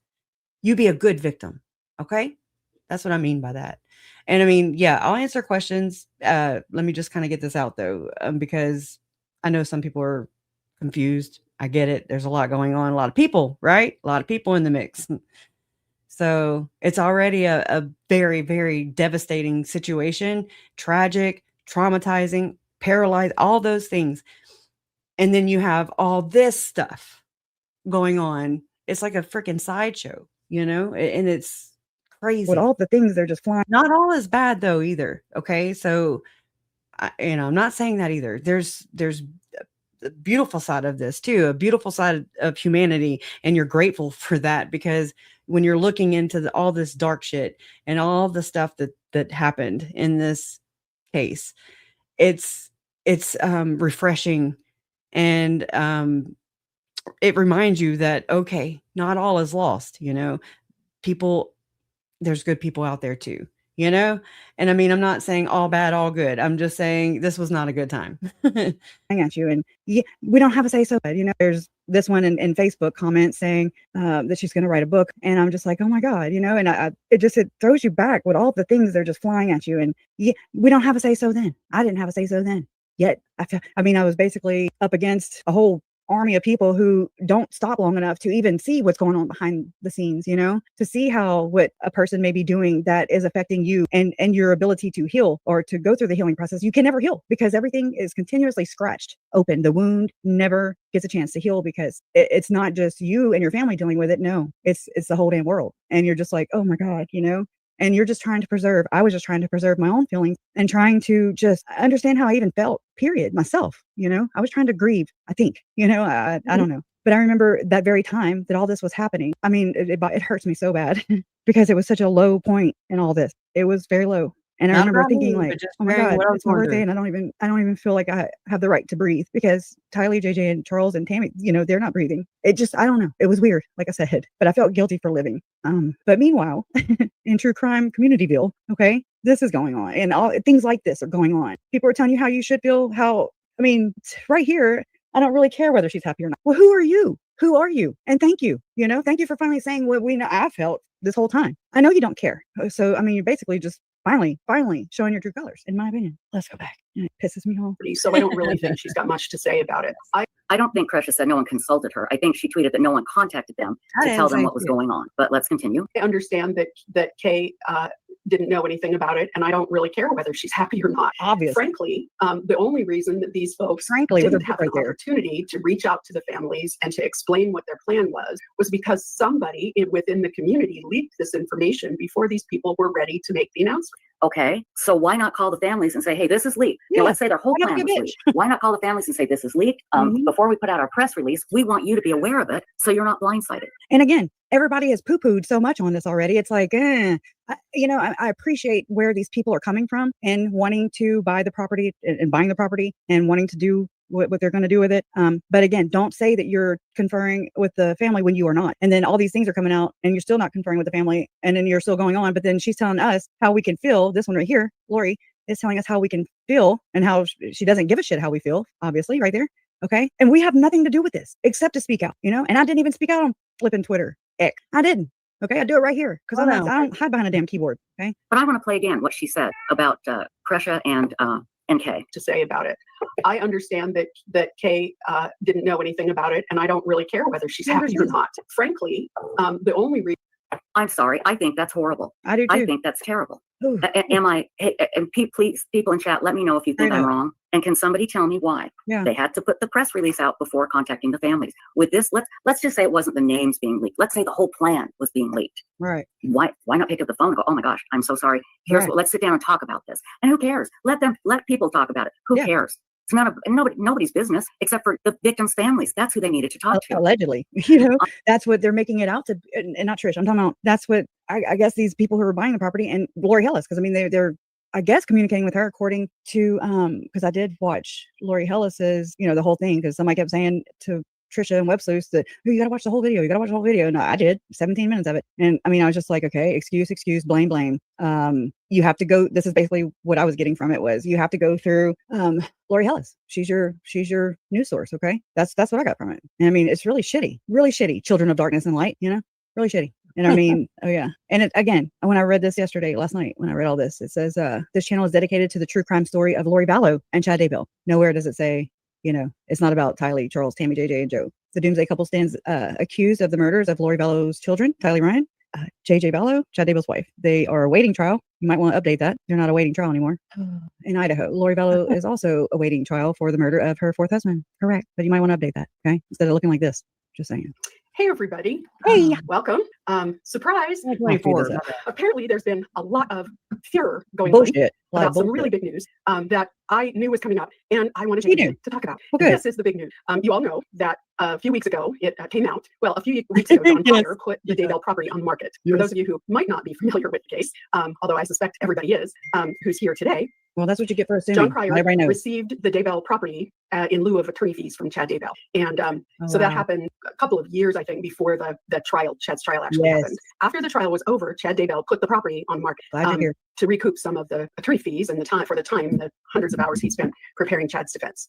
You be a good victim. Okay. That's what I mean by that. And I mean, yeah, I'll answer questions. Let me just kind of get this out though, because I know some people are confused. I get it. There's a lot going on, a lot of people, right? A lot of people in the mix. So it's already a very, very devastating situation, tragic, traumatizing, paralyzed, all those things. And then you have all this stuff going on. It's like a freaking sideshow, and it's crazy. With all the things, they're just flying. Not all is bad though either. Okay. So, I'm not saying that either. There's a beautiful side of this too, a beautiful side of humanity. And you're grateful for that, because when you're looking into all this dark shit and all the stuff that happened in this case, it's refreshing. And it reminds you that, okay, not all is lost, people, there's good people out there too, and I mean, I'm not saying all bad, all good. I'm just saying this was not a good time. I got you. And we don't have a say so, there's this one in Facebook comments saying that she's going to write a book. And I'm just like, oh my God, and it throws you back with all the things they're just flying at you. And we don't have a say so then. I didn't have a say so then. Yet, I was basically up against a whole army of people who don't stop long enough to even see what's going on behind the scenes, to see how what a person may be doing that is affecting you and your ability to heal or to go through the healing process. You can never heal because everything is continuously scratched open. The wound never gets a chance to heal because it's not just you and your family dealing with it. No, it's the whole damn world. And you're just like, oh my God, and you're just trying to preserve. I was just trying to preserve my own feelings and trying to just understand how I even felt, period, myself. I was trying to grieve, I think, I don't know. But I remember that very time that all this was happening. I mean, it hurts me so bad because it was such a low point in all this. It was very low. And I remember thinking like, oh my God, it's my birthday. And I don't even feel like I have the right to breathe because Tylee, JJ, and Charles and Tammy, they're not breathing. It just, I don't know. It was weird, like I said, but I felt guilty for living. But meanwhile, in true crime communityville, okay, this is going on and all things like this are going on. People are telling you how you should feel, right here, I don't really care whether she's happy or not. Well, who are you? Who are you? And thank you. Thank you for finally saying what I felt this whole time. I know you don't care. So, you're basically just finally showing your true colors, in my opinion. Let's go back. It pisses me off. So I don't really think she's got much to say about it. I don't think Tricia said no one consulted her. I think she tweeted that no one contacted them to tell them what was going on. But let's continue. I understand that Kay didn't know anything about it, and I don't really care whether she's happy or not. Obviously. Frankly, the only reason that these folks didn't have an opportunity to reach out to the families and to explain what their plan was because somebody within the community leaked this information before these people were ready to make the announcement. Okay, so why not call the families and say, hey, this is leaked? Yeah. Let's say their whole plan was leaked. Why not call the families and say, this is leaked? Before we put out our press release, we want you to be aware of it so you're not blindsided. And again, everybody has poo-pooed so much on this already. It's like, I appreciate where these people are coming from and wanting to buy the property and buying the property and wanting to do what they're going to do with it. But again, don't say that you're conferring with the family when you are not. And then all these things are coming out and you're still not conferring with the family. And then you're still going on. But then she's telling us how we can feel. This one right here, Lori, is telling us how we can feel and how she doesn't give a shit how we feel, obviously, right there. Okay. And we have nothing to do with this except to speak out, and I didn't even speak out on flipping Twitter. I didn't. Okay. I do it right here because I don't hide behind a damn keyboard. Okay. But I want to play again what she said about Tricia and Kay. To say about it. I understand that Kay didn't know anything about it, and I don't really care whether she's happy or not. Frankly, the only reason. I'm sorry. I think that's horrible. I do too. I think that's terrible. Please, people in chat, let me know if you think I'm wrong. And can somebody tell me why they had to put the press release out before contacting the families? With this, let's just say it wasn't the names being leaked. Let's say the whole plan was being leaked. Right. Why not pick up the phone and go, oh my gosh, I'm so sorry. Let's sit down and talk about this. And who cares? Let people talk about it. Who cares? It's nobody's business except for the victims' families. That's who they needed to talk to. Allegedly, that's what they're making it out to. And not Trish. I'm talking about. That's what I guess these people who are buying the property and Lori Hellis, because they're I guess communicating with her according to because I did watch Lori Hellis's the whole thing because somebody kept saying to Tricia and Websleuths that you got to watch the whole video. You got to watch the whole video. No, I did 17 minutes of it. And I was just like, okay, excuse, blame. You have to go. This is basically what I was getting from it was you have to go through Lori Hellis. She's your news source. Okay. That's what I got from it. And it's really shitty. Children of darkness and light, really shitty. And oh yeah. And again, when I read this last night, when I read all this, it says, this channel is dedicated to the true crime story of Lori Vallow and Chad Daybell. Nowhere does it say It's not about Tylee, Charles, Tammy, JJ, and Joe. The Doomsday couple stands accused of the murders of Lori Bellow's children, Tylee Ryan, JJ Bellow, Chad Daybell's wife. They are awaiting trial. You might want to update that. They're not awaiting trial anymore. In Idaho, Lori Bellow is also awaiting trial for the murder of her fourth husband. Correct. But you might want to update that, okay? Instead of looking like this. Just saying. Hey, everybody. Hey. Welcome. Surprise. Apparently, there's been a lot of furor going Bullshit. on about some really big news that I knew was coming up, and I wanted to talk about. Okay. This is the big news. You all know that a few weeks ago, it came out. Well, a few weeks ago, John Pryor put the Daybell property on the market. For those of you who might not be familiar with the case, although I suspect everybody is, who's here today. Well, that's what you get for assuming. John Pryor received the Daybell property in lieu of attorney fees from Chad Daybell. And so that happened a couple of years, I think, before the trial, Chad's trial actually happened. After the trial was over, Chad Daybell put the property on the market to recoup some of the attorney fees and the hundreds of hours he spent preparing Chad's defense.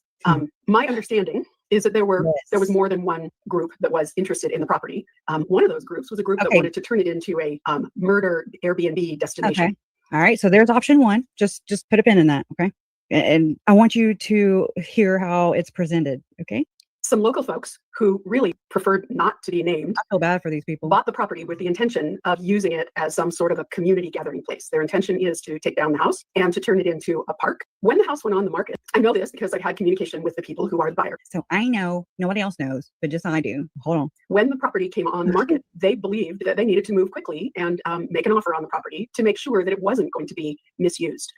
My understanding is that there was more than one group that was interested in the property. One of those groups was a group that wanted to turn it into a murder Airbnb destination. Okay. All right. So there's option one. Just put a pin in that. Okay. And I want you to hear how it's presented. Okay. Some local folks who really preferred not to be named. I feel bad for these people. Bought the property with the intention of using it as some sort of a community gathering place. Their intention is to take down the house and to turn it into a park. When the house went on the market, I know this because I had communication with the people who are the buyer. So I know, nobody else knows, but just I do. Hold on. When the property came on the market, they believed that they needed to move quickly and make an offer on the property to make sure that it wasn't going to be misused.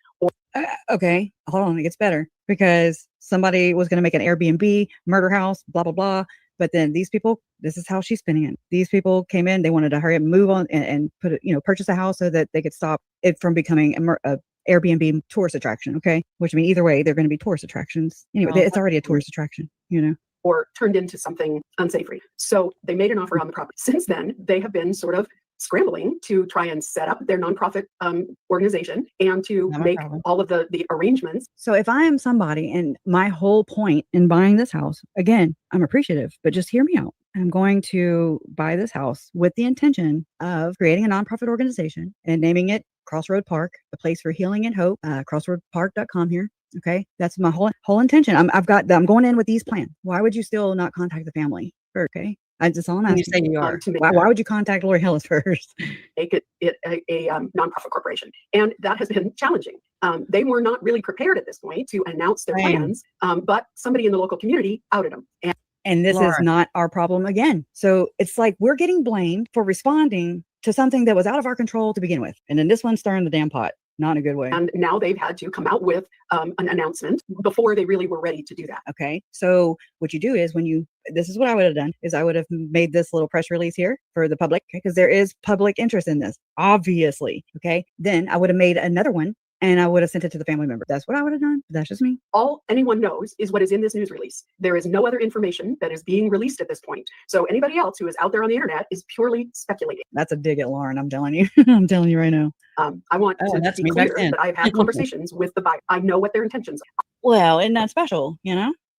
Okay, hold on, it gets better because somebody was going to make an Airbnb murder house, blah, blah, blah. But then these people, this is how she's spinning it. These people came in, they wanted to hurry up, move on and put it, purchase a house so that they could stop it from becoming a Airbnb tourist attraction. Okay. Which means either way, they're going to be tourist attractions. Anyway, it's already a tourist attraction, or turned into something unsavory. So they made an offer on the property. Since then, they have been sort of scrambling to try and set up their nonprofit organization and to make all of the arrangements. So if I am somebody and my whole point in buying this house, again, I'm appreciative, but just hear me out. I'm going to buy this house with the intention of creating a nonprofit organization and naming it Crossroad Park, a place for healing and hope, crossroadpark.com here. Okay. That's my whole intention. I'm going in with these plans. Why would you still not contact the family? Okay. That's all I'm asking. You say you are. Why would you contact Lori Hillis first? Make it a nonprofit corporation. And that has been challenging. They were not really prepared at this point to announce their plans, but somebody in the local community outed them. And this is not our problem again. So it's like we're getting blamed for responding to something that was out of our control to begin with. And then this one's stirring the damn pot. Not in a good way. And now they've had to come out with an announcement before they really were ready to do that. Okay. So what you do is this is what I would have done is I would have made this little press release here for the public because there is public interest in this, obviously. Okay. Then I would have made another one and I would have sent it to the family member. That's what I would have done. That's just me. All anyone knows is what is in this news release. There is no other information that is being released at this point. So anybody else who is out there on the internet is purely speculating. That's a dig at Lauren. I'm telling you. I'm telling you right now. I want to be clear that I've had conversations with the buyer. I know what their intentions are. Well, isn't that special,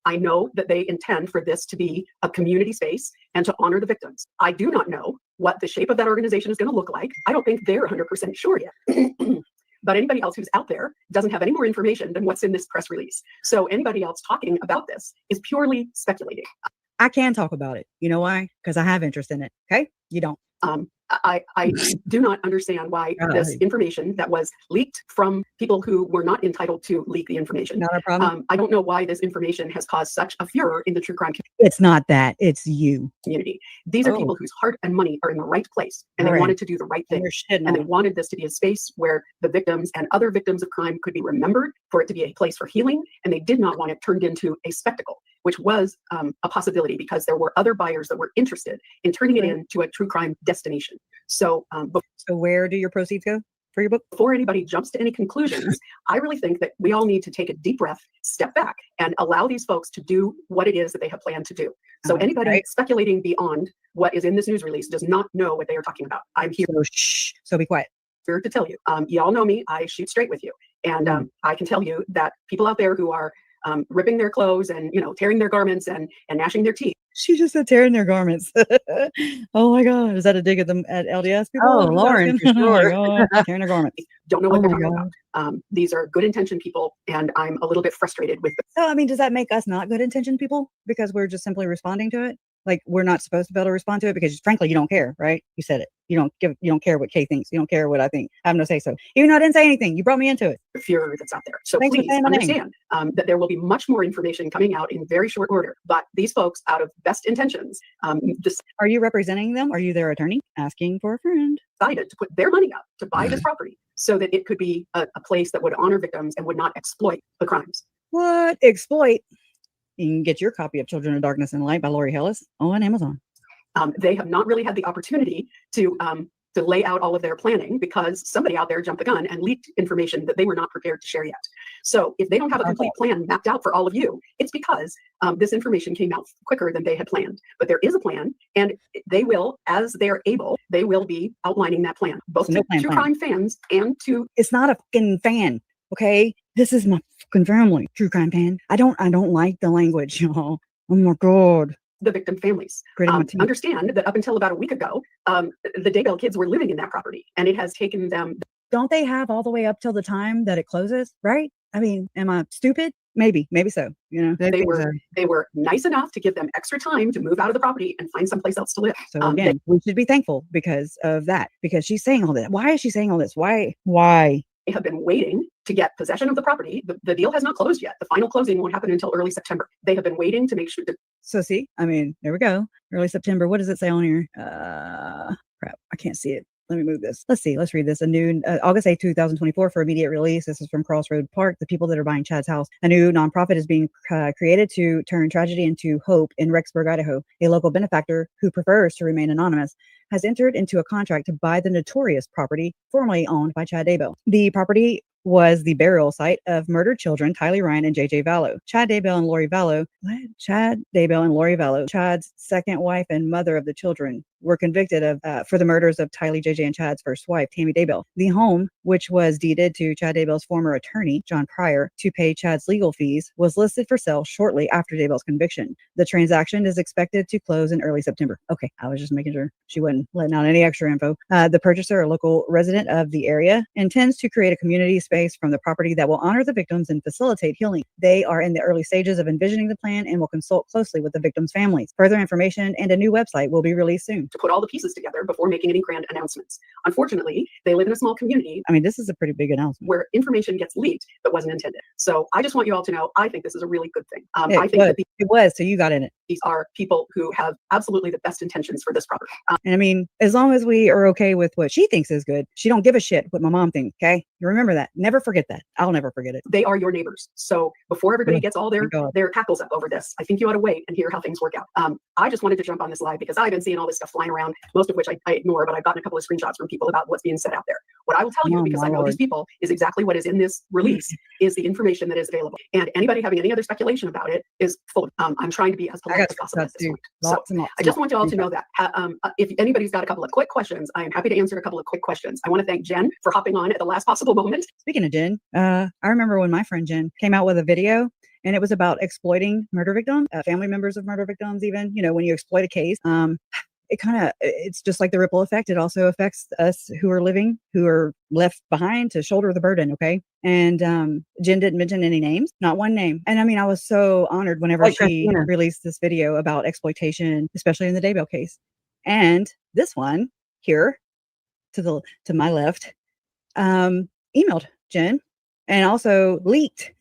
I know that they intend for this to be a community space and to honor the victims. I do not know what the shape of that organization is going to look like. I don't think they're 100% sure yet. But anybody else who's out there doesn't have any more information than what's in this press release. So anybody else talking about this is purely speculating. I can talk about it. You know why? Because I have interest in it. Okay? You don't. I do not understand why this information that was leaked from people who were not entitled to leak the information. Not a problem. I don't know why this information has caused such a furor in the true crime community. It's not that. It's you. These are people whose heart and money are in the right place, and they wanted to do the right thing. And they wanted this to be a space where the victims and other victims of crime could be remembered, for it to be a place for healing. And they did not want it turned into a spectacle, which was a possibility because there were other buyers that were interested in turning it into a true crime destination. So, so where do your proceeds go for your book? Before anybody jumps to any conclusions, I really think that we all need to take a deep breath, step back, and allow these folks to do what it is that they have planned to do. So anybody speculating beyond what is in this news release does not know what they are talking about. I'm here. So be quiet. Here to tell you. You all know me. I shoot straight with you. And I can tell you that people out there who are ripping their clothes and tearing their garments and gnashing their teeth, She just said tearing their garments. Oh my God. Is that a dig at them at LDS people? Oh, Just Lauren, asking? for Oh my sure. God. Tearing their garments. Don't know what Oh they're my talking God. about. These are good intentioned people, and I'm a little bit frustrated with them. So, I mean, does that make us not good intentioned people because we're just simply responding to it? Like we're not supposed to be able to respond to it because frankly, you don't care, right? You said it. You don't care what Kay thinks. You don't care what I think. I have no say so. Even though I didn't say anything, you brought me into it. Fear that's out there. So Thanks for please saying my name. understand that there will be much more information coming out in very short order. But these folks, out of best intentions, Are you representing them? Are you their attorney? Asking for a friend. Decided to put their money up to buy this property so that it could be a place that would honor victims and would not exploit the crimes. What? Exploit? You can get your copy of Children of Darkness and Light by Lori Hellis on Amazon. They have not really had the opportunity to lay out all of their planning because somebody out there jumped the gun and leaked information that they were not prepared to share yet. So if they don't have a complete plan mapped out for all of you, it's because this information came out quicker than they had planned. But there is a plan, and they will, as they're able, they will be outlining that plan, both to true crime fans and to... It's not a fucking fan, okay? This is my fucking family, true crime fan. I don't like the language, y'all. Oh my God. The victim families. Understand that up until about a week ago, the Daybell kids were living in that property, and it has taken them... Don't they have all the way up till the time that it closes, right? I mean, am I stupid? Maybe so. You know, they were nice enough to give them extra time to move out of the property and find someplace else to live. So again, we should be thankful because of that, because she's saying all that. Why is she saying all this? Why? They have been waiting to get possession of the property. The deal has not closed yet. The final closing won't happen until early September. They have been waiting to make sure that... So see, I mean, there we go. Early September. What does it say on here? Crap, I can't see it. Let me move this. Let's see. Let's read this. A new August 8, 2024 for immediate release. This is from Crossroad Park. The people that are buying Chad's house. A new nonprofit is being created to turn tragedy into hope in Rexburg, Idaho. A local benefactor who prefers to remain anonymous has entered into a contract to buy the notorious property formerly owned by Chad Daybell. The property was the burial site of murdered children Tylee Ryan and JJ Vallow. Chad Daybell and Lori Vallow, Chad's second wife and mother of the children, were convicted of for the murders of Tylee, JJ, and Chad's first wife, Tammy Daybell. The home, which was deeded to Chad Daybell's former attorney, John Pryor, to pay Chad's legal fees, was listed for sale shortly after Daybell's conviction. The transaction is expected to close in early September. Okay, I was just making sure she wasn't letting out any extra info. The purchaser, a local resident of the area, intends to create a community space from the property that will honor the victims and facilitate healing. They are in the early stages of envisioning the plan and will consult closely with the victims' families. Further information and a new website will be released soon. To put all the pieces together before making any grand announcements. Unfortunately, they live in a small community. I mean, this is a pretty big announcement. Where information gets leaked that wasn't intended. So I just want you all to know, I think this is a really good thing. It was, so you got in it. These are people who have absolutely the best intentions for this property. And I mean, as long as we are okay with what she thinks is good, she don't give a shit what my mom thinks, okay? You remember that. Never forget that. I'll never forget it. They are your neighbors. So before everybody gets all their cackles up over this, I think you ought to wait and hear how things work out. I just wanted to jump on this live because I've been seeing all this stuff flying around, most of which I ignore, but I've gotten a couple of screenshots from people about what's being said out there. What I will tell you, because I know these people, is exactly what is in this release is the information that is available. And anybody having any other speculation about it is full of, I'm trying to be as polite as possible at this point. So I just want you all to know that if anybody's got a couple of quick questions, I am happy to answer a couple of quick questions. I want to thank Jen for hopping on at the last possible moment. Speaking of Jen, I remember when my friend Jen came out with a video and it was about exploiting murder victims, family members of murder victims, even, when you exploit a case, it's just like the ripple effect. It also affects us who are left behind to shoulder the burden. Okay. And Jen didn't mention any names, not one name. And I mean, I was so honored whenever she released this video about exploitation, especially in the Daybell case. And this one here to my left, emailed Jen and also leaked.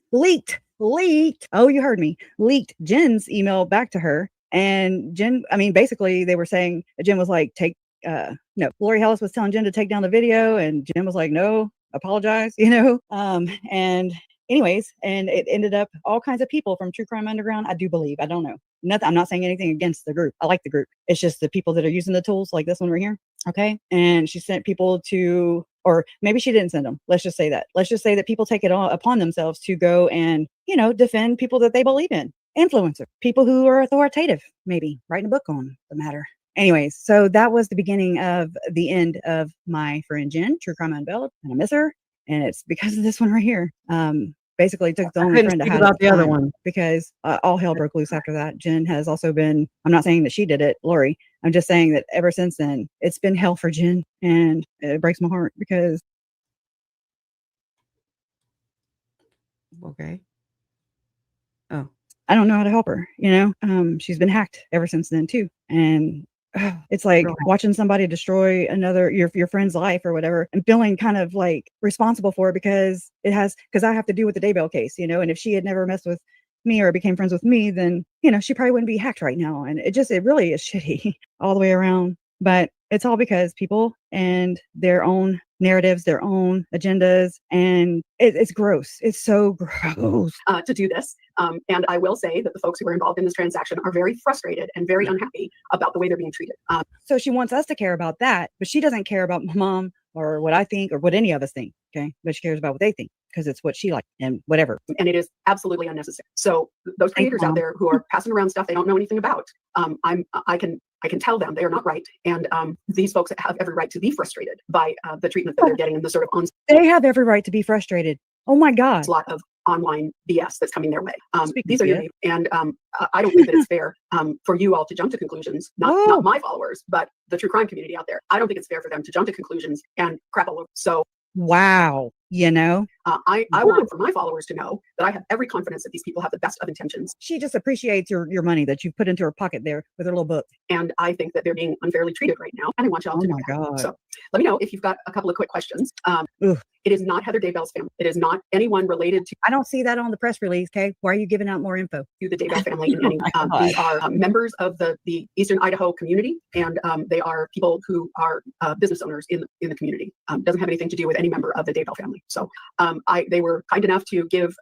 Oh, you heard me. Leaked Jen's email back to her. And Jen, I mean, basically they were saying Jen was like, Lori Hellis was telling Jen to take down the video. And Jen was like, no, apologize, and anyways, and it ended up all kinds of people from True Crime Underground. I do believe, I don't know. Nothing. I'm not saying anything against the group. I like the group. It's just the people that are using the tools like this one right here. Okay. And she sent people to, or maybe she didn't send them. Let's just say that. Let's just say that people take it all upon themselves to go and, defend people that they believe in. Influencer, people who are authoritative, maybe writing a book on the matter. Anyways, so that was the beginning of the end of my friend Jen, True Crime Unveiled, and I miss her. And it's because of this one right here. basically took the only friend I had about the other time one because all hell broke loose after that. Jen has also been, I'm not saying that she did it, Lori. I'm just saying that ever since then, it's been hell for Jen, and it breaks my heart because. Okay. Oh, I don't know how to help her. She's been hacked ever since then too. And it's like watching somebody destroy your friend's life or whatever, and feeling kind of like responsible for it because I have to do with the Daybell case, and if she had never messed with me or became friends with me, then, she probably wouldn't be hacked right now. And it really is shitty all the way around. But it's all because people and their own narratives, their own agendas, and it's gross. It's so gross to do this. And I will say that the folks who are involved in this transaction are very frustrated and very unhappy about the way they're being treated. So she wants us to care about that, but she doesn't care about my mom or what I think or what any of us think. Okay. But she cares about what they think because it's what she likes and whatever. And it is absolutely unnecessary. So those creators out there who are passing around stuff they don't know anything about, I can tell them they are not right. And these folks have every right to be frustrated by the treatment that they're getting and the sort of they have every right to be frustrated. Oh my God. A lot of online BS that's coming their way. These are your and I don't think that it's fair for you all to jump to conclusions, not my followers, but the true crime community out there. I don't think it's fair for them to jump to conclusions and crap all over. So wow. I want for my followers to know that I have every confidence that these people have the best of intentions. She just appreciates your money that you put into her pocket there with her little book. And I think that they're being unfairly treated right now. And I want y'all to know that. God. So let me know if you've got a couple of quick questions. It is not Heather Daybell's family. It is not anyone related to. I don't see that on the press release. Okay. Why are you giving out more info? To the Daybell family in any way. These are members of the Eastern Idaho community. And they are people who are business owners in the community. Doesn't have anything to do with any member of the Daybell family. So they were kind enough to give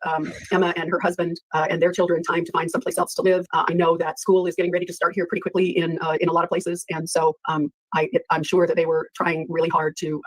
Emma and her husband and their children time to find someplace else to live. I know that school is getting ready to start here pretty quickly in a lot of places, and so I'm sure that they were trying really hard to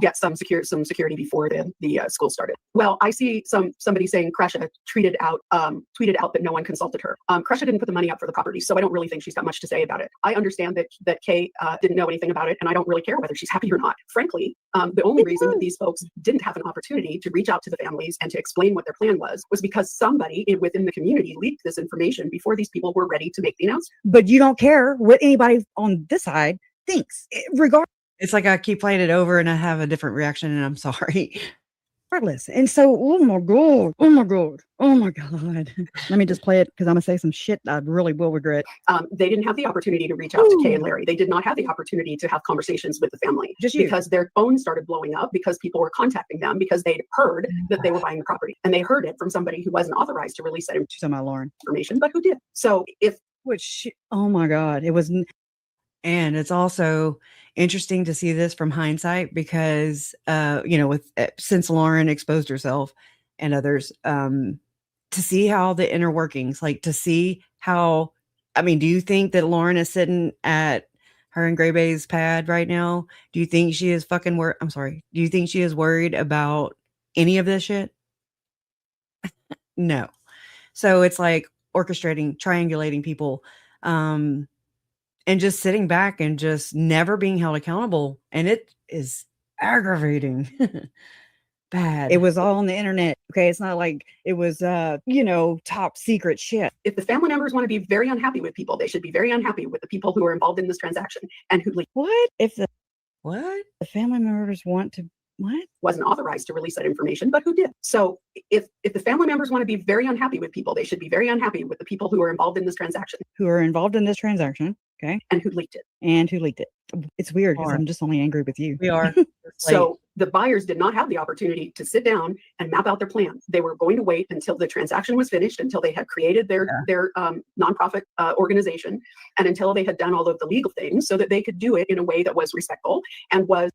get some security before the school started. Well, I see somebody saying Tricia tweeted out that no one consulted her. Tricia didn't put the money up for the property, so I don't really think she's got much to say about it. I understand that Kay didn't know anything about it, and I don't really care whether she's happy or not. Frankly, the only reason that these folks didn't have an opportunity to reach out to the families and to explain what their plan was because somebody within the community leaked this information before these people were ready to make the announcement. But you don't care what anybody on this side thinks, regardless. It's like I keep playing it over and I have a different reaction, and I'm sorry. Regardless. And so, oh my God. Let me just play it because I'm going to say some shit I really will regret. They didn't have the opportunity to reach out to Kay and Larry. They did not have the opportunity to have conversations with the family. Because their phones started blowing up because people were contacting them because they'd heard that they were buying the property. And they heard it from somebody who wasn't authorized to release that information, but who did. So oh my God, it was. And it's also interesting to see this from hindsight because, since Lauren exposed herself and others, to see how the inner workings, like to see how, do you think that Lauren is sitting at her and Gray Bay's pad right now? Do you think she is do you think she is worried about any of this shit? No. So it's like orchestrating, triangulating people, and just sitting back and just never being held accountable. And it is aggravating. Bad. It was all on the internet. Okay. It's not like it was, top secret shit. If the family members want to be very unhappy with people, they should be very unhappy with the people who are involved in this transaction and who leaked. What? The family members want to, wasn't authorized to release that information, but who did. So if the family members want to be very unhappy with people, they should be very unhappy with the people who are involved in this transaction. Okay. And who leaked it. It's weird because I'm just only angry with you. We are. So the buyers did not have the opportunity to sit down and map out their plan. They were going to wait until the transaction was finished, until they had created their nonprofit organization, and until they had done all of the legal things so that they could do it in a way that was respectful and was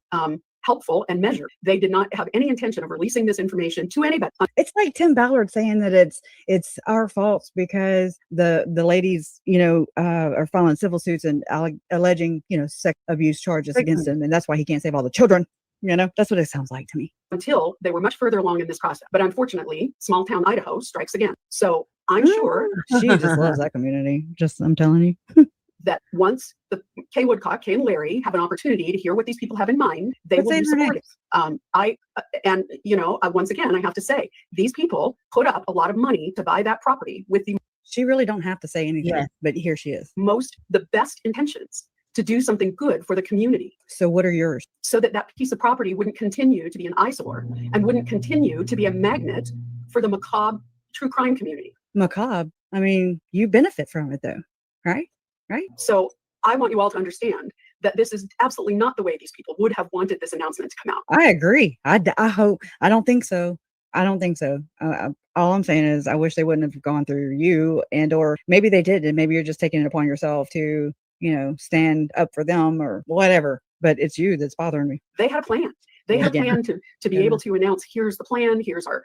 helpful and measured. They did not have any intention of releasing this information to anybody. It's like Tim Ballard saying that it's our fault because the ladies, are filing civil suits and alleging, sex abuse charges against him. And that's why he can't save all the children. That's what it sounds like to me. Until they were much further along in this process. But unfortunately, small town Idaho strikes again. So I'm sure she just loves that community. I'm telling you. that once the Kay Woodcock, Kay and Larry have an opportunity to hear what these people have in mind, they will be supportive. Once again, I have to say, these people put up a lot of money to buy that property with the She really don't have to say anything, but here she is. the best intentions to do something good for the community. So what are yours? So that that piece of property wouldn't continue to be an eyesore and wouldn't continue to be a magnet for the macabre true crime community. Macabre. I mean, you benefit from it though, right? Right? So I want you all to understand that this is absolutely not the way these people would have wanted this announcement to come out. I agree. I hope. I don't think so. I don't think so. All I'm saying is I wish they wouldn't have gone through you, and or maybe they did, and maybe you're just taking it upon yourself to, stand up for them or whatever. But it's you that's bothering me. They had a plan. They had a plan to be able to announce, here's the plan, here's our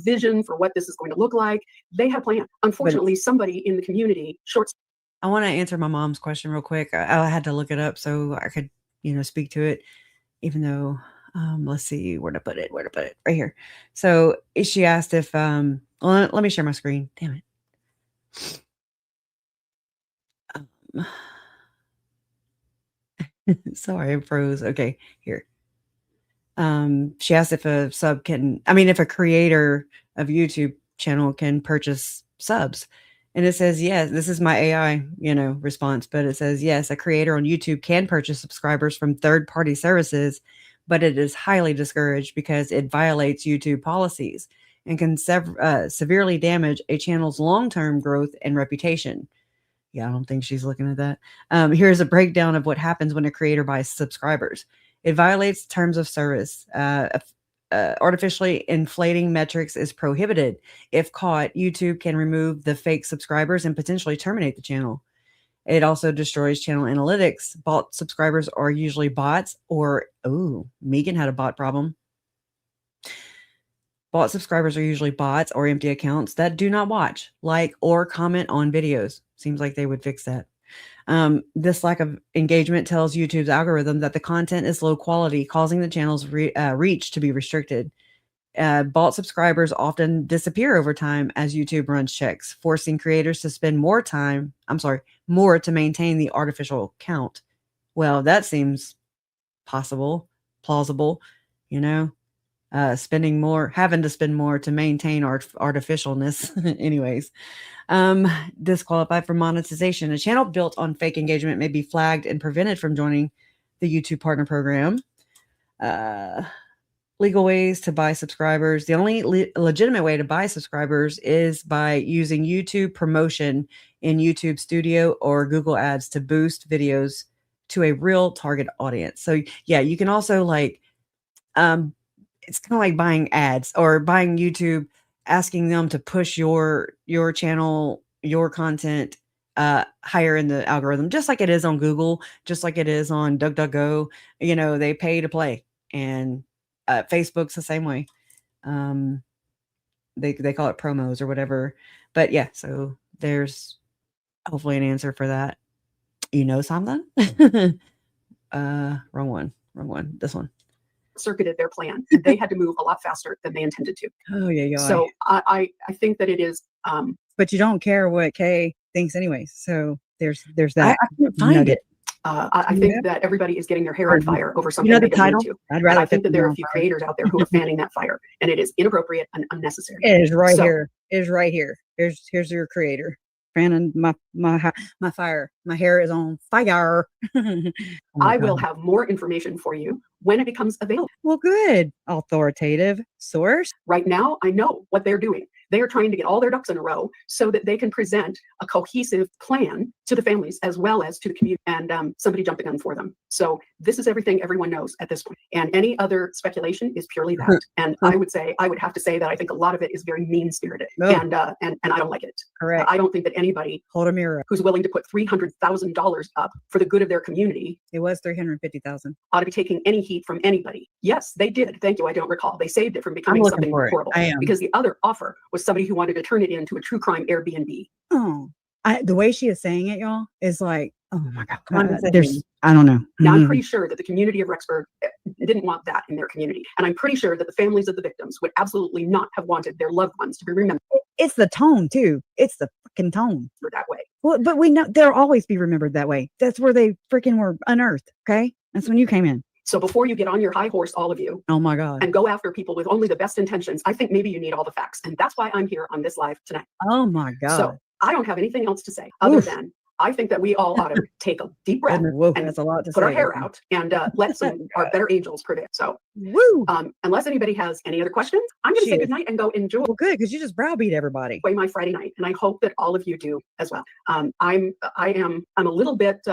vision for what this is going to look like. They had a plan. Unfortunately, somebody in the community I want to answer my mom's question real quick. I had to look it up so I could, speak to it, even though, let's see where to put it, right here. So she asked if, let me share my screen. Damn it. Sorry, I froze. Okay, here. She asked if if a creator of YouTube channel can purchase subs. And it says, yes, this is my AI, response, but it says, yes, a creator on YouTube can purchase subscribers from third-party services, but it is highly discouraged because it violates YouTube policies and can severely damage a channel's long-term growth and reputation. Yeah, I don't think she's looking at that. Here's a breakdown of what happens when a creator buys subscribers. It violates terms of service. Artificially inflating metrics is prohibited. If caught, YouTube can remove the fake subscribers and potentially terminate the channel. It also destroys channel analytics. Bot subscribers are usually bots Megan had a bot problem. Bot subscribers are usually bots or empty accounts that do not watch, like, or comment on videos. Seems like they would fix that. This lack of engagement tells YouTube's algorithm that the content is low quality, causing the channel's reach to be restricted. Bot subscribers often disappear over time as YouTube runs checks, forcing creators to spend more to maintain the artificial count. Well, that seems plausible, having to spend more to maintain artificialness. Anyways. Disqualified from monetization. A channel built on fake engagement may be flagged and prevented from joining the YouTube Partner Program. Legal ways to buy subscribers. The only legitimate way to buy subscribers is by using YouTube promotion in YouTube Studio or Google Ads to boost videos to a real target audience. So yeah, you can also it's kind of like buying ads or buying YouTube, asking them to push your channel, your content higher in the algorithm, just like it is on Google, just like it is on DuckDuckGo. They pay to play, and Facebook's the same way. They call it promos or whatever. But yeah, so there's hopefully an answer for that. Something? Wrong one. This one. Circuited their plan. They had to move a lot faster than they intended to. Oh yeah. So I think that it is. But you don't care what Kay thinks anyways. So there's that. I can't find it. I think that everybody is getting their hair on fire over something the they don't title? need to. I'd rather I think that there are a few creators out there who are fanning that fire, and it is inappropriate and unnecessary. It is right here. It is right here. Here's your creator. Fanning my fire. My hair is on fire. I will have more information for you when it becomes available. Well, good. Authoritative source. Right now, I know what they're doing. They are trying to get all their ducks in a row so that they can present a cohesive plan to the families as well as to the community, and somebody jumped the gun for them. So this is everything everyone knows at this point. And any other speculation is purely that. And I would have to say that I think a lot of it is very mean-spirited, and I don't like it. Correct. I don't think that anybody hold a mirror who's willing to put $300,000 up for the good of their community. It was $350,000. Ought to be taking any heat from anybody. Yes, they did. Thank you. I don't recall. They saved it from becoming something horrible because the other offer was somebody who wanted to turn it into a true crime Airbnb. Oh, the way she is saying it, y'all, is like, oh my God. I don't know. Now, I'm pretty sure that the community of Rexburg didn't want that in their community. And I'm pretty sure that the families of the victims would absolutely not have wanted their loved ones to be remembered. It's the tone, too. It's the fucking tone. That way. Well, but we know they'll always be remembered that way. That's where they freaking were unearthed. Okay. That's when you came in. So before you get on your high horse, all of you, oh my God, and go after people with only the best intentions, I think maybe you need all the facts. And that's why I'm here on this live tonight. Oh my God. So I don't have anything else to say other than I think that we all ought to take a deep breath and that's a lot to put our say. hair out and let some our better angels prevail. So, unless anybody has any other questions, I'm going to say goodnight and go enjoy. Well, good, because you just browbeat everybody. My Friday night, and I hope that all of you do as well. I'm a little bit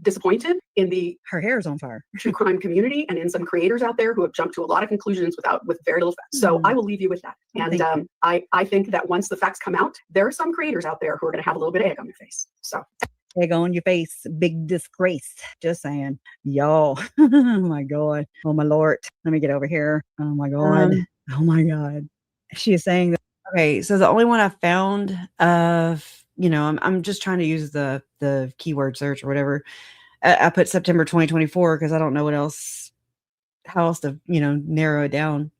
disappointed in the her hair's on fire true crime community and in some creators out there who have jumped to a lot of conclusions with very little facts. So I will leave you with that. And I think that once the facts come out, there are some creators out there who are going to have a little bit of egg on their face. So. Egg on your face, big disgrace. Just saying, y'all. Oh my God. Oh my Lord. Let me get over here. Oh my God. Oh my God. She is saying that. Okay, so the only one I found of, I'm just trying to use the keyword search or whatever. I put September 2024 because I don't know how else to narrow it down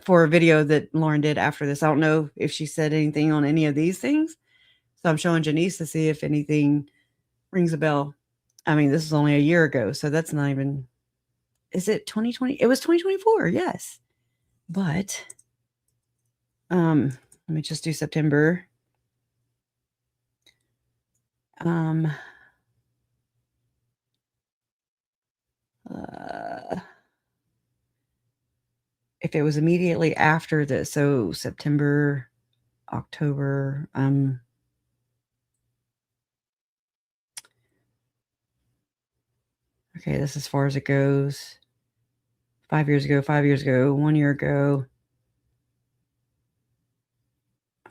for a video that Lauren did after this. I don't know if she said anything on any of these things. So I'm showing Janice to see if anything rings a bell. I mean, this is only a year ago, so that's not even, is it 2020? It was 2024, yes. But let me just do September. If it was immediately after this, so September, October, okay, this is as far as it goes. 5 years ago, 1 year ago,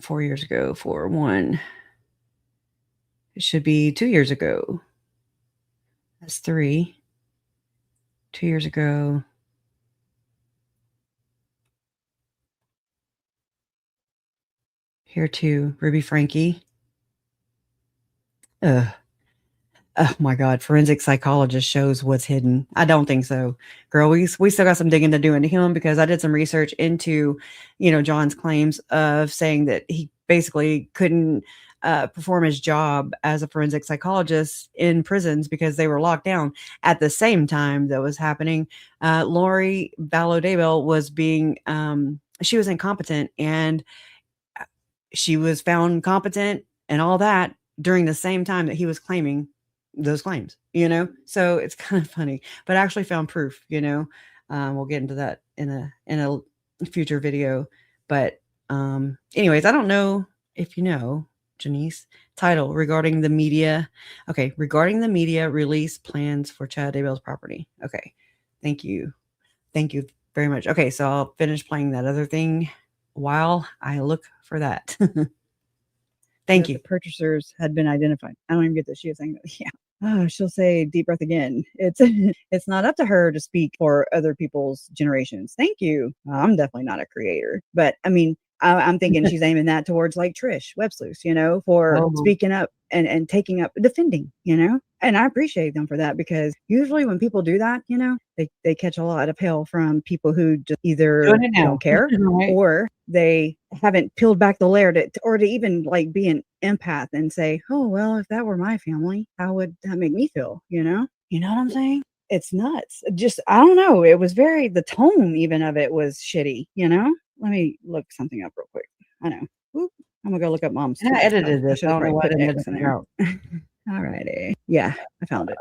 4 years ago, 1. It should be 2 years ago. That's 3. 2 years ago. Here too, Ruby Frankie. Oh my God, forensic psychologist shows what's hidden. I don't think so. Girl, we still got some digging to do into him because I did some research into, John's claims of saying that he basically couldn't perform his job as a forensic psychologist in prisons because they were locked down. At the same time that was happening, Lori Vallow Daybell was being, she was incompetent and she was found competent and all that during the same time that he was claiming those claims, so it's kind of funny, but I actually found proof, we'll get into that in a future video. But anyways, I don't know if Janice, title regarding the media. Okay. Regarding the media release plans for Chad Daybell's property. Okay. Thank you very much. Okay. So I'll finish playing that other thing while I look for that. Thank you. The purchasers had been identified. I don't even get that. She was saying that. Yeah. Oh, she'll say deep breath again. It's not up to her to speak for other people's generations. Thank you. I'm definitely not a creator, but I mean, I'm thinking she's aiming that towards like Trish Websleuths, for speaking up and taking up, defending, and I appreciate them for that because usually when people do that, they catch a lot of hell from people who just either don't care or they haven't peeled back the layer to even like be an empath and say, oh, well, if that were my family, how would that make me feel? You know what I'm saying? It's nuts. Just, I don't know. It was the tone even of it was shitty, Let me look something up real quick. I know. Oop, I'm gonna go look up mom's. And I edited this. I don't know why I didn't edit it out. All righty. Yeah, I found it.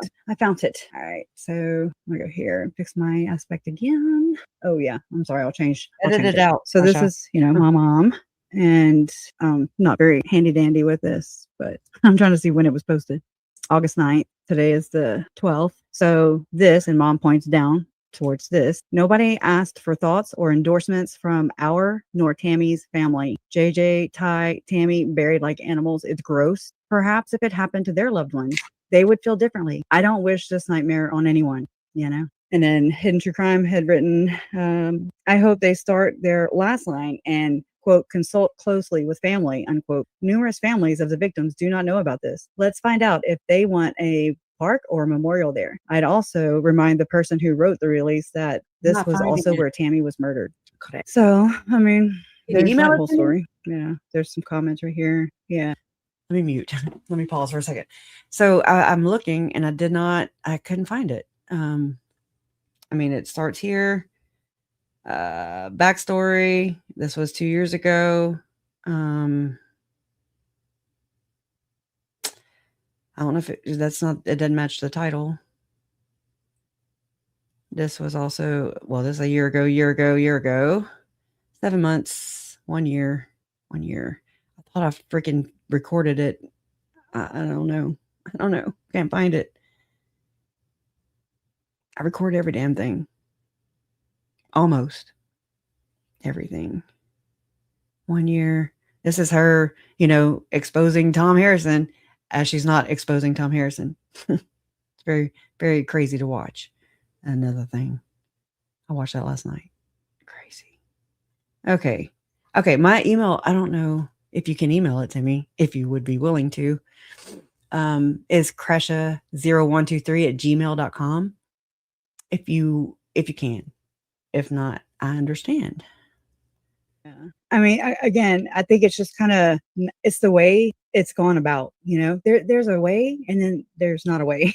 All right. So I'm gonna go here and fix my aspect again. Oh yeah. I'm sorry. I'll change it out. So this is, my mom, and not very handy dandy with this, but I'm trying to see when it was posted. August 9th. Today is the 12th. So this, and mom points down towards this. Nobody asked for thoughts or endorsements from our nor Tammy's family. JJ, Ty, Tammy buried like animals. It's gross. Perhaps if it happened to their loved ones, they would feel differently. I don't wish this nightmare on anyone, And then Hidden True Crime had written, I hope they start their last line and quote, consult closely with family, unquote. Numerous families of the victims do not know about this. Let's find out if they want a park or a memorial there. I'd also remind the person who wrote the release that this was also where Tammy was murdered. Correct. So, I mean, there's that whole story. Yeah, there's some comments right here. Yeah. Let me mute. Let me pause for a second. So I'm looking and I couldn't find it. I mean, it starts here. Backstory. This was 2 years ago. I don't know if it doesn't match the title. This was also, well, this is a year ago. 7 months, 1 year. I thought I freaking recorded it. I don't know. Can't find it. I record every damn thing. Almost everything. 1 year. This is her, exposing Tom Harrison as she's not exposing Tom Harrison. It's very, very crazy to watch. Another thing. I watched that last night. Crazy. Okay. My email, I don't know if you can email it to me, if you would be willing to, is kresha0123@gmail.com. If you can. If not, I understand. Yeah. I mean, I think it's just kind of, it's the way it's gone about, there's a way and then there's not a way.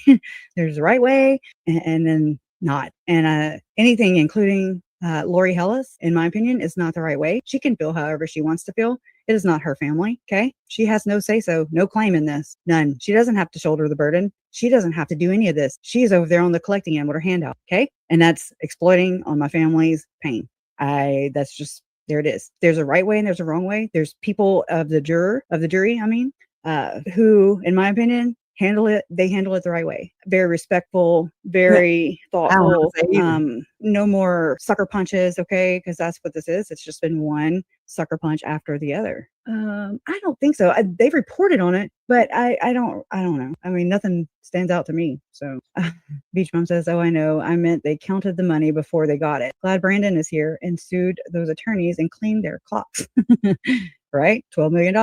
There's the right way and then not. And anything, including Lori Hellis, in my opinion, is not the right way. She can feel however she wants to feel. It is not her family. Okay. She has no say so, no claim in this. None. She doesn't have to shoulder the burden. She doesn't have to do any of this. She's over there on the collecting end with her hand out. Okay. And that's exploiting on my family's pain. That's just, there it is. There's a right way and there's a wrong way. There's people of the jury, who, in my opinion, they handle it the right way. Very respectful, very thoughtful. No more sucker punches, okay? Because that's what this is. It's just been one sucker punch after the other. I don't think so. They've reported on it, but I don't know. I mean, nothing stands out to me. So Beach Mom says, "Oh, I know. I meant they counted the money before they got it. Glad Brandon is here and sued those attorneys and cleaned their clocks." Right? $12 million.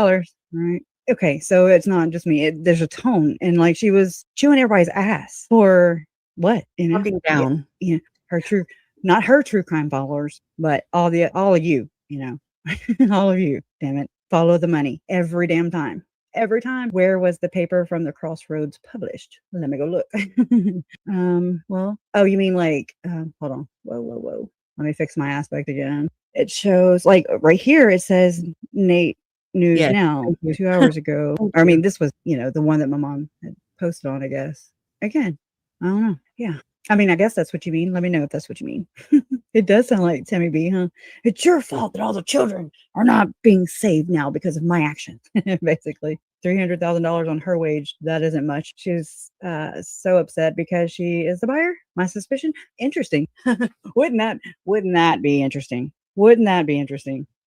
Right? Okay, so it's not just me. There's a tone, and like she was chewing everybody's ass for what? Talking down. Not her true crime followers, but all of you, all of you. Damn it, follow the money every damn time. Every time. Where was the paper from the Crossroads published? Let me go look. Well, oh, you mean like? Hold on. Whoa. Let me fix my aspect again. It shows like right here. It says Nate. News Now 2 hours ago. I mean, this was, the one that my mom had posted on, I guess. Again, I don't know. Yeah. I mean, I guess that's what you mean. Let me know if that's what you mean. It does sound like Tammy B, huh? It's your fault that all the children are not being saved now because of my actions. Basically. $300,000 on her wage. That isn't much. She's so upset because she is the buyer. My suspicion. Interesting. Wouldn't that be interesting?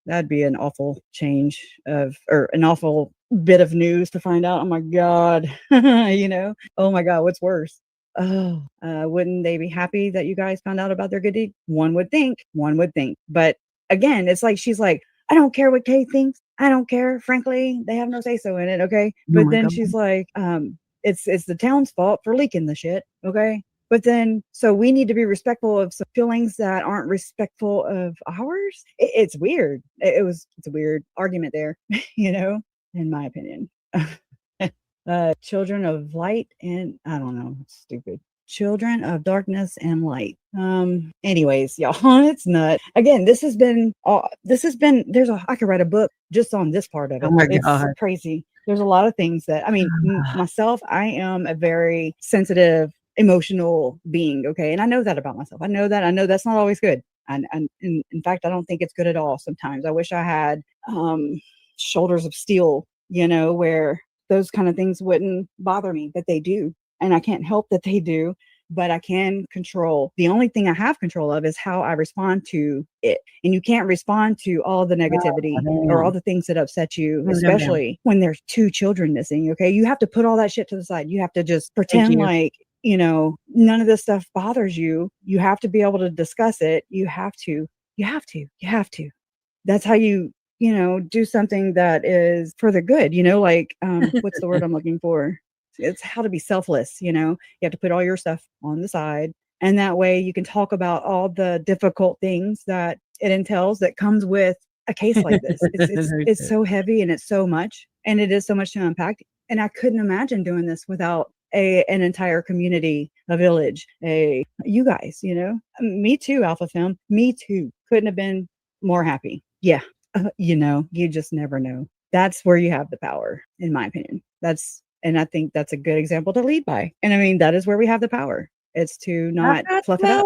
That'd be an awful or an awful bit of news to find out. Oh my God. Oh my God, what's worse? Oh, wouldn't they be happy that you guys found out about their good deed? One would think. But again, it's like, she's like, I don't care what Kay thinks. I don't care. Frankly, they have no say so in it. Okay. But then she's like, it's the town's fault for leaking the shit. Okay. But then, so we need to be respectful of some feelings that aren't respectful of ours. It's weird. It's a weird argument there, in my opinion. Children of light and I don't know, stupid. Children of darkness and light. Anyways, y'all, it's nuts. Again, I could write a book just on this part of it. Oh my It's God. crazy. There's a lot of things that, myself, I am a very sensitive, emotional being. Okay. And I know that about myself. I know that's not always good. And in fact, I don't think it's good at all. Sometimes I wish I had, shoulders of steel, where those kind of things wouldn't bother me, but they do. And I can't help that they do, but I can control. The only thing I have control of is how I respond to it. And you can't respond to all the negativity or all the things that upset you, especially when there's 2 children missing. Okay. You have to put all that shit to the side. You have to just pretend like, none of this stuff bothers you. You have to be able to discuss it. You have to. That's how you do something that is for the good, what's the word I'm looking for? It's how to be selfless. You have to put all your stuff on the side. And that way you can talk about all the difficult things that it entails that comes with a case like this. It's so heavy and it's so much, and it is so much to unpack. And I couldn't imagine doing this without an entire community, a village, you guys, me too, Alpha Film, me too. Couldn't have been more happy. Yeah. You just never know. That's where you have the power, in my opinion. And I think that's a good example to lead by. And I mean, that is where we have the power. It's to not fluff it up,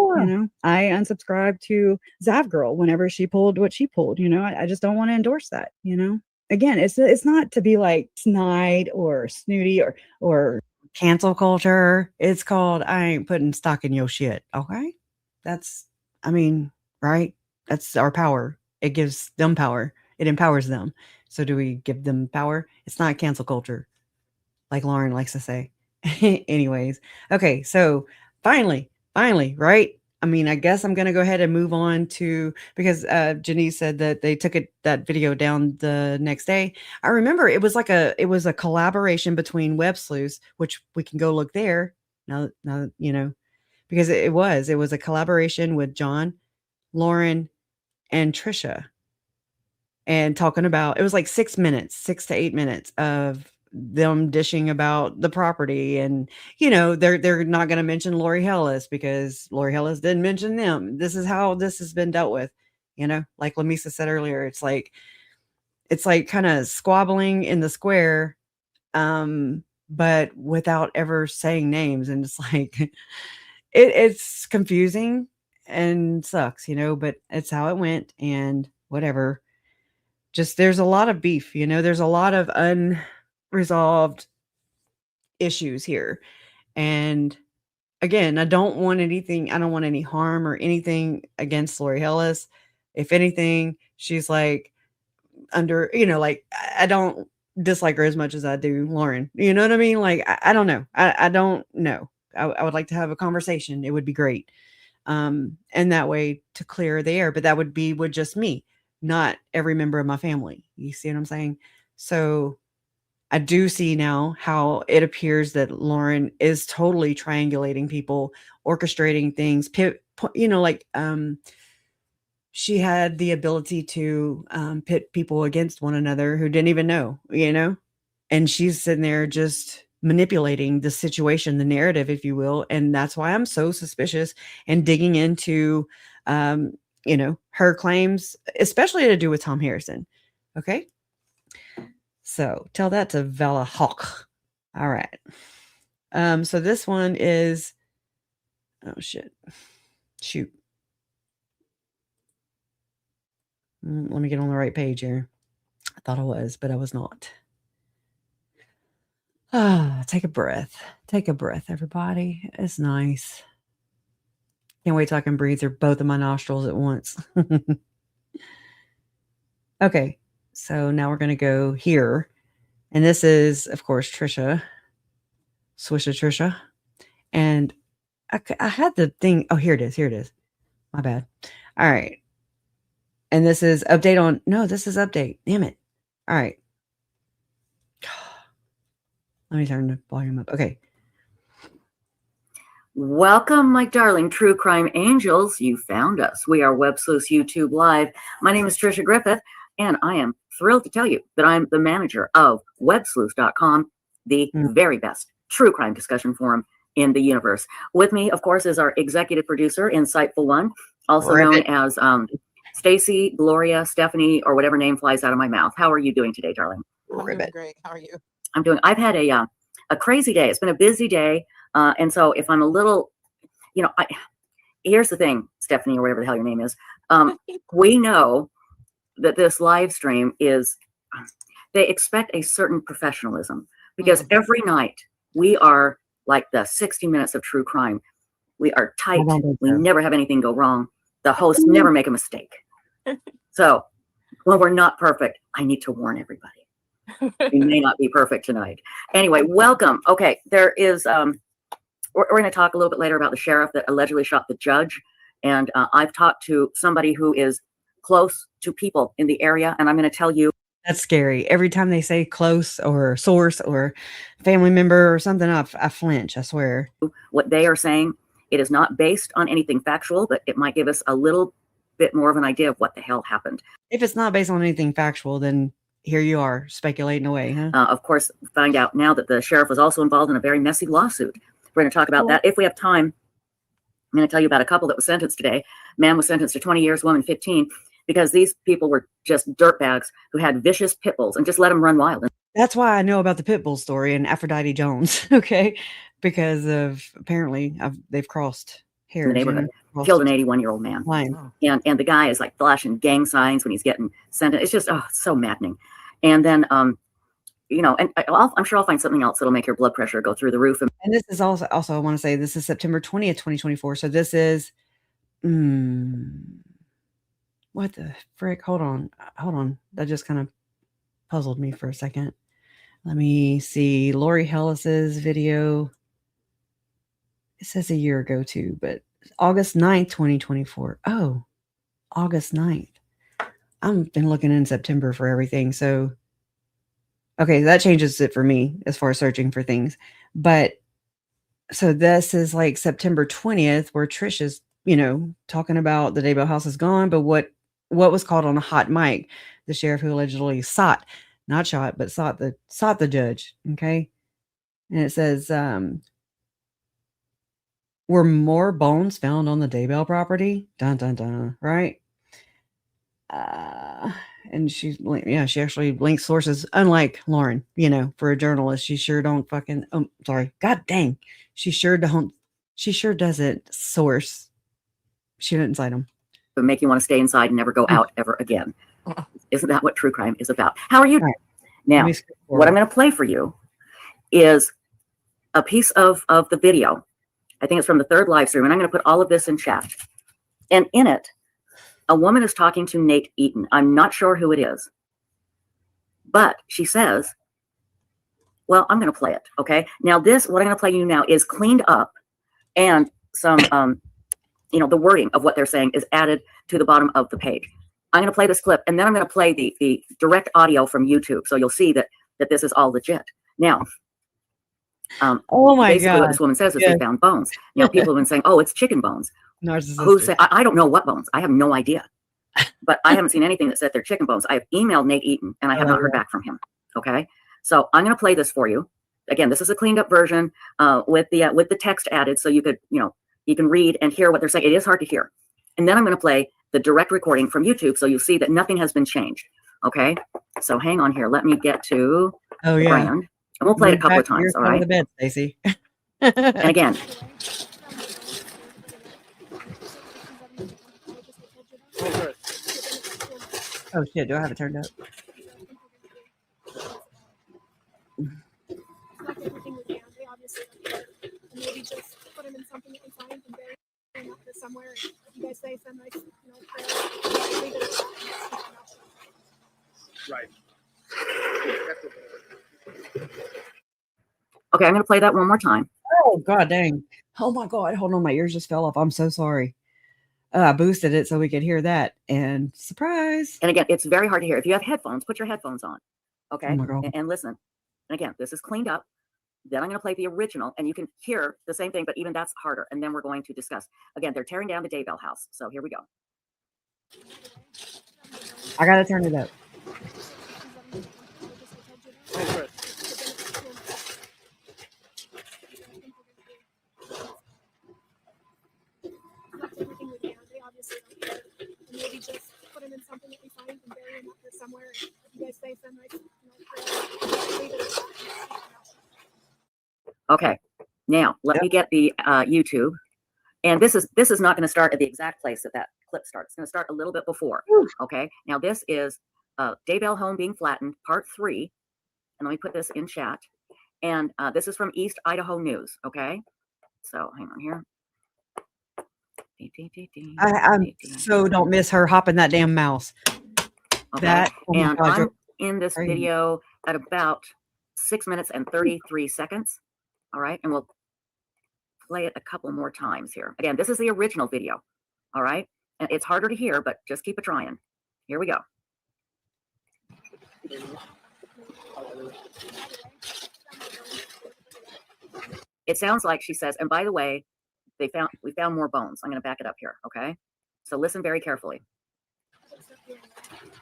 I unsubscribed to Zav Girl whenever she pulled what she pulled, I just don't want to endorse that, Again, it's not to be like snide or snooty or cancel culture. It's called, I ain't putting stock in your shit. Okay. Right? That's our power. It gives them power. It empowers them. So do we give them power? It's not cancel culture, like Lauren likes to say. Anyways. Okay. So finally, right? I guess I'm going to go ahead and move on to, because Janice said that they took that video down the next day. I remember it was a collaboration between Websleuths, which we can go look there now, because it was a collaboration with John, Lauren, and Tricia, and talking about, it was like 6 to 8 minutes of them dishing about the property, and they're not going to mention Lori Hellis because Lori Hellis didn't mention them. This is how this has been dealt with, like Lamisa said earlier. It's like kind of squabbling in the square, but without ever saying names, and it's like it's confusing and sucks, but it's how it went, and whatever. Just there's a lot of beef, there's a lot of unresolved issues here. And again, I don't want any harm or anything against Lori Hellis. If anything, she's like I don't dislike her as much as I do Lauren. You know what I mean? Like, I don't know. I don't know. I would like to have a conversation. It would be great. And that way to clear the air, but that would be with just me, not every member of my family. You see what I'm saying? So I do see now how it appears that Lauren is totally triangulating people, orchestrating things, she had the ability to pit people against one another who didn't even know, and she's sitting there just manipulating the situation, the narrative, if you will. And that's why I'm so suspicious and digging into, her claims, especially to do with Tom Harrison. Okay. So tell that to Vala Hawk. All right. So this one is, oh shit. Shoot. Let me get on the right page here. I thought I was, but I was not. Take a breath. Take a breath, everybody. It's nice. Can't wait till I can breathe through both of my nostrils at once. Okay. So now we're going to go here. And this is, of course, Tricia. Swisha Tricia. And I had the thing. Oh, here it is. Here it is. My bad. All right. And this is update on. No, this is update. Damn it. All right. Let me turn the volume up. Okay. Welcome, my darling true crime angels. You found us. We are Websleuths YouTube Live. My name is Tricia Griffith, and I am thrilled to tell you that I'm the manager of Websleuths.com, the very best true crime discussion forum in the universe. With me, of course, is our executive producer, Insightful One, also known as Stacy, Gloria, Stephanie, or whatever name flies out of my mouth. How are you doing today, darling? I'm doing great. How are you? I've had a crazy day. It's been a busy day. And so if I'm a little, here's the thing, Stephanie, or whatever the hell your name is. We know that this live stream is, they expect a certain professionalism, because every night we are like the 60 minutes of true crime. We are tight. We never have anything go wrong. The hosts never make a mistake. So when we're not perfect, I need to warn everybody. We may not be perfect tonight. Anyway, welcome. Okay, there is, we're going to talk a little bit later about the sheriff that allegedly shot the judge. And I've talked to somebody who is close to people in the area, and I'm going to tell you. That's scary. Every time they say close or source or family member or something, I flinch, I swear. What they are saying, it is not based on anything factual, but it might give us a little bit more of an idea of what the hell happened. If it's not based on anything factual, then here you are speculating away, huh? Of course, find out now that the sheriff was also involved in a very messy lawsuit. We're going to talk about that if we have time. I'm going to tell you about a couple that was sentenced today. Man was sentenced to 20 years, woman 15, because these people were just dirtbags who had vicious pit bulls and just let them run wild. That's why I know about the pit bull story and Aphrodite Jones, okay? Because of apparently they've crossed hairs. In the neighborhood, killed an 81-year-old man. And the guy is like flashing gang signs when he's getting sentenced. It's just so maddening. And then you know, and I'm sure I'll find something else that'll make your blood pressure go through the roof. And this is also I want to say this is September 20th, 2024. So this is what the frick? Hold on. That just kind of puzzled me for a second. Let me see Lori Hellis's video. It says a year ago too, but August 9th, 2024. Oh, August 9th. I've been looking in September for everything. So, okay, that changes it for me as far as searching for things. But so this is like September 20th where Tricia's, you know, talking about the Daybell house is gone, but what was called on a hot mic, the sheriff who allegedly sought the judge. Okay. And it says, were more bones found on the Daybell property? Dun, dun, dun. Right. And she actually links sources, unlike Lauren, you know, for a journalist, she sure don't fucking, God dang. She sure doesn't source. She didn't cite them. But make you want to stay inside and never go out ever again. Isn't that what true crime is about? How are you? Right. Now, what I'm going to play for you is a piece of the video. I think it's from the third live stream, and I'm going to put all of this in chat. And in it, a woman is talking to Nate Eaton. I'm not sure who it is, but she says, well, I'm going to play it. Okay. Now what I'm going to play you now is cleaned up, and some, you know, the wording of what they're saying is added to the bottom of the page. I'm going to play this clip, and then I'm going to play the direct audio from YouTube. So you'll see that this is all legit. Now, oh my basically God. what this woman says is they found bones. You know, people have been saying, oh, it's chicken bones. Who say, I don't know what bones. I have no idea. But I haven't seen anything that said they're chicken bones. I've emailed Nate Eaton, and I have not heard back from him. Okay. So I'm going to play this for you. Again, this is a cleaned up version with the text added. So you could, you know, you can read and hear what they're saying. It is hard to hear. And then I'm going to play the direct recording from YouTube. So you'll see that nothing has been changed. Okay. So hang on here. Let me get to the brand. And we'll play it a couple of times. All right. Bed, Stacy. And again. Oh shit, do I have it turned up? Maybe just put them in something that we find and bury them up there somewhere. You guys say some nice, you know, prayer. Leave it at that. Right. Okay, I'm going to play that one more time. Oh, God dang. Oh, my God. Hold on. My ears just fell off. I'm so sorry. I boosted it so we could hear that. And surprise. And again, it's very hard to hear. If you have headphones, put your headphones on. Okay. Oh my God. And listen. And again, this is cleaned up. Then I'm going to play the original, and you can hear the same thing, but even that's harder. And then we're going to discuss. Again, they're tearing down the Daybell house. So here we go. I got to turn it up. Maybe just put them in something that we find and bury them up there somewhere. You guys say some nice, you know, prayer. Leave it at that. Okay, now let me get the YouTube, and this is not going to start at the exact place that clip starts. It's going to start a little bit before. Okay, now this is Daybell home being flattened, part 3, and let me put this in chat. And this is from East Idaho News. Okay, so hang on here. I so don't miss her hopping that damn mouse. Okay. That and I'm in this video at about 6 minutes and 33 seconds. All right, and we'll play it a couple more times here. Again, this is the original video. All right, and it's harder to hear, but just keep it trying. Here we go. It sounds like she says, and by the way, we found more bones. I'm going to back it up here. Okay, So listen very carefully.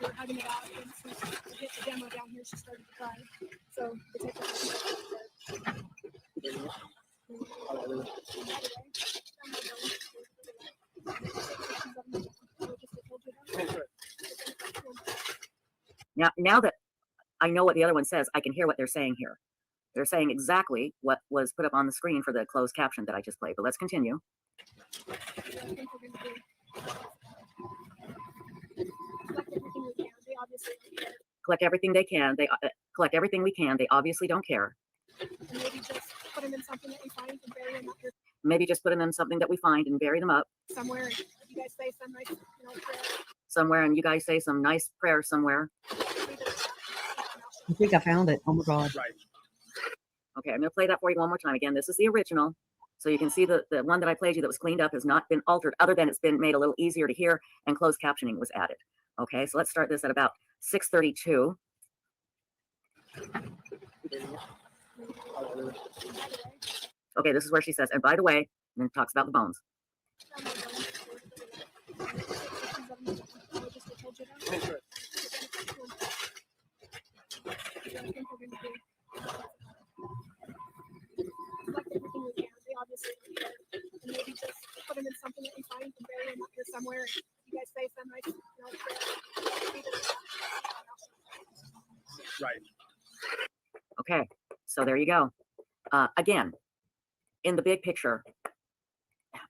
We're having it out, and since we hit the demo down here, she started to cry. So the Now that I know what the other one says, I can hear what they're saying here. They're saying exactly what was put up on the screen for the closed caption that I just played. But let's continue. Collect everything they can. They collect everything we can. They obviously don't care. Maybe just put them in something that we find and bury them up here Maybe just put them in something that we find and bury them up somewhere. And you guys say some nice, prayer. somewhere, and you guys say some nice prayer somewhere. I think I found it. Oh my God. Right. Okay, I'm going to play that for you one more time. Again, this is the original. So you can see the one that I played you that was cleaned up has not been altered, other than it's been made a little easier to hear, and closed captioning was added. Okay, so let's start this at about 6:32. Okay, this is where she says, and by the way, and then talks about the bones. Maybe just put them in something that we find and bury them up here somewhere. And you guys say some nice, prayer. Right. Okay, so there you go. Again, in the big picture,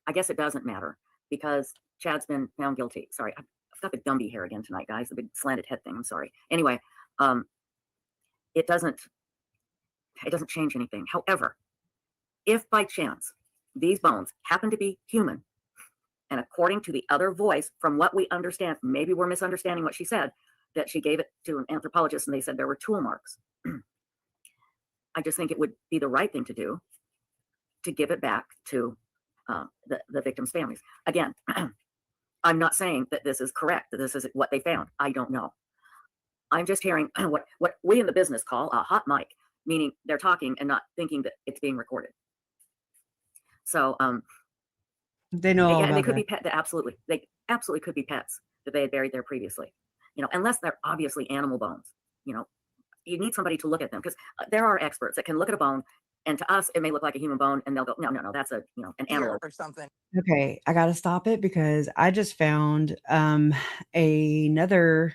I guess it doesn't matter because Chad's been found guilty. Sorry, I've got the Gumby hair again tonight, guys, the big slanted head thing. I'm sorry. Anyway, it doesn't change anything. However, if by chance these bones happen to be human, and according to the other voice, from what we understand, maybe we're misunderstanding what she said, that she gave it to an anthropologist and they said there were tool marks. I just think it would be the right thing to do to give it back to the victims' families. Again, I'm not saying that this is correct, that this is what they found. I don't know. I'm just hearing what we in the business call a hot mic, meaning they're talking and not thinking that it's being recorded. So they know all yeah, about they could that. be pet. They absolutely could be pets that they had buried there previously. Unless they're obviously animal bones. You need somebody to look at them because there are experts that can look at a bone, and to us it may look like a human bone, and they'll go, no, that's an animal or something. Okay, I gotta stop it because I just found another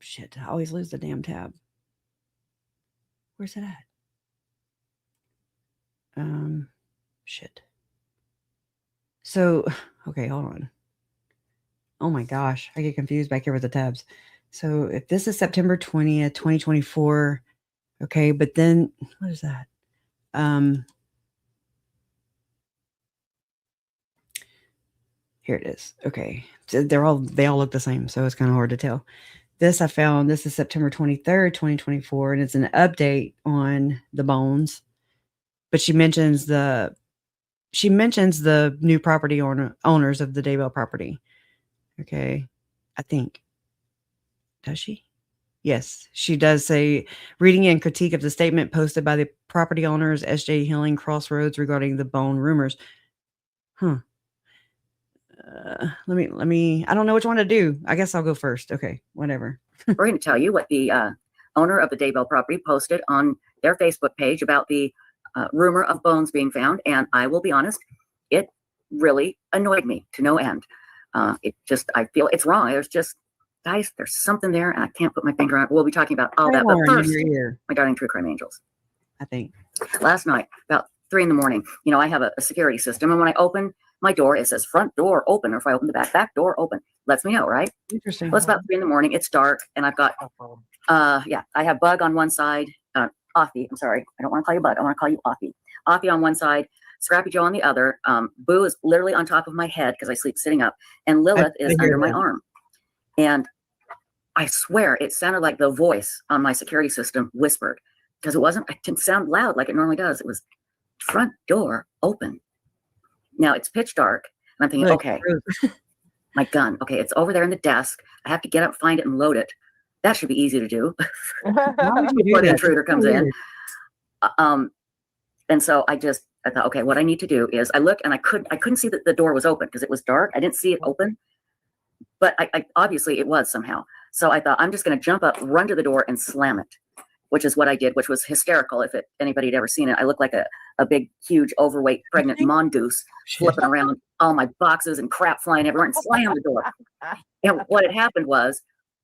shit. I always lose the damn tab. Where's it at? Shit. So okay, hold on. Oh my gosh, I get confused back here with the tabs. So if this is September 20th, 2024, okay, but then what is that? Here it is. Okay. So they all look the same, so it's kind of hard to tell. This I found, this is September 23rd, 2024, and it's an update on the bones. But she mentions the new property owners of the Daybell property. Okay. I think. Does she? Yes, she does say reading and critique of the statement posted by the property owners, SJ Healing Crossroads, regarding the bone rumors. Let me, I don't know which one to do. I guess I'll go first. Okay, whatever. We're going to tell you what the owner of the Daybell property posted on their Facebook page about the rumor of bones being found. And I will be honest, it really annoyed me to no end. I feel it's wrong. Guys, there's something there, and I can't put my finger on it. We'll be talking about all that. But first, my darling true crime angels. I think. Last night, about 3 a.m, I have a security system, and when I open my door, it says front door open, or if I open the back door open. Lets me know, right? Interesting. Well, it's about 3 a.m. It's dark, and I've got, I have Bug on one side, Offie, I'm sorry. I don't want to call you Bug. I want to call you Offie. Offie on one side, Scrappy Joe on the other. Boo is literally on top of my head because I sleep sitting up, and Lilith is under my arm. And I swear it sounded like the voice on my security system whispered, because it didn't sound loud like it normally does. It was front door open. Now it's pitch dark, and I'm thinking, okay, my gun. Okay, it's over there in the desk. I have to get up, find it, and load it. That should be easy to do before the intruder comes in. And so I I thought, okay, what I need to do is I looked and I couldn't see that the door was open because it was dark. I didn't see it open, but I obviously it was somehow. So I thought, I'm just going to jump up, run to the door and slam it, which is what I did, which was hysterical. If anybody had ever seen it, I looked like a big, huge, overweight, pregnant mongoose flipping around, all my boxes and crap flying everywhere, and slammed the door. And what had happened was,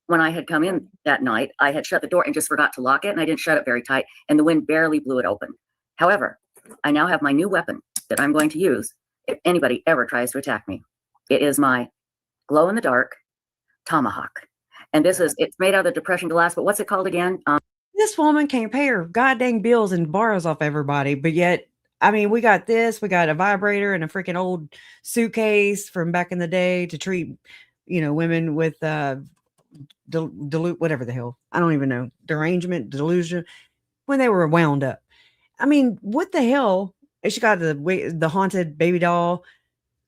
when I had come in that night, I had shut the door and just forgot to lock it, and I didn't shut it very tight, and the wind barely blew it open. However, I now have my new weapon that I'm going to use if anybody ever tries to attack me. It is my glow-in-the-dark tomahawk. And it's made out of depression glass, but what's it called again? This woman can't pay her goddamn bills and borrows off everybody, but yet, I mean, we got a vibrator and a freaking old suitcase from back in the day to treat, women with whatever the hell, I don't even know, derangement, delusion, when they were wound up. I mean, what the hell? And she got the haunted baby doll.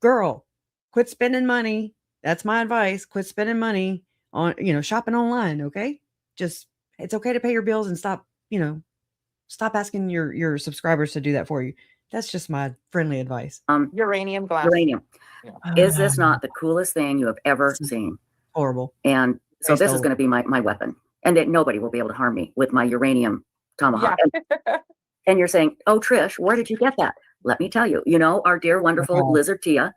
Girl, quit spending money. That's my advice. Quit spending money on, shopping online. Okay. It's okay to pay your bills and stop asking your subscribers to do that for you. That's just my friendly advice. Uranium glass. Uranium. Is this not the coolest thing you have ever seen? Horrible. And so this is going to be my weapon, and that nobody will be able to harm me with my uranium tomahawk. Yeah. And you're saying, oh, Trish, where did you get that? Let me tell you, our dear, wonderful lizard Tia,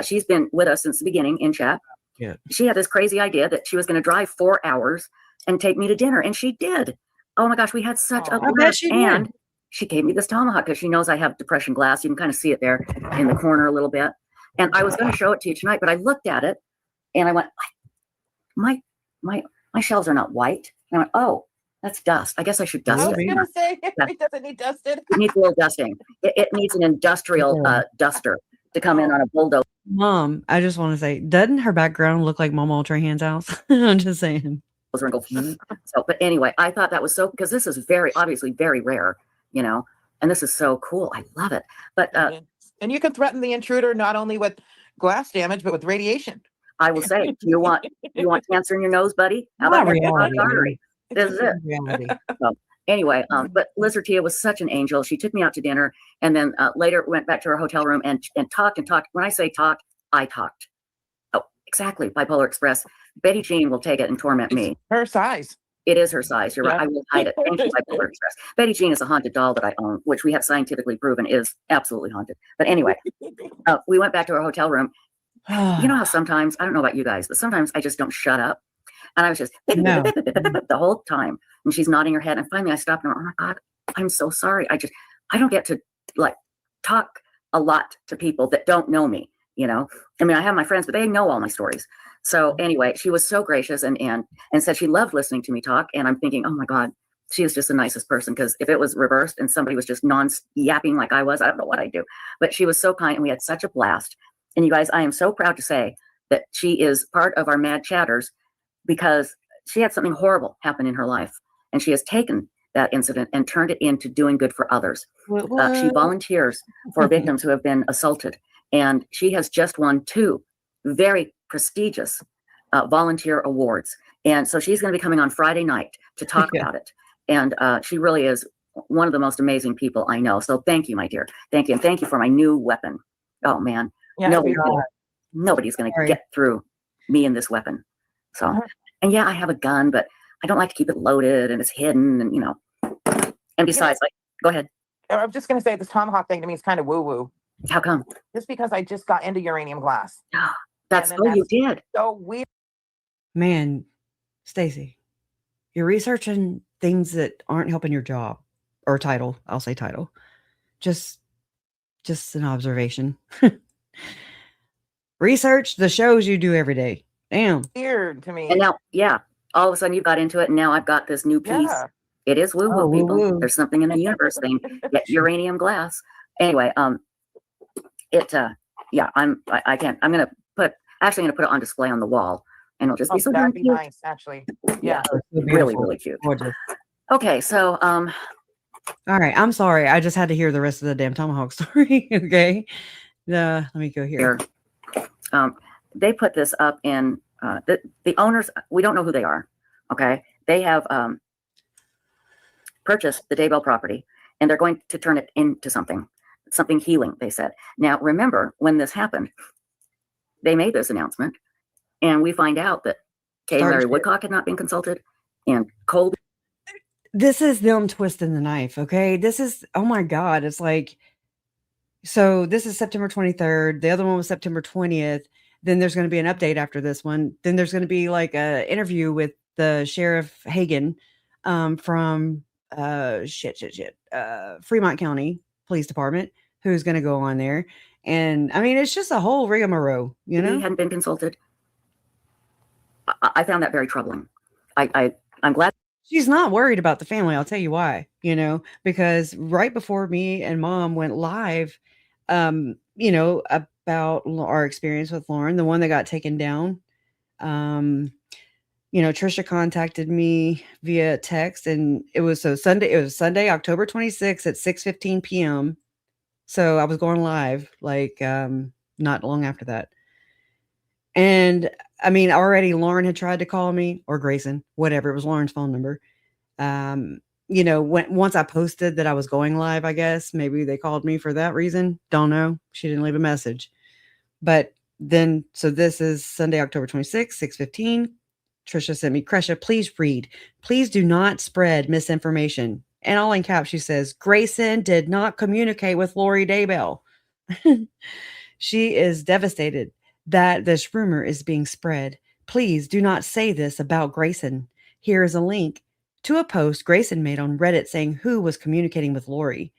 she's been with us since the beginning in chat. Yeah. She had this crazy idea that she was going to drive 4 hours and take me to dinner. And she did. Oh my gosh, we had such a blast. And she gave me this tomahawk because she knows I have depression glass. You can kind of see it there in the corner a little bit. And I was going to show it to you tonight, but I looked at it and I went, my shelves are not white. And I went, oh, that's dust. I guess I should dust it. I was going to say, it doesn't need dusted. It needs a little dusting. It needs an industrial duster to come in on a bulldozer. Mom, I just want to say, doesn't her background look like Mama Trahan's house? I'm just saying. So, but anyway, I thought that was so, because this is obviously very rare, and this is so cool. I love it. But and you can threaten the intruder not only with glass damage, but with radiation. I will say, you want cancer in your nose, buddy? How about artery? This is it. So, anyway, but Lizard Tia was such an angel. She took me out to dinner, and then later went back to her hotel room and talked and talked. When I say talk, I talked. Oh, exactly. Bipolar Express. Betty Jean will take it and torment me. Her size. It is her size. You're right. I will hide it. Thank you, Bipolar Express. Betty Jean is a haunted doll that I own, which we have scientifically proven is absolutely haunted. But anyway, we went back to our hotel room. You know how sometimes, I don't know about you guys, but sometimes I just don't shut up. And I was just the whole time. And she's nodding her head. And finally I stopped and I went, oh my God, I'm so sorry. I don't get to talk a lot to people that don't know me. I mean, I have my friends, but they know all my stories. So anyway, she was so gracious and said she loved listening to me talk. And I'm thinking, oh my God, she is just the nicest person. Because if it was reversed and somebody was just yapping like I was, I don't know what I'd do. But she was so kind and we had such a blast. And you guys, I am so proud to say that she is part of our Mad Chatters because she had something horrible happen in her life. And she has taken that incident and turned it into doing good for others. She volunteers for victims who have been assaulted. And she has just won 2 very prestigious volunteer awards. And so she's going to be coming on Friday night to talk about it. And she really is one of the most amazing people I know. So thank you, my dear. Thank you. And thank you for my new weapon. Oh, man. Yeah, nobody's going to get through me and this weapon. So, and yeah, I have a gun, but I don't like to keep it loaded and it's hidden and, and besides, go ahead. I'm just going to say this tomahawk thing to me is kind of woo-woo. How come? Just because I just got into uranium glass. That's you did. So weird. Man, Stacy, you're researching things that aren't helping your job or title. I'll say title. Just an observation. Research the shows you do every day. Damn. Weird to me. And now, all of a sudden you got into it and now I've got this new piece. Yeah. It is woo-woo, people. Woo-woo. There's something in the universe thing. Uranium glass. Anyway, I'm going to put it on display on the wall and it'll just be so that'd be cute. Nice, actually. Yeah. Really, really cute. Gorgeous. Okay. So, all right. I'm sorry. I just had to hear the rest of the damn tomahawk story. Okay. Let me go here. They put this up in the owners. We don't know who they are. Okay. They have purchased the Daybell property and they're going to turn it into something. something healing, they said. Now, remember, when this happened, they made this announcement, and we find out that Kay and Larry Woodcock had not been consulted, and Colby. This is them twisting the knife, okay? This is, oh my God, it's like, so this is September 23rd. The other one was September 20th. Then there's going to be an update after this one. Then there's going to be like a interview with the Sheriff Hagan from Fremont County Police Department, who's going to go on there. And I mean, it's just a whole rigmarole, you know? He hadn't been consulted. I found that very troubling. I'm glad. She's not worried about the family. I'll tell you why, you know, because right before me and Mom went live, you know, about our experience with Lauren, the one that got taken down, you know, Tricia contacted me via text, and it was Sunday, October 26th at 6:15 p.m. So I was going live like not long after that. And I mean, already Lauren had tried to call me, or Grayson, whatever. It was Lauren's phone number. You know, once I posted that I was going live, I guess maybe they called me for that reason. Don't know. She didn't leave a message. But then, so this is Sunday, October 26th, 6:15. Tricia sent me, Crescia, please read. Please do not spread misinformation. And all in caps, she says, Grayson did not communicate with Lori Daybell. She is devastated that this rumor is being spread. Please do not say this about Grayson. Here is a link to a post Grayson made on Reddit saying who was communicating with Lori.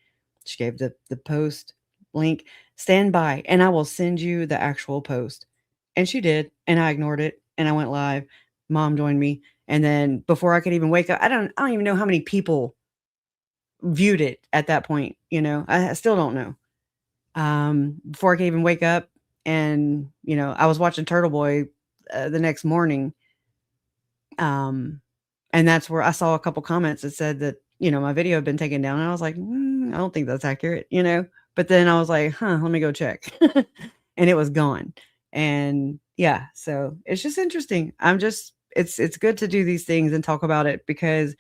She gave the post link. Stand by and I will send you the actual post. And she did. And I ignored it. And I went live. Mom joined me. And then before I could even wake up, I don't even know how many people viewed it at that point. You know, I still don't know. Before I could even wake up, and, you know, I was watching Turtle Boy the next morning. And that's where I saw a couple comments that said that, you know, my video had been taken down. And I was like, I don't think that's accurate, you know, but then I was like, let me go check. And it was gone. And yeah, so it's just interesting. It's good to do these things and talk about it, because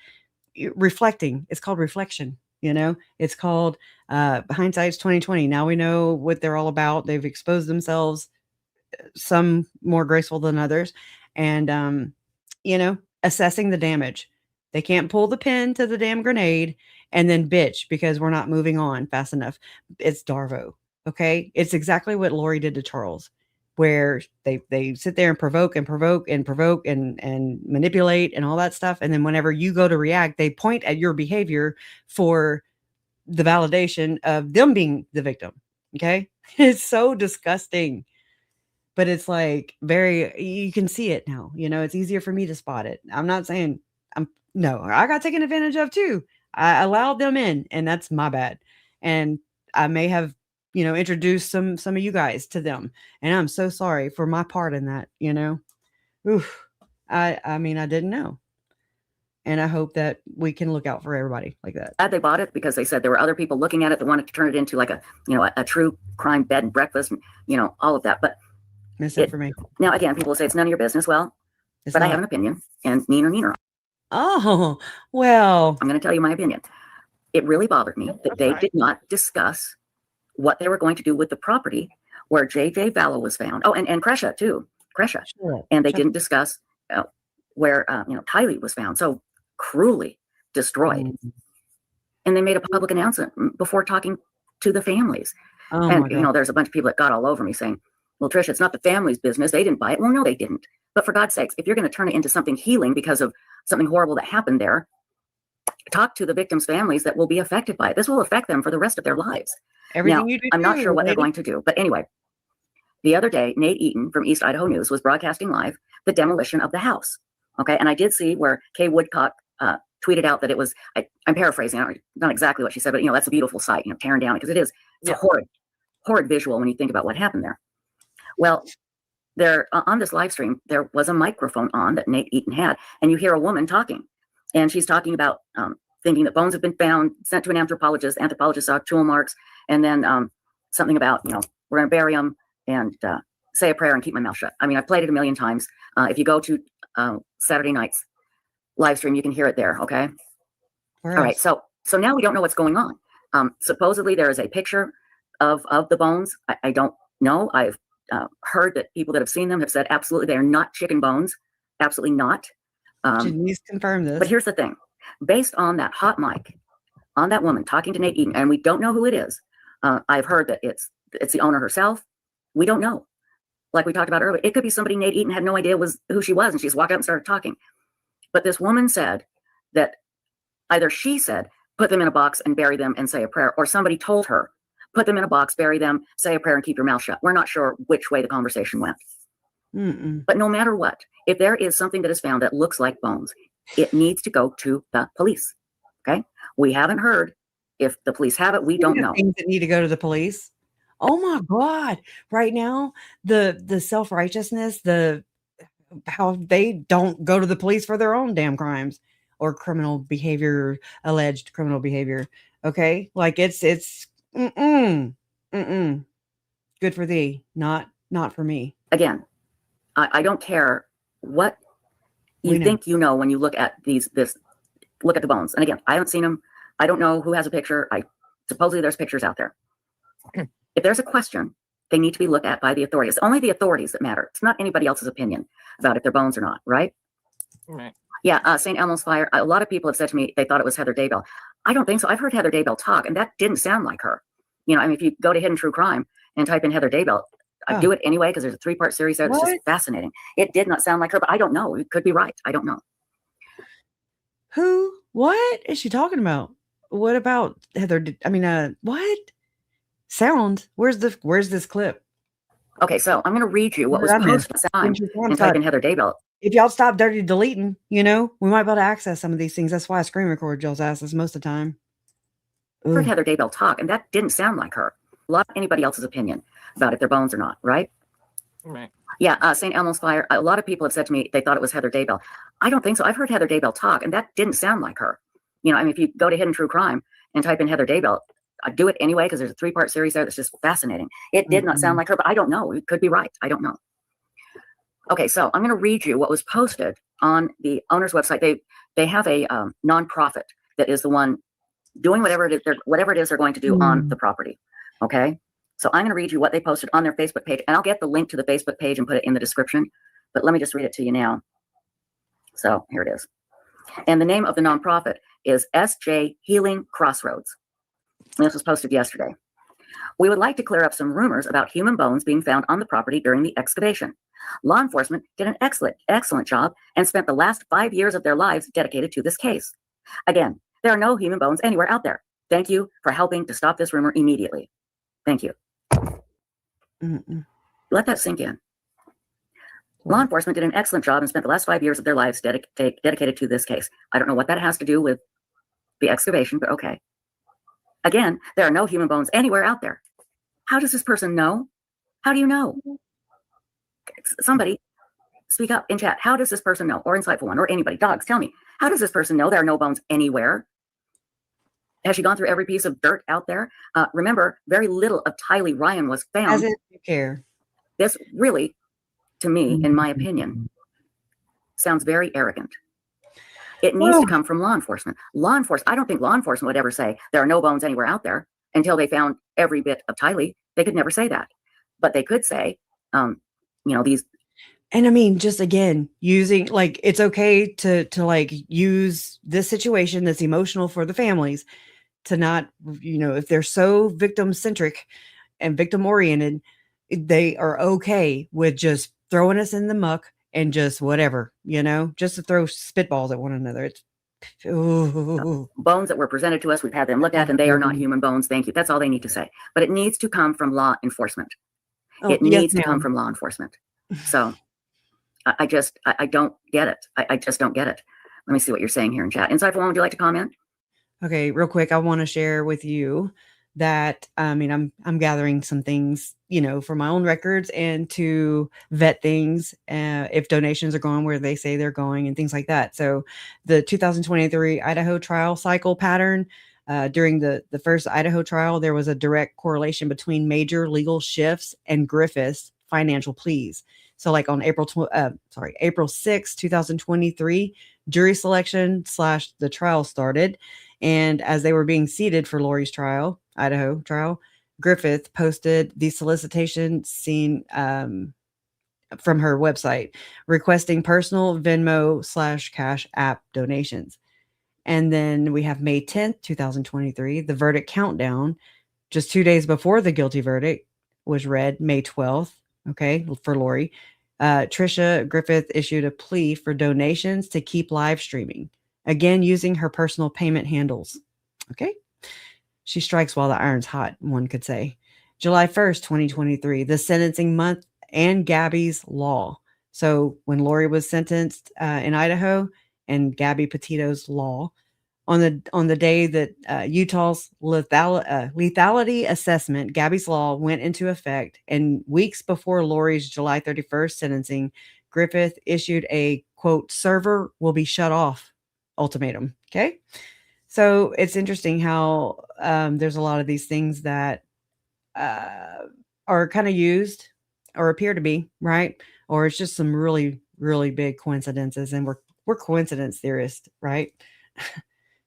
reflecting, it's called reflection. You know, it's called hindsight's 2020. Now we know what they're all about. They've exposed themselves, some more graceful than others. And, you know, assessing the damage. They can't pull the pin to the damn grenade and then bitch because we're not moving on fast enough. It's Darvo. Okay. It's exactly what Lori did to Charles, where they sit there and provoke and provoke and provoke and manipulate and all that stuff. And then whenever you go to react, they point at your behavior for the validation of them being the victim. Okay. It's so disgusting, but it's like you can see it now, you know, it's easier for me to spot it. I'm not saying I got taken advantage of too. I allowed them in, and that's my bad. And I may have, you know, introduced some of you guys to them. And I'm so sorry for my part in that, you know. Oof. I mean, I didn't know. And I hope that we can look out for everybody like that. Glad they bought it, because they said there were other people looking at it that wanted to turn it into like a true crime bed and breakfast, you know, all of that. But misinformation. Now, again, people will say it's none of your business. Well, I have an opinion, and neither. Oh, well. I'm going to tell you my opinion. It really bothered me that they did not discuss what they were going to do with the property where J.J. Vallow was found. Oh, and Crescia too. Crescia. Sure. And they didn't discuss where Tylee was found. So cruelly destroyed. Mm-hmm. And they made a public announcement before talking to the families. Oh, and, you know, there's a bunch of people that got all over me saying, well, Tricia, it's not the family's business. They didn't buy it. Well, no, they didn't. But for God's sakes, if you're going to turn it into something healing because of something horrible that happened there, talk to the victims' families that will be affected by it. This will affect them for the rest of their lives. Everything now, you do, I'm not sure what they're going to do. But anyway, the other day, Nate Eaton from East Idaho News was broadcasting live the demolition of the house. Okay. And I did see where Kay Woodcock tweeted out that it was, I'm paraphrasing, not exactly what she said, but, you know, that's a beautiful sight, you know, tearing down, because it's a horrid visual when you think about what happened there. Well, there on this live stream, there was a microphone on that Nate Eaton had, and you hear a woman talking, and she's talking about thinking that bones have been found, sent to an anthropologist. Anthropologist saw tool marks, and then something about, you know, we're going to bury them and say a prayer and keep my mouth shut. I mean, I've played it a million times. If you go to Saturday night's live stream, you can hear it there. Okay. All right. So now we don't know what's going on. Supposedly there is a picture of the bones, I don't know. I've heard that people that have seen them have said absolutely they are not chicken bones. Absolutely not. Please confirm this. But here's the thing. Based on that hot mic, on that woman talking to Nate Eaton, and we don't know who it is. I've heard that it's the owner herself. We don't know. Like we talked about earlier, it could be somebody Nate Eaton had no idea was who she was, and she just walked up and started talking. But this woman said that either she said, put them in a box and bury them and say a prayer, or somebody told her, put them in a box, bury them, say a prayer, and keep your mouth shut. We're not sure which way the conversation went. But no matter what, if there is something that is found that looks like bones, it needs to go to the police. Okay? We haven't heard if the police have it. We don't know. Things that need to go to the police. Oh my God. Right now, the self-righteousness, how they don't go to the police for their own damn crimes or criminal behavior, alleged criminal behavior. Okay? Like it's good for thee, not for me. Again, I don't care what you think you know when you look at look at the bones. And again, I haven't seen them. I don't know who has a picture. Supposedly there's pictures out there. If there's a question, they need to be looked at by the authorities. It's only the authorities that matter. It's not anybody else's opinion about if they're bones or not, right? Right. Yeah, St. Elmo's fire. A lot of people have said to me they thought it was Heather Daybell. I don't think so. I've heard Heather Daybell talk, and that didn't sound like her. You know, I mean, if you go to Hidden True Crime and type in Heather Daybell, I do it anyway because there's a 3-part series there that's just fascinating. It did not sound like her, but I don't know. It could be right. I don't know. Who? What is she talking about? What about Heather? I mean, what? Sound? Where's this clip? Okay, so I'm going to read you what was posted at the time and type in Heather Daybell. If y'all stop dirty deleting, we might be able to access some of these things. That's why I screen record y'all's asses most of the time. I've heard Heather Daybell talk, and that didn't sound like her. A lot of anybody else's opinion about if they're bones or not, right? Right. Yeah, St. Elmo's fire. A lot of people have said to me they thought it was Heather Daybell. I don't think so. I've heard Heather Daybell talk, and that didn't sound like her. You know, I mean, if you go to Hidden True Crime and type in Heather Daybell, I do it anyway because there's a 3-part series there that's just fascinating. It did not sound like her, but I don't know. It could be right. I don't know. Okay, so I'm going to read you what was posted on the owner's website. They have a nonprofit that is the one doing whatever it is they're going to do on the property. Okay, so I'm going to read you what they posted on their Facebook page, and I'll get the link to the Facebook page and put it in the description. But let me just read it to you now. So here it is. And the name of the nonprofit is SJ Healing Crossroads. And this was posted yesterday. We would like to clear up some rumors about human bones being found on the property during the excavation. Law enforcement did an excellent job and spent the last 5 years of their lives dedicated to this case. Again, there are no human bones anywhere out there. Thank you for helping to stop this rumor immediately. Thank you. Let that sink in. Law enforcement did an excellent job and spent the last 5 years of their lives dedicated to this case. I don't know what that has to do with the excavation, but okay. Again, there are no human bones anywhere out there. How does this person know? How do you know? Somebody speak up in chat. How does this person know? Or Insightful One, or anybody. Dogs, tell me. How does this person know there are no bones anywhere? Has she gone through every piece of dirt out there? Remember, very little of Tylee Ryan was found. As if you care. This really, to me, in my opinion, sounds very arrogant. It needs to come from law enforcement. I don't think law enforcement would ever say there are no bones anywhere out there until they found every bit of Tylee. They could never say that. But they could say, these. And I mean, just again, using it's okay to use this situation that's emotional for the families to not, if they're so victim centric and victim oriented, they are okay with just throwing us in the muck and just whatever, just to throw spitballs at one another. It's bones that were presented to us. We've had them looked at, and they are not human bones. Thank you. That's all they need to say. But it needs to come from law enforcement. It needs to come from law enforcement. So I don't get it. I just don't get it. Let me see what you're saying here in chat. Insightful One, would you like to comment? Okay, real quick. I want to share with you that, I'm gathering some things, for my own records and to vet things, if donations are going where they say they're going and things like that. So the 2023 Idaho trial cycle pattern, during the first Idaho trial, there was a direct correlation between major legal shifts and Griffith's financial pleas. So on April 6, 2023, jury selection / the trial started. And as they were being seated for Lori's trial, Idaho trial, Griffith posted the solicitation scene from her website requesting personal Venmo / Cash App donations. And then we have May 10th, 2023, the verdict countdown, just 2 days before the guilty verdict was read, May 12th, okay, for Lori. Tricia Griffith issued a plea for donations to keep live streaming, again using her personal payment handles. Okay. She strikes while the iron's hot, one could say. July 1st, 2023, the sentencing month and Gabby's law. So when Lori was sentenced in Idaho and Gabby Petito's law, on the day that Utah's lethality assessment, Gabby's law, went into effect, and weeks before Lori's July 31st sentencing, Griffith issued a, quote, server will be shut off ultimatum. Okay. So it's interesting how there's a lot of these things that are kind of used or appear to be, right? Or it's just some really, really big coincidences, and we're coincidence theorists, right?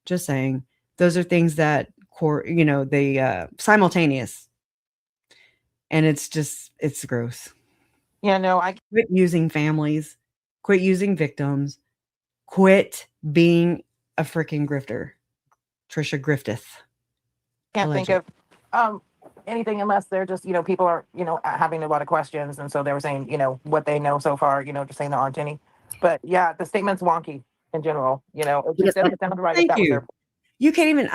Just saying, those are things that, they simultaneous, and it's gross. Yeah, no, I quit using families, quit using victims, quit being a freaking grifter. Tricia Griffith. can't think of anything unless they're just, people are, having a lot of questions. And so they were saying, what they know so far, just saying there aren't any. But yeah, the statement's wonky in general, it just doesn't sound right. Thank you. You can't even,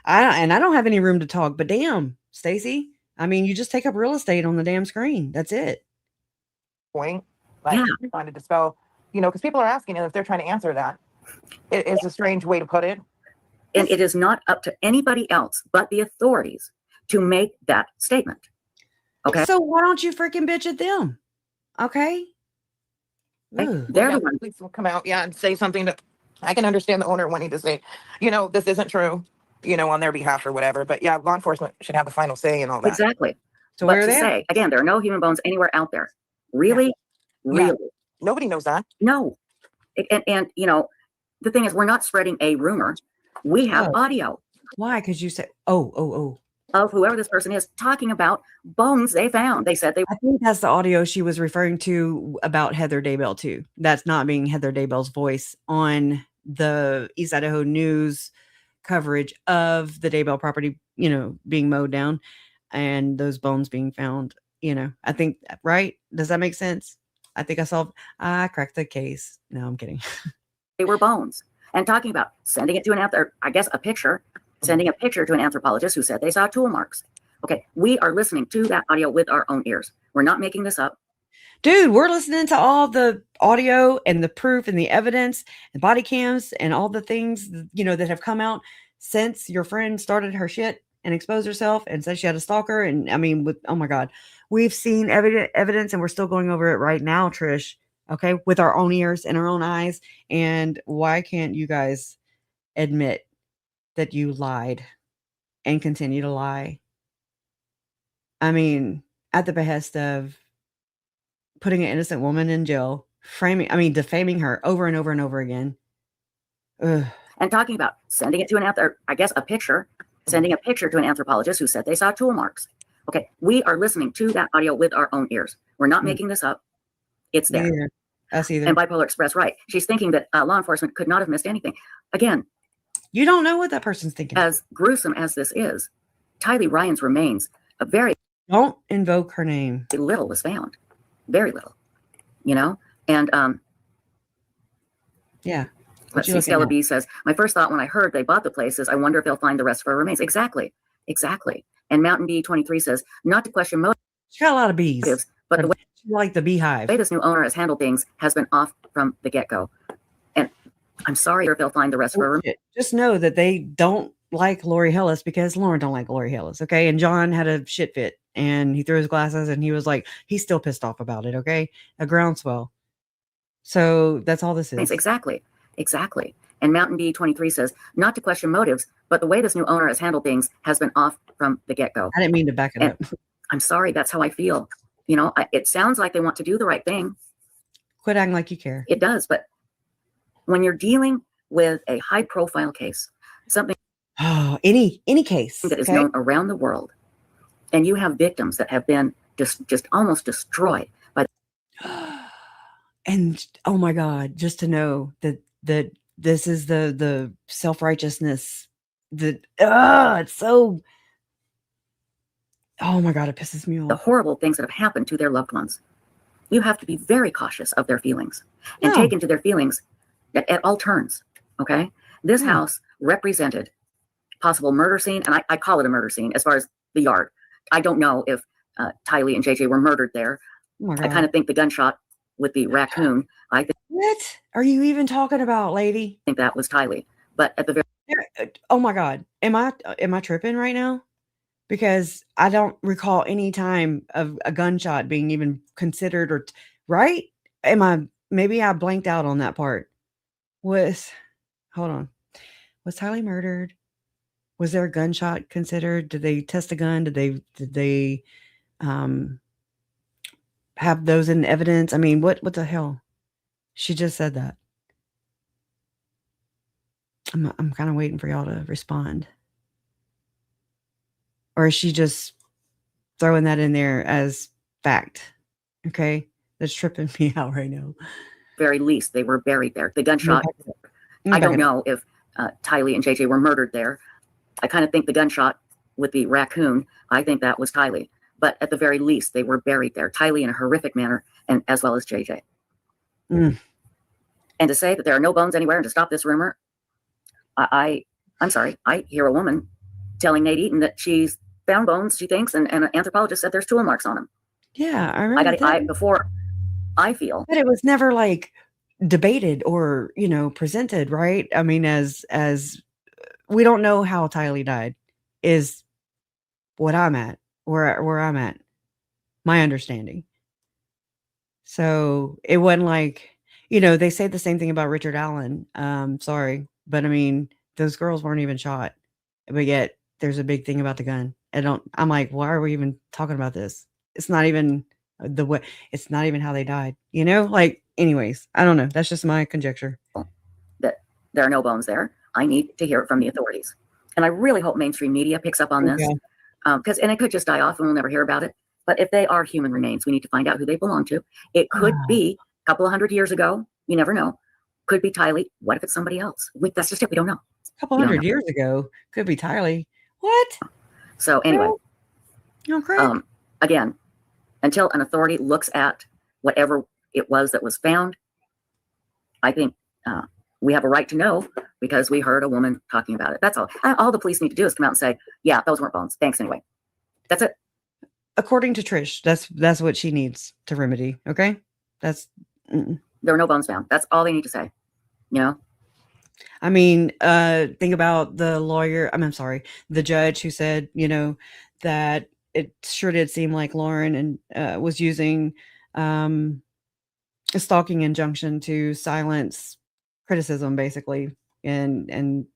I don't have any room to talk, but damn, Stacy, you just take up real estate on the damn screen. That's it. Point. Like trying to dispel, because people are asking, and if they're trying to answer that, it is a strange way to put it. And it is not up to anybody else but the authorities to make that statement. Okay. So why don't you freaking bitch at them? Okay. They're the ones who will come out, and say something that I can understand the owner wanting to say, this isn't true, on their behalf or whatever. But yeah, law enforcement should have the final say and all that. Exactly. So but where are to they? Say, again, there are no human bones anywhere out there. Really? Really? Nobody knows that. No. And the thing is, we're not spreading a rumor. We have audio. Why? Because you said, of whoever this person is talking about bones they found. They said I think that's the audio she was referring to about Heather Daybell too. That's not being Heather Daybell's voice on the East Idaho News coverage of the Daybell property, being mowed down and those bones being found. I think, right? Does that make sense? I think I cracked the case. No, I'm kidding. They were bones. And talking about sending it to a picture, sending a picture to an anthropologist who said they saw tool marks. Okay, we are listening to that audio with our own ears. We're not making this up. Dude, we're listening to all the audio and the proof and the evidence and body cams and all the things, that have come out since your friend started her shit and exposed herself and said she had a stalker. And oh my God, we've seen evidence and we're still going over it right now, Trish. Okay, with our own ears and our own eyes. And why can't you guys admit that you lied and continue to lie? At the behest of putting an innocent woman in jail, defaming her over and over and over again. Ugh. And talking about sending it to a picture, sending a picture to an anthropologist who said they saw tool marks. Okay, we are listening to that audio with our own ears. We're not making this up. It's there. Yeah, us either. And Bipolar Express, right. She's thinking that law enforcement could not have missed anything. Again, you don't know what that person's thinking. As gruesome as this is, Tylee Ryan's remains, don't invoke her name. Little was found. Very little. And yeah. Let's see, Stella B says, my first thought when I heard they bought the place is, I wonder if they'll find the rest of her remains. Exactly. And Mountain Bee 23 says, not to question motives. She got a lot of bees. But the way like the beehive. This new owner has handled things has been off from the get-go. And I'm sorry if they'll find the rest of her remains. Just know that they don't like Lori Hillis because Lauren don't like Lori Hillis. Okay. And John had a shit fit and he threw his glasses and he was like, he's still pissed off about it. Okay. A groundswell. So that's all this is. Exactly. And Mountain Bee 23 says, not to question motives, but the way this new owner has handled things has been off from the get-go. I didn't mean to back it up. I'm sorry. That's how I feel. It sounds like they want to do the right thing. Quit acting like you care. It does. But when you're dealing with a high profile case, something any case that is known around the world, And you have victims that have been just almost destroyed by. And oh my God, just to know that this is the self-righteousness that it's so, oh my God, it pisses me off. The horrible things that have happened to their loved ones. You have to be very cautious of their feelings and take into their feelings at all turns. Okay. This house represented possible murder scene. And I call it a murder scene as far as the yard. I don't know if Tylee and JJ were murdered there. Oh I kind of think the gunshot with the raccoon. What are you even talking about, lady? I think that was Tylee. But at the very oh my God, am I tripping right now? Because I don't recall any time of a gunshot being even considered or right? Maybe I blanked out on that part. Hold on. Was Tylee murdered? Was there a gunshot considered? Did they test a gun? Did they have those in evidence? I mean, what the hell? She just said that. I'm kind of waiting for y'all to respond. Or is she just throwing that in there as fact? Okay. That's tripping me out right now. Very least, they were buried there. The gunshot. I don't know if Tylee and JJ were murdered there. I kind of think the gunshot with the raccoon, I think that was Tylee. But at the very least, they were buried there. Tylee in a horrific manner, and as well as JJ. And to say that there are no bones anywhere and to stop this rumor, I'm sorry. I hear a woman telling Nate Eaton that she's found bones, she thinks, and an anthropologist said there's tool marks on them. Yeah, I remember. Before I feel. But it was never like debated or, presented, right? I mean, as we don't know how Tylee died is what I'm at, where I'm at, my understanding. So it wasn't like, they say the same thing about Richard Allen. Sorry, but I mean, those girls weren't even shot, but yet there's a big thing about the gun. I'm like, why are we even talking about this? It's not even it's not even how they died, anyways, I don't know. That's just my conjecture. That there are no bones there. I need to hear it from the authorities. And I really hope mainstream media picks up on this. Because it could just die off and we'll never hear about it. But if they are human remains, we need to find out who they belong to. It could be a couple of 100 years ago. You never know. Could be Tylee. What if it's somebody else? That's just it. We don't know. A couple hundred years ago. Could be Tylee. What? So anyway. Okay. Again, until an authority looks at whatever it was that was found, I think we have a right to know because we heard a woman talking about it. That's all. All the police need to do is come out and say, yeah, those weren't bones. Thanks anyway. That's it. According to Trish, that's what she needs to remedy. Okay. There were no bones found. That's all they need to say. I mean, think about the lawyer. I'm sorry, the judge who said, that it sure did seem like Lauren was using a stalking injunction to silence criticism, basically. And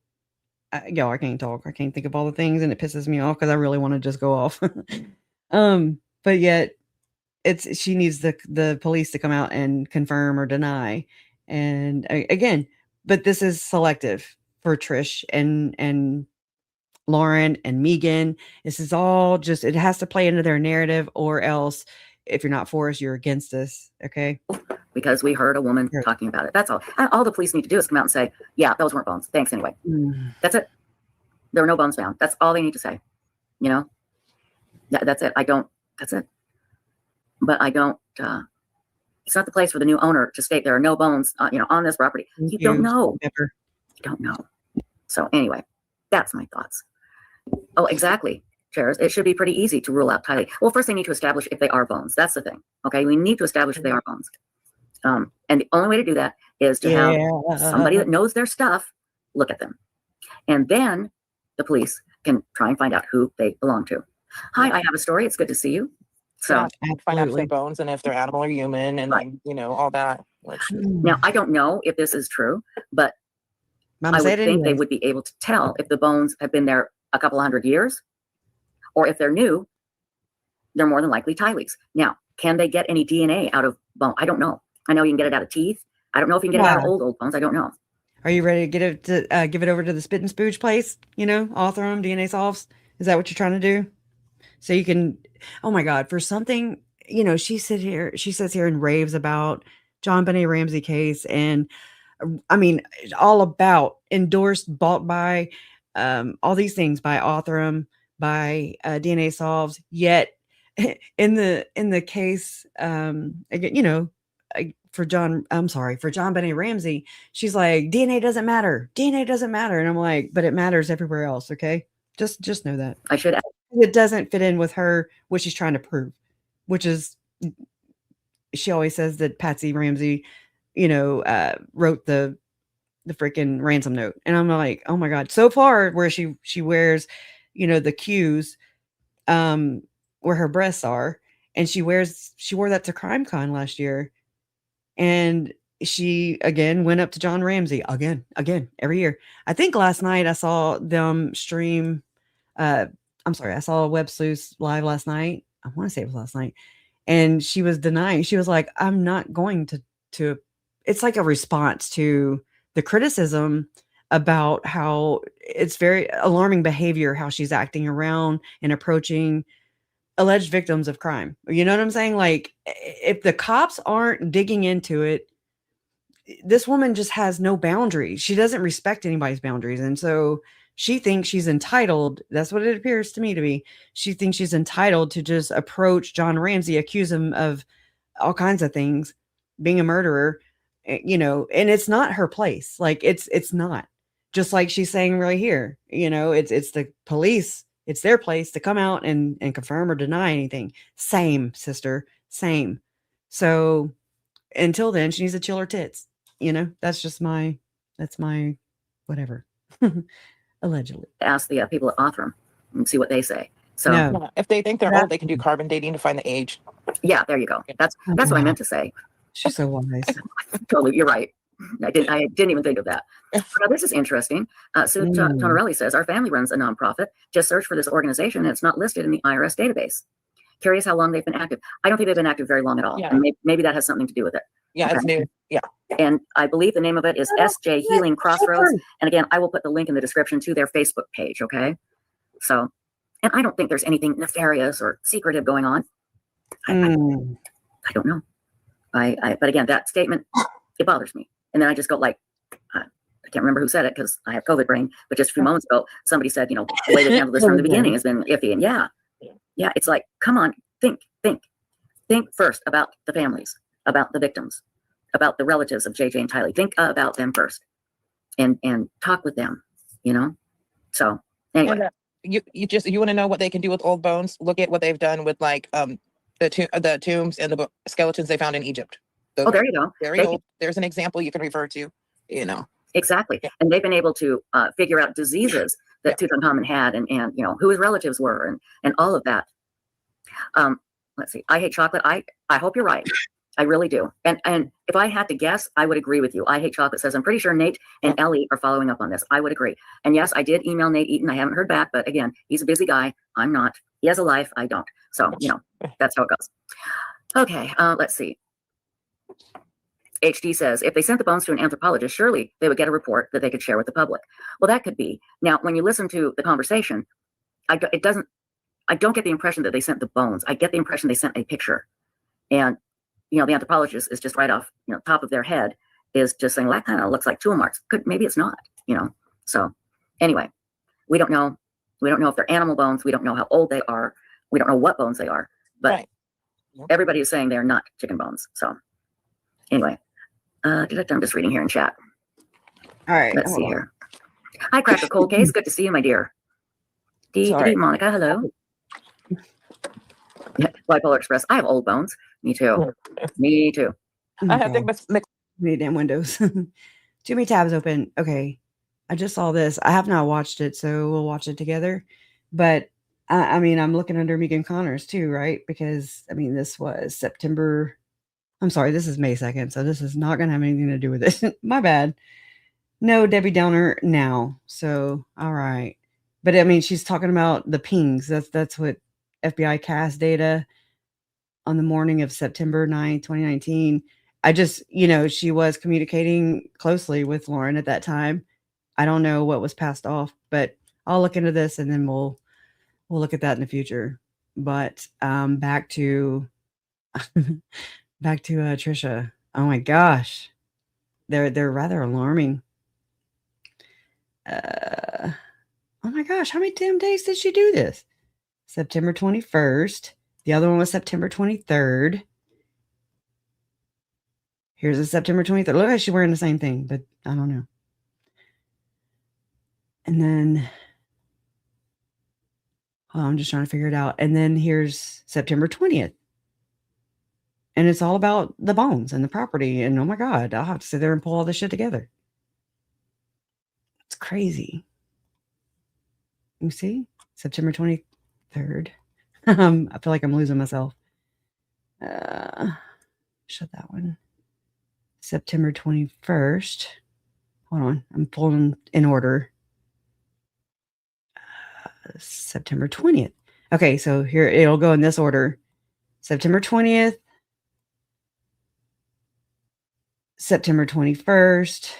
I can't talk. I can't think of all the things, and it pisses me off because I really want to just go off. But yet she needs the police to come out and confirm or deny. And again, but this is selective for Trish and Lauren and Megan. This is all just, it has to play into their narrative, or else if you're not for us, you're against us. Okay. Because we heard a woman talking about it. That's all. All the police need to do is come out and say, yeah, those weren't bones. Thanks anyway. That's it. There were no bones found. That's all they need to say. That's it. That's it. But I don't, it's not the place for the new owner to state there are no bones, on this property. You don't know. You don't know. So anyway, that's my thoughts. Oh, exactly. Chairs, it should be pretty easy to rule out Tylee. Well, first they need to establish if they are bones. That's the thing. Okay. We need to establish if they are bones. And the only way to do that is to have somebody that knows their stuff look at them. And then the police can try and find out who they belong to. Hi, I have a story. It's good to see you. So find out if they're bones and if they're animal or human, and then, all that. Now, I don't know if this is true, but I would think they would be able to tell if the bones have been there a couple of 100 years, or if they're new, they're more than likely Tylee's. Now, can they get any DNA out of bone? I don't know. I know you can get it out of teeth. I don't know if you can get it out of old bones. I don't know. Are you ready to get it give it over to the spit and spooge place? Author them, DNA solves. Is that what you're trying to do? So you can, oh my God, for something, you know, she sits here and raves about John Benet Ramsey case. And I mean, all about endorsed, bought by, all these things by Authorum, by DNA Solves. Yet in the case, again, you know, for John Benet Ramsey, she's like, DNA doesn't matter. DNA doesn't matter. And I'm like, but it matters everywhere else. Okay. Just know that. I should. It doesn't fit in with her, what she's trying to prove, which is, she always says that Patsy Ramsey, you know, wrote the freaking ransom note. And I'm like, oh my God. So far where she wears, you know, the cues, where her breasts are, and she wore that to CrimeCon last year. And she again went up to John Ramsey again every year. I think last night I saw them stream, I saw Websleuths live last night. I want to say it was last night. And she was denying. She was like, I'm not going to it's like a response to the criticism about how it's very alarming behavior, how she's acting around and approaching alleged victims of crime. You know what I'm saying? Like, if the cops aren't digging into it, this woman just has no boundaries. She doesn't respect anybody's boundaries. And so she thinks she's entitled. That's what it appears to me to be. She thinks she's entitled to just approach John Ramsey, accuse him of all kinds of things, being a murderer, you know, and it's not her place. Like, it's not. Just like she's saying right here, you know, it's the police. It's their place to come out and confirm or deny anything. Same, sister, same. So until then, she needs to chill her tits. You know, that's my whatever. Allegedly. Ask the people at Authorum and see what they say. So Yeah, if they think they're old, they can do carbon dating to find the age. yeah, there you go. That's what I meant to say. She's so wise. Totally, you're right. I didn't even think of that. Now, this is interesting. Sue Tonarelli says, our family runs a nonprofit. Just search for this organization and it's not listed in the IRS database. Curious how long they've been active. I don't think they've been active very long at all. Yeah. And maybe that has something to do with it. Yeah, Okay. it's new. Yeah. And I believe the name of it is SJ Healing Crossroads. And again, I will put the link in the description to their Facebook page. Okay. So, and I don't think there's anything nefarious or secretive going on. I don't know. But again, that statement, it bothers me. And then I just go like, I can't remember who said it because I have COVID brain, but just a few moments ago, somebody said, you know, the way they handled this from the beginning has been iffy. And yeah, it's like, come on, think first about the families, about the victims, about the relatives of JJ and Tylee. Think about them first and talk with them, you know? So anyway. And, you want to know what they can do with old bones? Look at what they've done with like the tombs and the skeletons they found in Egypt. Those there you go. Very old. There's an example you can refer to, you know. Exactly. Yeah. And they've been able to figure out diseases that Tutankhamun had and you know, who his relatives were and all of that. Let's see. I hate chocolate. I hope you're right. I really do. And if I had to guess, I would agree with you. I hate chocolate says, I'm pretty sure Nate and Ellie are following up on this. I would agree. And yes, I did email Nate Eaton. I haven't heard back, but again, he's a busy guy. I'm not. He has a life. I don't. So, you know, that's how it goes. Okay. Let's see. HD says, if they sent the bones to an anthropologist, surely they would get a report that they could share with the public. Well, that could be. Now, when you listen to the conversation, I don't get the impression that they sent the bones. I get the impression they sent a picture. And, you know, the anthropologist is just right off, you know, top of their head is just saying, well, that kind of looks like tool marks. Maybe it's not, you know. So anyway, we don't know. We don't know if they're animal bones. We don't know how old they are. We don't know what bones they are. But everybody is saying they're not chicken bones. So anyway. I'm just reading here in chat. All right. Let's see here. Hi, Cracker Cold Case. Good to see you, my dear. Monica, hello. Bipolar Express. I have old bones. Me too. Me too. I have big many damn windows. Too many tabs open. Okay. I just saw this. I have not watched it, so we'll watch it together. But I mean, I'm looking under Megan Connors too, right? Because I mean, this was September. I'm sorry, this is May 2nd, so this is not going to have anything to do with it. My bad. No Debbie Downer now. So, all right. But I mean, she's talking about the pings. That's what FBI cast data on the morning of September 9th, 2019. I just, you know, she was communicating closely with Lauren at that time. I don't know what was passed off, but I'll look into this and then we'll look at that in the future. But back to Tricia. Oh my gosh, they're rather alarming. Oh my gosh, how many damn days did she do this? September 21st. The other one was September 23rd. Here's a September 23rd. Look like she's wearing the same thing, but I don't know. And then, I'm just trying to figure it out. And then here's September 20th. And it's all about the bones and the property. And oh my God, I'll have to sit there and pull all this shit together. It's crazy. You see? September 23rd. I feel like I'm losing myself. Shut that one. September 21st. Hold on. I'm pulling in order. September 20th. Okay, so here it'll go in this order. September 20th. September 21st.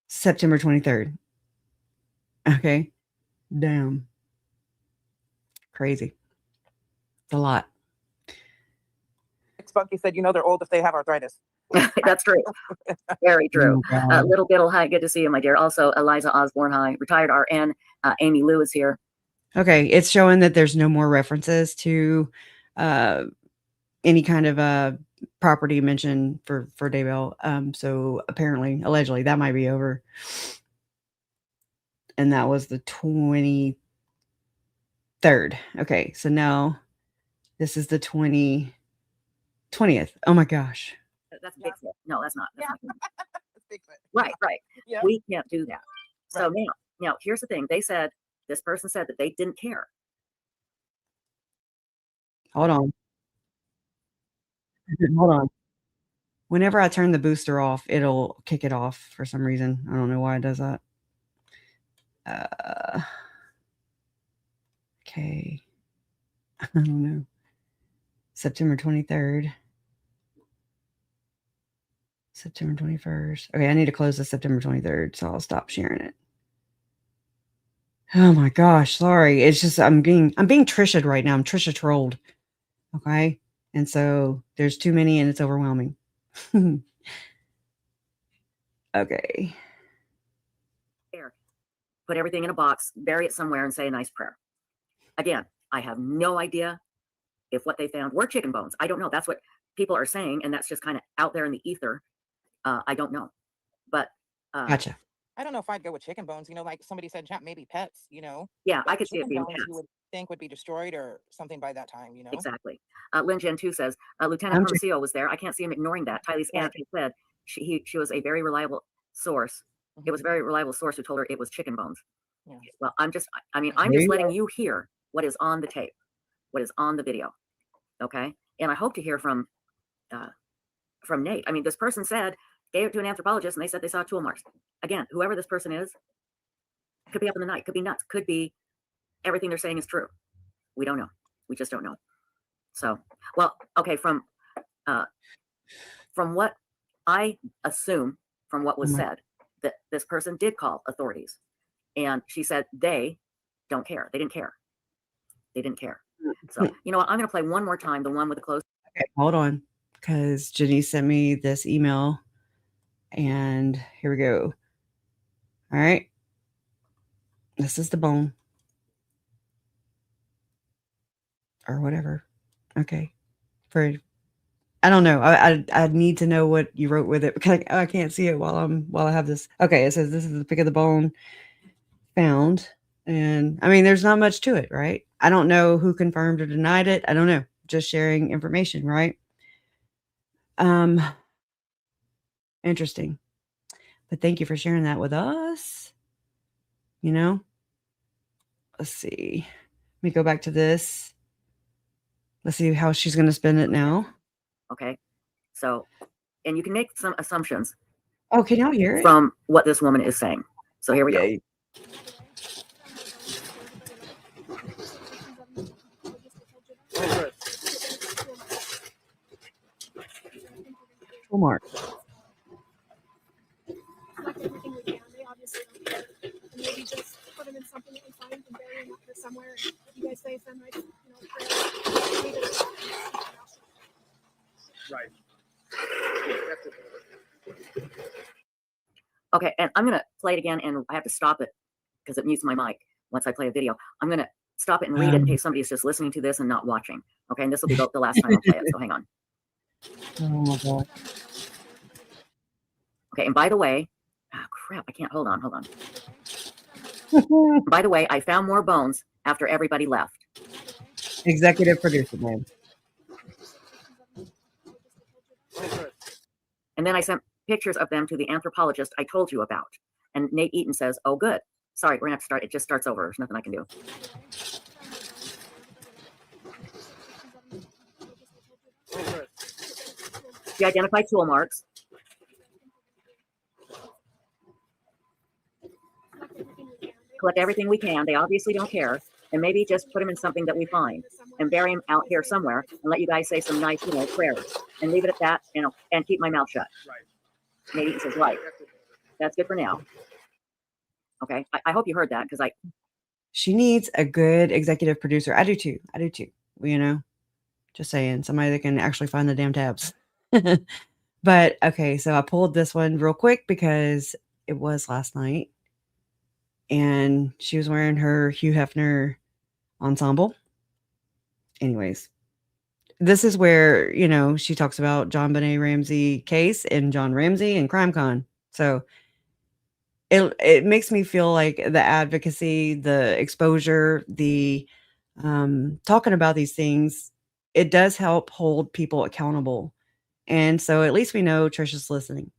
September 23rd. Okay. Damn. Crazy. It's a lot. Spunky said, they're old if they have arthritis. That's true. Very true. Oh, Little Biddle, hi, good to see you, my dear. Also, Eliza Osborne, hi, retired RN. Amy Lou is here. Okay, it's showing that there's no more references to any kind of property mentioned for Daybell. So apparently, allegedly, that might be over. And that was the 23rd. Okay, so now this is the 20th. Oh my gosh. That's Bigfoot. No, that's not. That's not right. Yeah. We can't do that. So now, here's the thing. This person said that they didn't care. Hold on. Whenever I turn the booster off, it'll kick it off for some reason. I don't know why it does that. Okay. I don't know. September 23rd. September 21st. Okay, I need to close the September 23rd, so I'll stop sharing it. Oh my gosh, sorry. It's just I'm being Tricia'd right now. I'm Tricia trolled. Okay? And so there's too many and it's overwhelming. Okay. There. Put everything in a box, bury it somewhere, and say a nice prayer. Again, I have no idea if what they found were chicken bones. I don't know. That's what people are saying, and that's just kind of out there in the ether. I don't know. But Gotcha. I don't know if I'd go with chicken bones. Like somebody said, maybe pets, Yeah, I could see it being pets. You would think would be destroyed or something by that time, Exactly. Lynn Gen 2 says, Lieutenant Hermosillo was there. I can't see him ignoring that. Tylee's aunt said she was a very reliable source. Mm-hmm. It was a very reliable source who told her it was chicken bones. Yeah. Well, I'm just letting you hear what is on the tape, what is on the video. Okay. And I hope to hear from Nate. This person gave it to an anthropologist and they said they saw tool marks. Again, whoever this person is, could be up in the night, could be nuts, could be everything they're saying is true. We don't know. We just don't know. So, well, okay, from what I assume from what was said, that this person did call authorities. And she said they don't care. They didn't care. They didn't care. So, you know what? I'm going to play one more time, the one with the closed. Okay, hold on. Because Janice sent me this email. And here we go. All right. This is the bone. Or whatever. Okay. I don't know. I need to know what you wrote with it because I can't see it while I have this. Okay, it says this is the pick of the bone found. And there's not much to it, right? I don't know who confirmed or denied it. I don't know. Just sharing information, right? Interesting. But thank you for sharing that with us. Let's see. Let me go back to this. Let's see how she's going to spin it now. Okay. So, and you can make some assumptions. Oh, can y'all hear it? From what this woman is saying. So here we go. Tool mark. Everything we can. They obviously don't care. And maybe just put them in something that we find and bury them up here somewhere. I'm going to play it again, and I have to stop it because it mutes my mic once I play a video. I'm going to stop it and read it in case somebody is just listening to this and not watching. Okay, and this will be the last time I'll play it, so hang on. Oh my God. Okay, and by the way, oh crap, I can't, hold on. By the way, I found more bones after everybody left. Executive producer, man. And then I sent pictures of them to the anthropologist I told you about. And Nate Eaton says, oh, good. Sorry, we're going to have to start. It just starts over. There's nothing I can do. She identified tool marks. Collect everything we can. They obviously don't care. And maybe just put them in something that we find and bury them out here somewhere and let you guys say some nice, prayers and leave it at that, and keep my mouth shut. Right. Nate Eaton says, right. That's good for now. Okay. I hope you heard that because she needs a good executive producer. I do too. Just saying, somebody that can actually find the damn tabs. But okay, so I pulled this one real quick because it was last night and she was wearing her Hugh Hefner ensemble. Anyways, this is where, she talks about John Benet Ramsey case and John Ramsey and CrimeCon. So it makes me feel like the advocacy, the exposure, the talking about these things, it does help hold people accountable. And so at least we know Tricia's listening.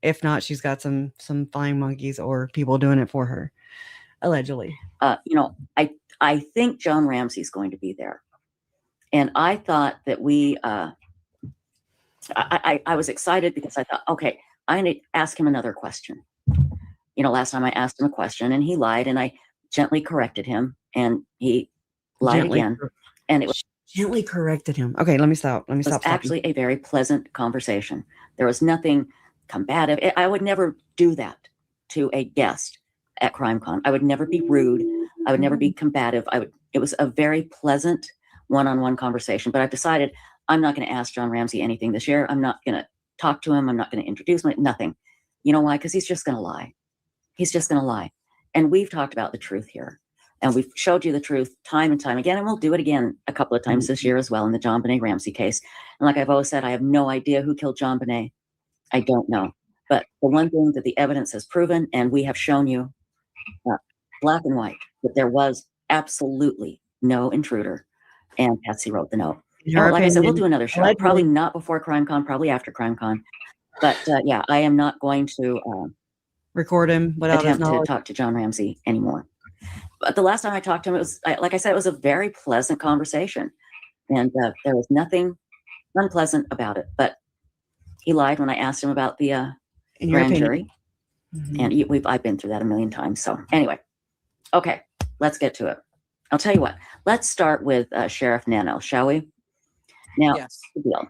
If not, she's got some flying monkeys or people doing it for her, allegedly. I think John Ramsey's going to be there. And I thought that I was excited because I thought, okay, I need to ask him another question. Last time I asked him a question and he lied and I gently corrected him and he lied again. And it was gently corrected him. Okay, let me stop. It was actually a very pleasant conversation. There was nothing combative. I would never do that to a guest at CrimeCon. I would never be rude. I would never be combative. It was a very pleasant one-on-one conversation, but I've decided I'm not going to ask John Ramsey anything this year. I'm not going to talk to him. I'm not going to introduce him. Nothing. You know why? Because he's just going to lie. He's just going to lie. And we've talked about the truth here. And we've showed you the truth time and time again. And we'll do it again a couple of times this year as well in the John Benet Ramsey case. And like I've always said, I have no idea who killed John Benet. I don't know. But the one thing that the evidence has proven, and we have shown you black and white, that there was absolutely no intruder. And Patsy wrote the note. And like I said, we'll do another show. Probably not before CrimeCon, probably after CrimeCon. But yeah, I am not going to record him without attempt to talk to John Ramsey anymore. But the last time I talked to him, it was, like I said, it was a very pleasant conversation. And there was nothing unpleasant about it. But he lied when I asked him about the grand jury. And I've been through that a million times. So anyway, okay, let's get to it. I'll tell you what, let's start with Sheriff Nano, shall we? Now, yes. The deal.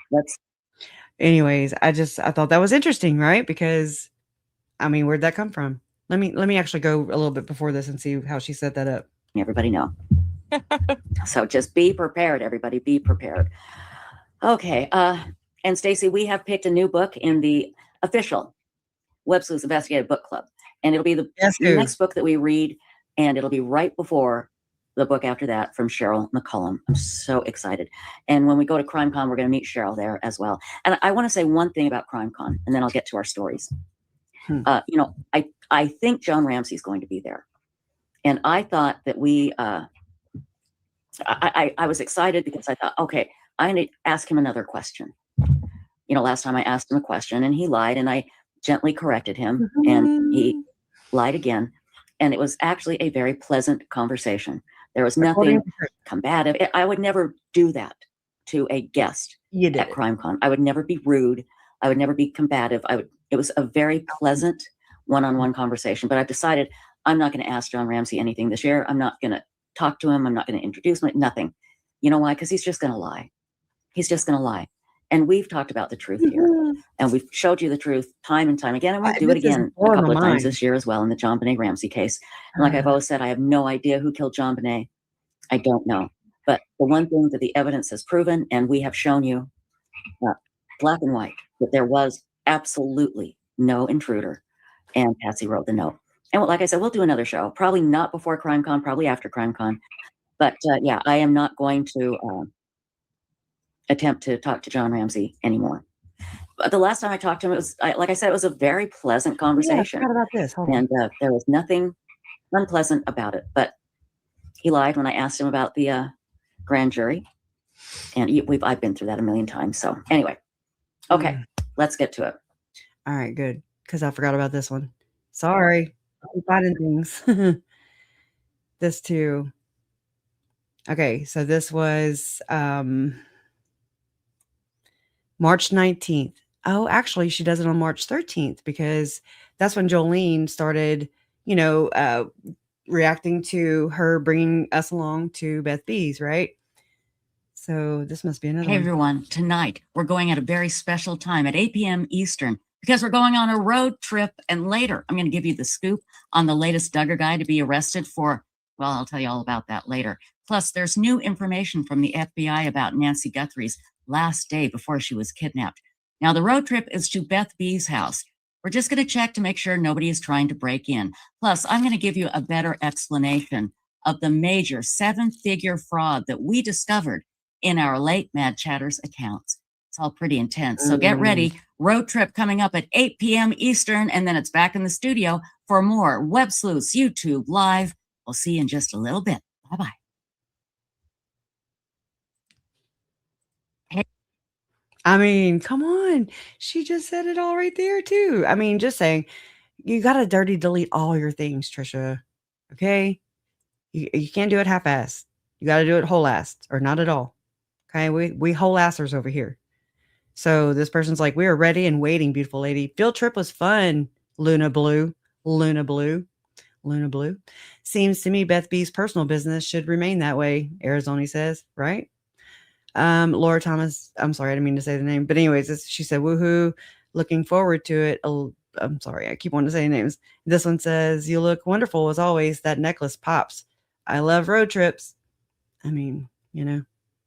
Anyways, I thought that was interesting, right? Because, where'd that come from? Let me actually go a little bit before this and see how she set that up. Everybody know. So just be prepared, everybody. Be prepared. Okay. And Stacy, we have picked a new book in the official Websleuths Investigative Book Club. And it'll be the next book that we read. And it'll be right before the book after that from Cheryl McCullum. I'm so excited. And when we go to CrimeCon, we're going to meet Cheryl there as well. And I want to say one thing about CrimeCon, and then I'll get to our stories. I think John Ramsey's going to be there. And I thought that I was excited because I thought, okay, I need to ask him another question. Last time I asked him a question and he lied and I gently corrected him and he lied again. And it was actually a very pleasant conversation. There was nothing combative. I would never do that to a guest at CrimeCon. I would never be rude. I would never be combative. It was a very pleasant one-on-one conversation, but I've decided I'm not going to ask John Ramsey anything this year. I'm not going to talk to him. I'm not going to introduce him. Nothing. You know why? Because he's just going to lie. He's just going to lie. And we've talked about the truth here. And we've showed you the truth time and time again. And we'll do it again a couple of times this year as well in the John Benet Ramsey case. And like I've always said, I have no idea who killed John Benet. I don't know. But the one thing that the evidence has proven, and we have shown you black and white, that there was absolutely no intruder. And Patsy wrote the note. And like I said, we'll do another show, probably not before CrimeCon, probably after CrimeCon. But yeah, I am not going to attempt to talk to John Ramsey anymore. But the last time I talked to him, it was, like I said, it was a very pleasant conversation. Yeah, I forgot about this. Hold on. And there was nothing unpleasant about it. But he lied when I asked him about the grand jury. And I've been through that a million times. So anyway, okay, let's get to it. All right, good. Because I forgot about this one. Sorry. I'm finding things. This too. Okay, so this was March 19th. Oh, actually, she does it on March 13th because that's when Jolene started, reacting to her bringing us along to Beth B's, right? So this must be another Hey, one. everyone. Tonight, we're going at a very special time at 8 p.m. Eastern because we're going on a road trip. And later, I'm going to give you the scoop on the latest Duggar guy to be arrested for, well, I'll tell you all about that later. Plus, there's new information from the FBI about Nancy Guthrie's last day before she was kidnapped. Now, the road trip is to Beth B's house. We're just going to check to make sure nobody is trying to break in. Plus, I'm going to give you a better explanation of the major 7-figure fraud that we discovered in our late Mad Chatters accounts. It's all pretty intense. So get ready. Road trip coming up at 8 p.m. Eastern, and then it's back in the studio for more Websleuths YouTube Live. We'll see you in just a little bit. Bye-bye. I mean, come on. She just said it all right there, too. I mean, just saying, you got to dirty delete all your things, Tricia. Okay? You can't do it half-assed. You got to do it whole-assed or not at all. Okay? We whole-assers over here. So this person's like, we are ready and waiting, beautiful lady. Field trip was fun. Luna Blue. Luna Blue. Luna Blue. Seems to me Beth B's personal business should remain that way, Arizona says, right? Laura Thomas, I'm sorry, I didn't mean to say the name, but anyways, she said, woohoo, looking forward to it. I'm sorry, I keep wanting to say names. This one says, you look wonderful as always. That necklace pops. I love road trips. I mean,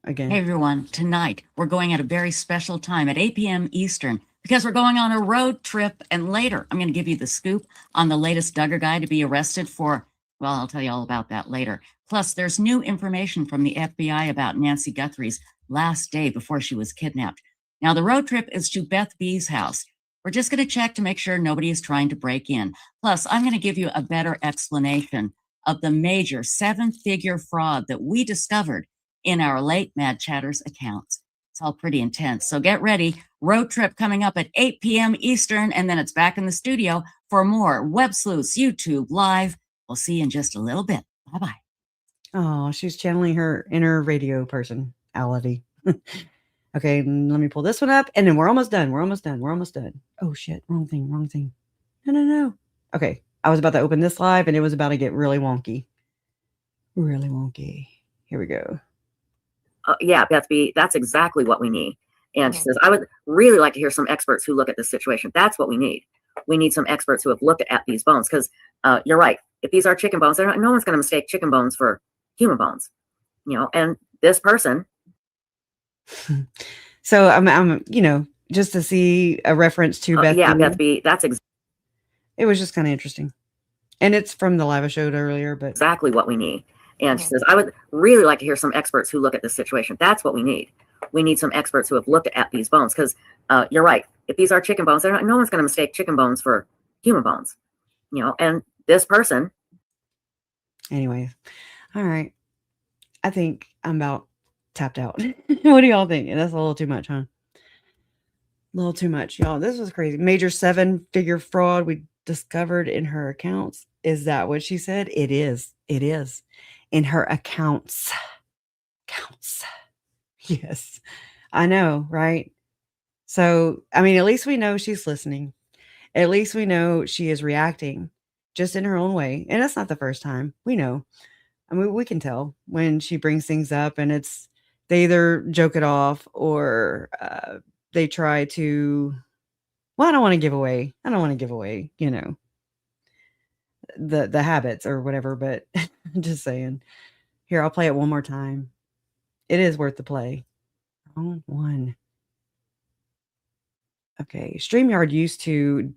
again. Hey, everyone. Tonight, we're going at a very special time at 8 p.m. Eastern because we're going on a road trip. And later, I'm going to give you the scoop on the latest Duggar guy to be arrested for, well, I'll tell you all about that later. Plus, there's new information from the FBI about Nancy Guthrie's last day before she was kidnapped. Now, the road trip is to Beth B's house. We're just going to check to make sure nobody is trying to break in. Plus, I'm going to give you a better explanation of the major 7-figure fraud that we discovered in our late Mad Chatters accounts. It's all pretty intense. So get ready. Road trip coming up at 8 p.m. Eastern, and then it's back in the studio for more Websleuths YouTube Live. We'll see you in just a little bit. Bye-bye. Oh, she's channeling her inner radio personality. Okay, let me pull this one up, and then we're almost done. We're almost done. Oh, shit. Wrong thing. No. Okay, I was about to open this live, and it was about to get really wonky. Here we go. Yeah, Beth B, that's exactly what we need. And she says, I would really like to hear some experts who look at this situation. That's what we need. We need some experts who have looked at these bones because you're right. If these are chicken bones, no one's going to mistake chicken bones for human bones, and this person. So I'm just to see a reference to Beth. Yeah, Beth B, it was just kind of interesting. And it's from the live I showed earlier, but exactly what we need. And she says, I would really like to hear some experts who look at this situation. That's what we need. We need some experts who have looked at these bones because you're right. If these are chicken bones, no one's going to mistake chicken bones for human bones, and this person. Anyway, all right. I think I'm about tapped out. What do y'all think? That's a little too much, huh? A little too much, y'all. This was crazy. Major 7-figure fraud we discovered in her accounts. Is that what she said? It is. In her accounts. Yes. I know, right? So, I mean, at least we know she's listening. At least we know she is reacting just in her own way. And that's not the first time. We know. I mean, we can tell when she brings things up and they either joke it off or they try to, well, I don't want to give away, the habits or whatever, but just saying. Here, I'll play it one more time. It is worth the play. Wrong one. Okay. StreamYard used to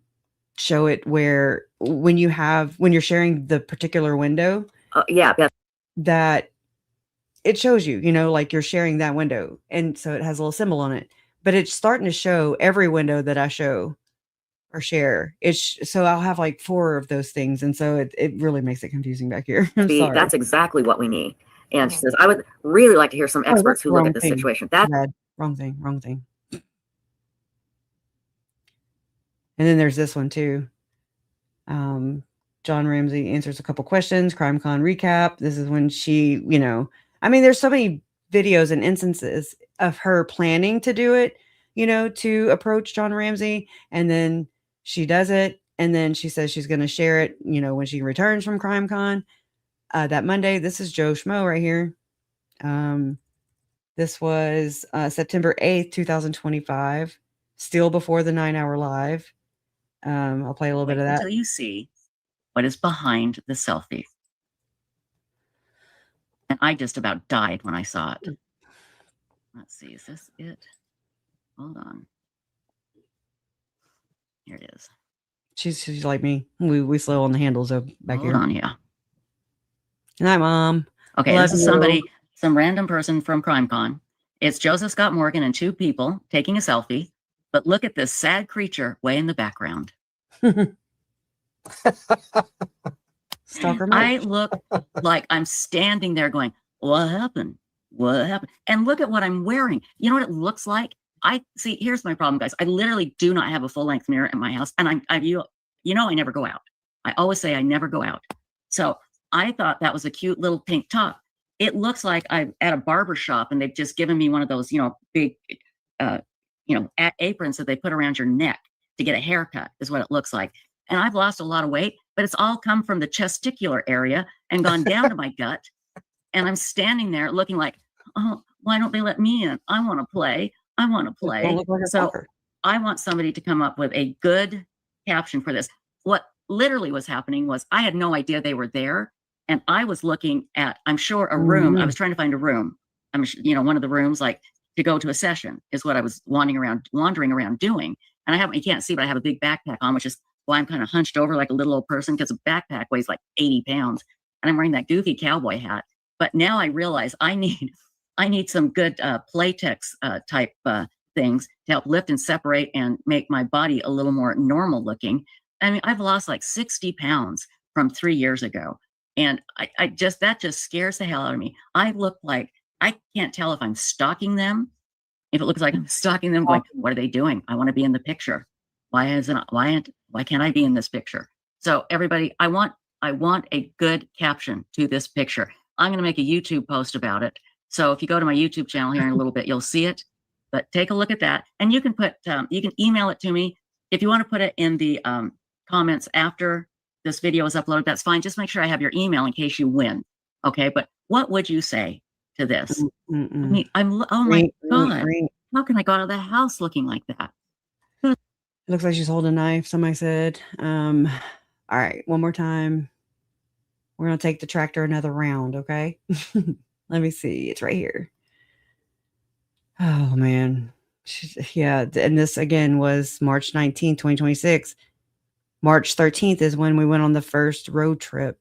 show it where when you're sharing the particular window. Yeah. That it shows you, like you're sharing that window. And so it has a little symbol on it, but it's starting to show every window that I show or share. So I'll have like 4 of those things. And so it really makes it confusing back here. I'm sorry. That's exactly what we need. And she says, I would really like to hear some experts who look at this situation. That's wrong thing. And then there's this one too. John Ramsey answers a couple questions. CrimeCon recap. This is when she, there's so many videos and instances of her planning to do it, to approach John Ramsey. And then she does it. And then she says she's going to share it, when she returns from CrimeCon that Monday. This is Joe Schmo right here. This was September 8th, 2025, still before the 9-hour live. I'll play a little bit of that. Until you see what is behind the selfie. And I just about died when I saw it. Let's see, is this it? Hold on. Here it is. She's like me. We slow on the handles back here. Hold on, yeah. Good night, Mom. Okay, this is some random person from CrimeCon. It's Joseph Scott Morgan and 2 people taking a selfie. But look at this sad creature way in the background. Stalker. I look like I'm standing there going, what happened? What happened? And look at what I'm wearing. You know what it looks like? Here's my problem, guys. I literally do not have a full-length mirror in my house. And I never go out. I always say I never go out. So I thought that was a cute little pink top. It looks like I'm at a barber shop and they've just given me one of those, big, aprons that they put around your neck to get a haircut is what it looks like. And I've lost a lot of weight, but it's all come from the testicular area and gone down to my gut. And I'm standing there looking like, oh, why don't they let me in? I want to play. I want to play. So I want somebody to come up with a good caption for this. What literally was happening was I had no idea they were there. And I was looking at, I'm sure, a room. I was trying to find a room. One of the rooms, like, to go to a session is what I was wandering around doing. And you can't see, but I have a big backpack on, which is why I'm kind of hunched over like a little old person because a backpack weighs like 80 pounds. And I'm wearing that goofy cowboy hat. But now I realize I need some good Playtex type things to help lift and separate and make my body a little more normal looking. I mean, I've lost like 60 pounds from 3 years ago. And that just scares the hell out of me. I look like, I can't tell if I'm stalking them. If it looks like I'm stalking them, going, what are they doing? I want to be in the picture. Why can't I be in this picture? So everybody, I want a good caption to this picture. I'm going to make a YouTube post about it. So if you go to my YouTube channel here in a little bit, you'll see it. But take a look at that, and you can email it to me if you want to put it in the comments after this video is uploaded. That's fine. Just make sure I have your email in case you win. Okay, but what would you say to this? I mean, oh my God, how can I go out of the house looking like that? It looks like she's holding a knife, somebody said. All right, one more time. We're going to take the tractor another round, okay? Let me see. It's right here. Oh, man. Yeah, and this, again, was March 19th, 2026. March 13th is when we went on the first road trip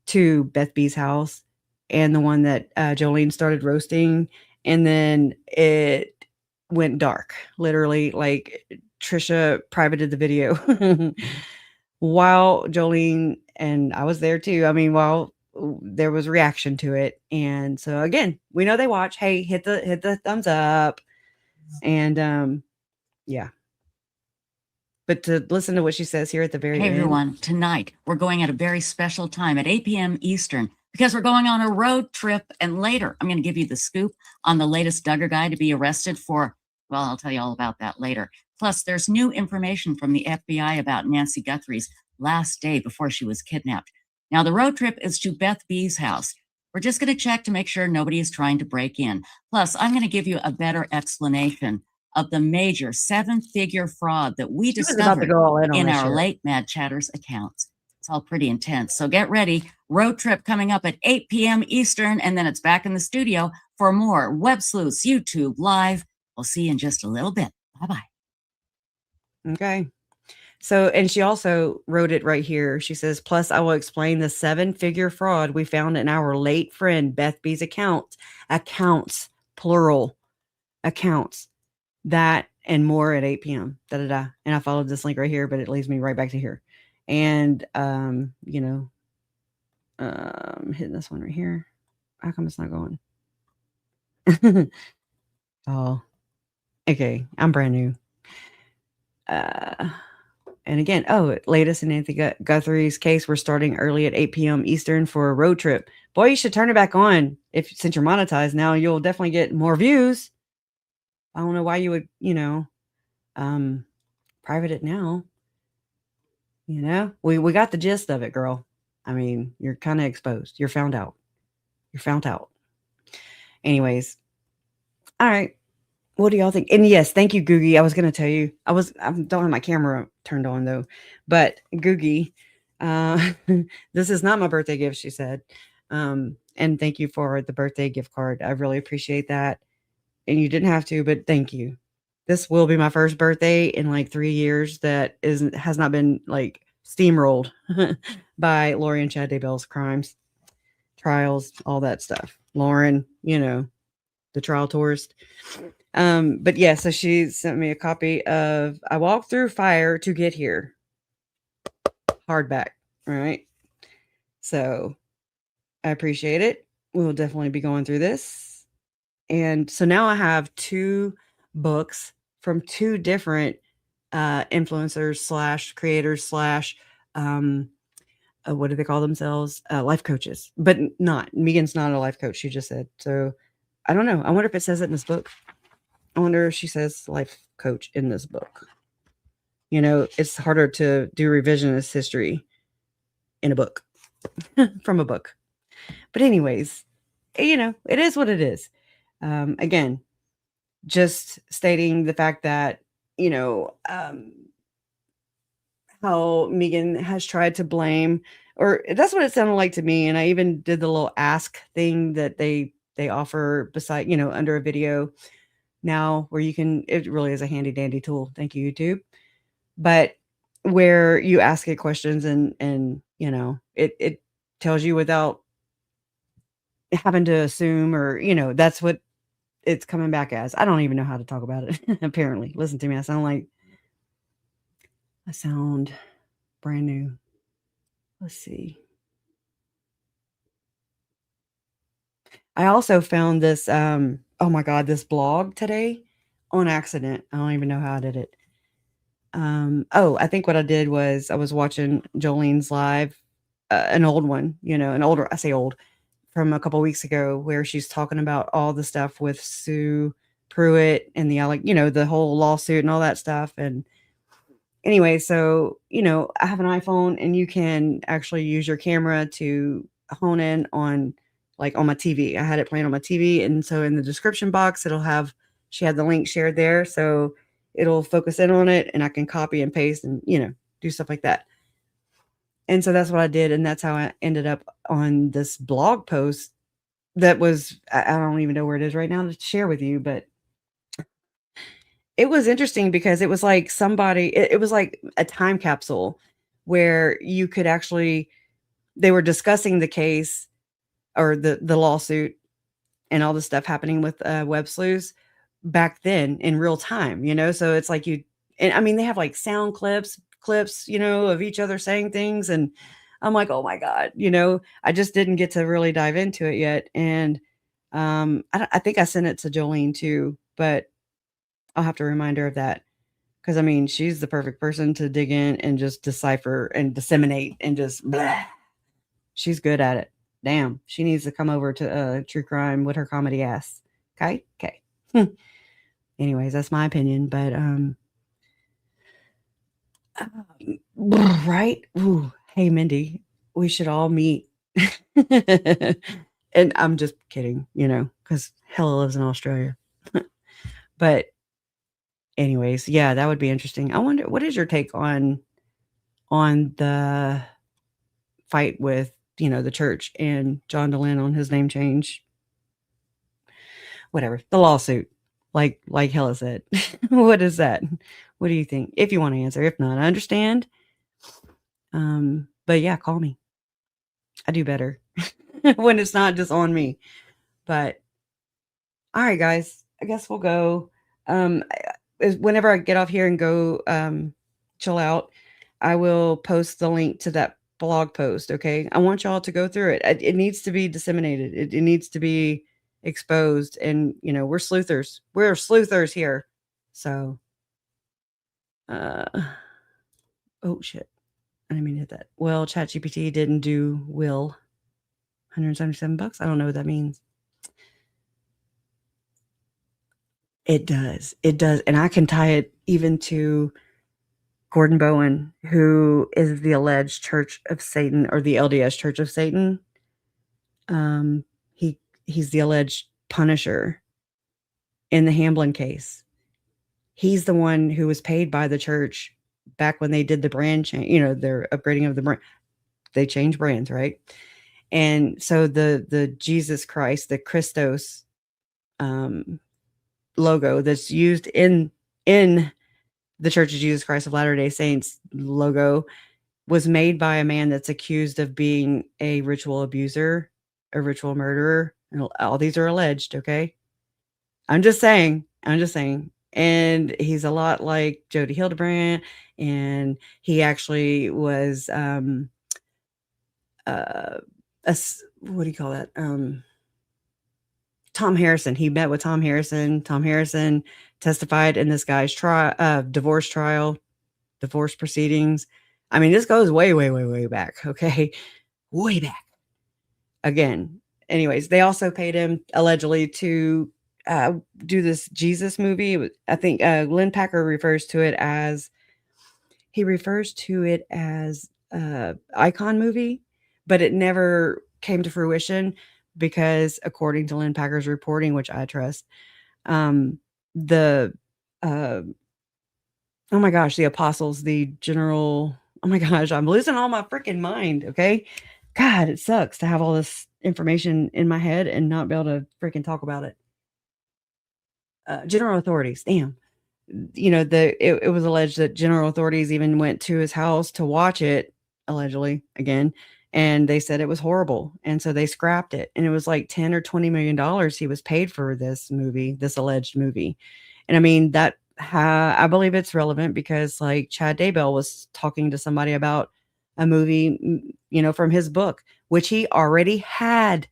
to Beth B's house, and the one that Jolene started roasting, and then it went dark. Literally, like, Tricia privated the video while Jolene, and I was there too. I mean, while there was reaction to it. And so again, we know they watch. Hey, hit the thumbs up. And yeah. But to listen to what she says here at the very end. Hey everyone, tonight we're going at a very special time at 8 p.m. Eastern because we're going on a road trip, and later I'm going to give you the scoop on the latest Duggar guy to be arrested for. Well, I'll tell you all about that later. Plus, there's new information from the FBI about Nancy Guthrie's last day before she was kidnapped. Now, the road trip is to Beth B's house. We're just going to check to make sure nobody is trying to break in. Plus, I'm going to give you a better explanation of the major 7-figure fraud that we discovered in our late Mad Chatters accounts. It's all pretty intense. So get ready. Road trip coming up at 8 p.m. Eastern, and then it's back in the studio for more Websleuths YouTube Live. We'll see you in just a little bit. Bye-bye. Okay. So, and she also wrote it right here. She says, plus I will explain the 7-figure fraud we found in our late friend Beth B's accounts, plural accounts, that and more at 8 p.m. And I followed this link right here, but it leads me right back to here. And, hitting this one right here. How come it's not going? Oh, okay. I'm brand new. And again, latest in Nancy Guthrie's case, we're starting early at 8 p.m. Eastern for a road trip. Boy, you should turn it back on. Since you're monetized now, you'll definitely get more views. I don't know why you would, private it now. We got the gist of it, girl. I mean, you're kind of exposed. You're found out. Anyways. All right. What do y'all think? And yes, thank you, Googie. I was going to tell you, I don't have my camera turned on though, but Googie, this is not my birthday gift, she said. And thank you for the birthday gift card. I really appreciate that. And you didn't have to, but thank you. This will be my first birthday in like 3 years that has not been like steamrolled by Lori and Chad Daybell's trials, all that stuff. Lauren, the trial tourist. But yeah, so she sent me a copy of I Walked Through Fire to Get Here. Hardback. All right. So I appreciate it. We'll definitely be going through this. And so now I have 2 books from 2 different influencers / creators / what do they call themselves? Life coaches. But Megan's not a life coach, she just said. So I don't know. I wonder if it says it in this book. I wonder if she says life coach in this book. It's harder to do revisionist history in a book from a book. But anyways, it is what it is. Again, just stating the fact that, how Megan has tried to blame, or that's what it sounded like to me. And I even did the little ask thing that they offer beside, under a video now where it really is a handy dandy tool. Thank you, YouTube. But where you ask it questions and it tells you without having to assume, or, that's what it's coming back as. I don't even know how to talk about it. Apparently. Listen to me. I sound brand new. Let's see. I also found this, oh my God, this blog today on accident. I don't even know how I did it. I think what I did was I was watching Jolene's live, an old one, I say old, from a couple weeks ago, where she's talking about all the stuff with Sue Pruitt and the whole lawsuit and all that stuff. And anyway, so, I have an iPhone and you can actually use your camera to hone in on my TV. I had it playing on my TV. And so in the description box, she had the link shared there. So it'll focus in on it and I can copy and paste and, do stuff like that. And so that's what I did. And that's how I ended up on this blog post that was, I don't even know where it is right now to share with you, but it was interesting because it was like it was like a time capsule where you could they were discussing the case or the lawsuit and all the stuff happening with Websleuths back then in real time, so it's like and I mean, they have like sound clips, of each other saying things. And I'm like, oh my God, I just didn't get to really dive into it yet. And I think I sent it to Jolene too, but I'll have to remind her of that. Cause I mean, she's the perfect person to dig in and just decipher and disseminate and just blah. She's good at it. Damn. She needs to come over to true crime with her comedy ass. Okay. Anyways, that's my opinion, but, right. Ooh, hey, Mindy, we should all meet. And I'm just kidding, cause Hella lives in Australia, but anyways, yeah, that would be interesting. I wonder, what is your take on the fight with, the church and John DeLynn on his name change? Whatever, the lawsuit, like Hella said. What is that? What do you think? If you want to answer, if not, I understand. But yeah, call me. I do better when it's not just on me. But all right, guys, I guess we'll go. Whenever I get off here and go chill out, I will post the link to that blog post. Okay, I want y'all to go through it. It needs to be disseminated. It needs to be exposed. And we're sleuthers. We're sleuthers here. So, oh shit, I didn't mean to hit that. Well, ChatGPT didn't do will. $177. I don't know what that means. It does. It does. And I can tie it even to Gordon Bowen, who is the alleged Church of Satan, or the LDS Church of Satan. He's the alleged punisher in the Hamblin case. He's the one who was paid by the church back when they did the brand change, their upgrading of the brand. They changed brands, right? And so the Jesus Christ, the Christos logo that's used in the Church of Jesus Christ of Latter-day Saints logo was made by a man that's accused of being a ritual abuser, a ritual murderer. And all these are alleged, okay? I'm just saying. And he's a lot like Jody Hildebrand, and he actually was what do you call that? Tom Harrison. He met with Tom Harrison. Tom Harrison testified in this guy's divorce proceedings. I mean, this goes way, way, way, way back. Okay. Way back. Again. Anyways, they also paid him allegedly to do this Jesus movie. I think Lynn Packer refers to it as icon movie, but it never came to fruition because, according to Lynn Packer's reporting, which I trust, oh my gosh, the apostles, the general, oh my gosh, I'm losing all my freaking mind. Okay. God, it sucks to have all this information in my head and not be able to freaking talk about it. General authorities, damn. It was alleged that general authorities even went to his house to watch it, allegedly, again, and they said it was horrible, and so they scrapped it. And it was like $10 or $20 million he was paid for this movie, this alleged movie. And I mean, that I believe it's relevant because, like, Chad Daybell was talking to somebody about a movie, from his book, which he already had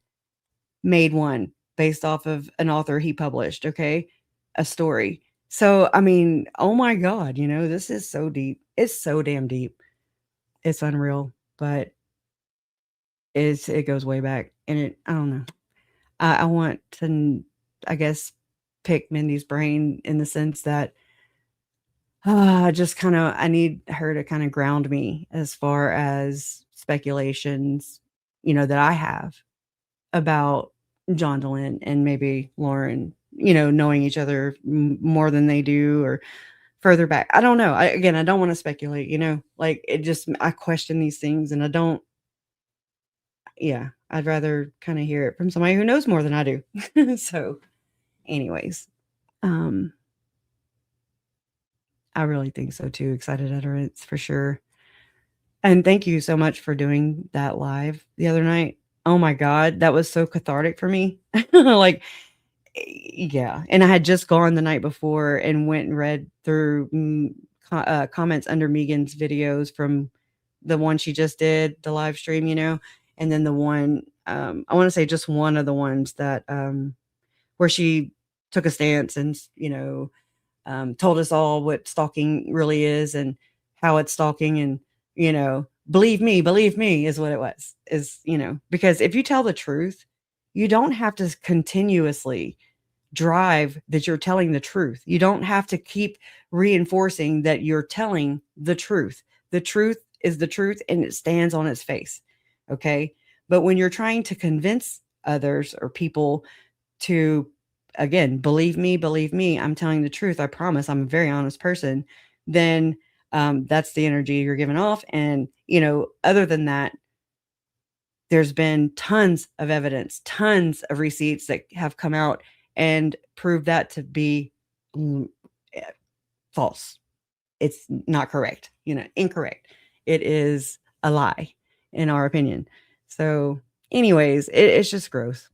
made one based off of an author he published, okay, a story. So, I mean, oh my God, this is so deep. It's so damn deep. It's unreal, but it goes way back. And I don't know. I want to, I guess, pick Mindy's brain in the sense that I need her to kind of ground me as far as speculations, that I have about John DeLynn and maybe Lauren, knowing each other more than they do, or further back. I don't know. I don't want to speculate, like I question these things, and I'd rather kind of hear it from somebody who knows more than I do. So anyways, I really think so too. Excited utterance for sure. And thank you so much for doing that live the other night. Oh my God, that was so cathartic for me. Like, yeah. And I had just gone the night before and went and read through comments under Megan's videos from the one she just did, the live stream, and then the one, I want to say just one of the ones that, where she took a stance and, told us all what stalking really is and how it's stalking, and, believe me is what it was, because if you tell the truth, you don't have to continuously drive that you're telling the truth. You don't have to keep reinforcing that you're telling the truth. The truth is the truth, and it stands on its face. Okay. But when you're trying to convince others or people to, again, believe me, I'm telling the truth, I promise, I'm a very honest person, then that's the energy you're giving off. And, other than that, there's been tons of evidence, tons of receipts that have come out and prove that to be false. it's not correct, incorrect. It is a lie, in our opinion. So, anyways, it's just gross.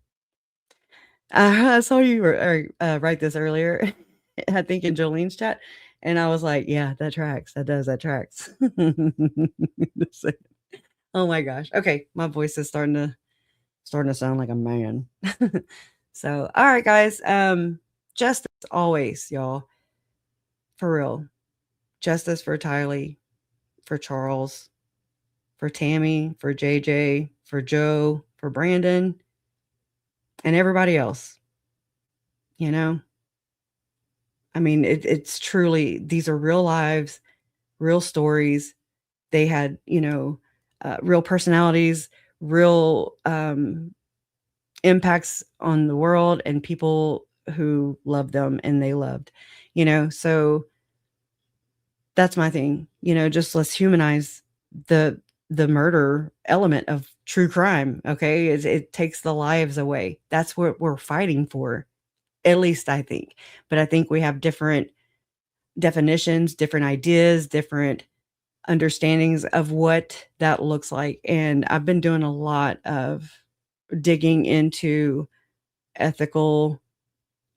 I saw you write this earlier, I think in Jolene's chat, and I was like, yeah, that tracks. That tracks. Oh my gosh. Okay, my voice is starting to sound like a man. So, all right, guys. Justice always, y'all. For real. Justice for Tylee, for Charles, for Tammy, for JJ, for Joe, for Brandon, and everybody else. I mean, it's truly, these are real lives, real stories. They had, real personalities, real impacts on the world, and people who loved them and they loved, so that's my thing, just let's humanize the murder element of true crime. Okay. It takes the lives away. That's what we're fighting for. At least I think, but I think we have different definitions, different ideas, different understandings of what that looks like. And I've been doing a lot of digging into ethical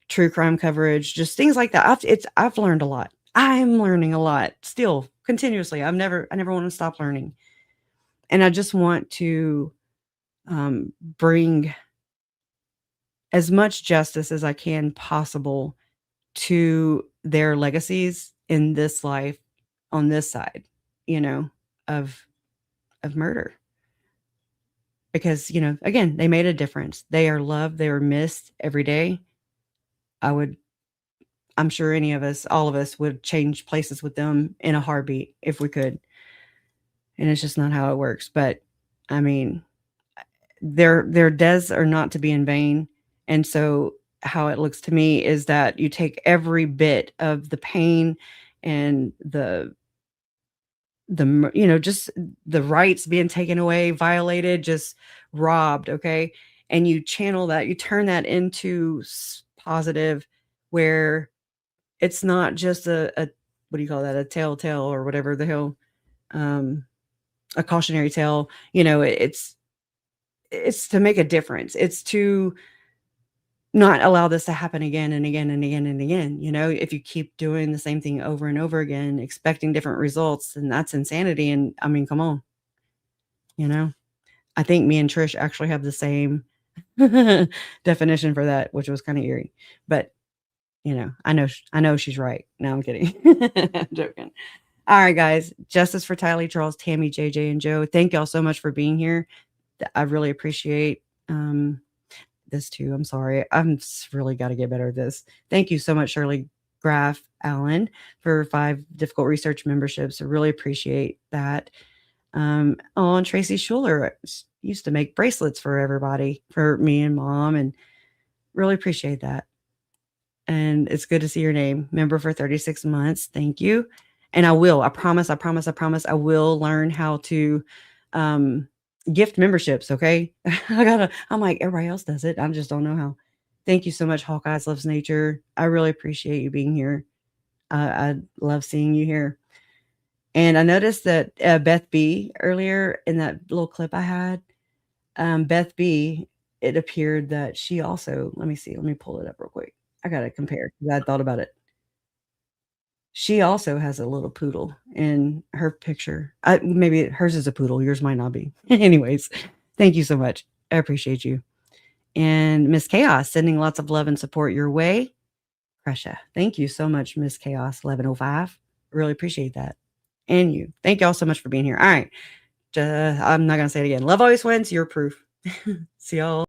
true crime coverage, just things like that. I've learned a lot. I'm learning a lot still continuously. I never want to stop learning. And I just want to bring as much justice as I can possible to their legacies in this life, on this side, of murder. Because, again, they made a difference. They are loved. They were missed every day. I'm sure all of us would change places with them in a heartbeat if we could. And it's just not how it works. But I mean, their deaths are not to be in vain. And so how it looks to me is that you take every bit of the pain and the just the rights being taken away, violated, just robbed. Okay. And you channel that, you turn that into positive, where it's not just a what do you call that? A telltale or whatever the hell, a cautionary tale, it's to make a difference. It's to not allow this to happen again and again and again and again. If you keep doing the same thing over and over again, expecting different results, then that's insanity. And I mean, come on, I think me and Trish actually have the same definition for that, which was kind of eerie, but I know she's right. No, I'm kidding. I'm joking. All right, guys. Justice for Tylee, Charles, Tammy, JJ, and Joe. Thank y'all so much for being here. I really appreciate this too. I'm sorry. I'm really got to get better at this. Thank you so much, Shirley Graff Allen, for 5 difficult research memberships. I really appreciate that. And Tracy Schuler used to make bracelets for everybody, for me and Mom, and really appreciate that. And it's good to see your name. Member for 36 months. Thank you. And I promise, I will learn how to gift memberships. Okay. I'm like, everybody else does it. I just don't know how. Thank you so much, Hawkeyes Loves Nature. I really appreciate you being here. I love seeing you here. And I noticed that Beth B earlier in that little clip I had, Beth B, it appeared that she also, let me pull it up real quick. I got to compare because I thought about it. She also has a little poodle in her picture. Maybe hers is a poodle. Yours might not be. Anyways, thank you so much. I appreciate you. And Miss Chaos, sending lots of love and support your way. Tricia, thank you so much, Miss Chaos 1105. Really appreciate that. And you. Thank y'all so much for being here. All right. I'm not going to say it again. Love always wins. You're proof. See y'all.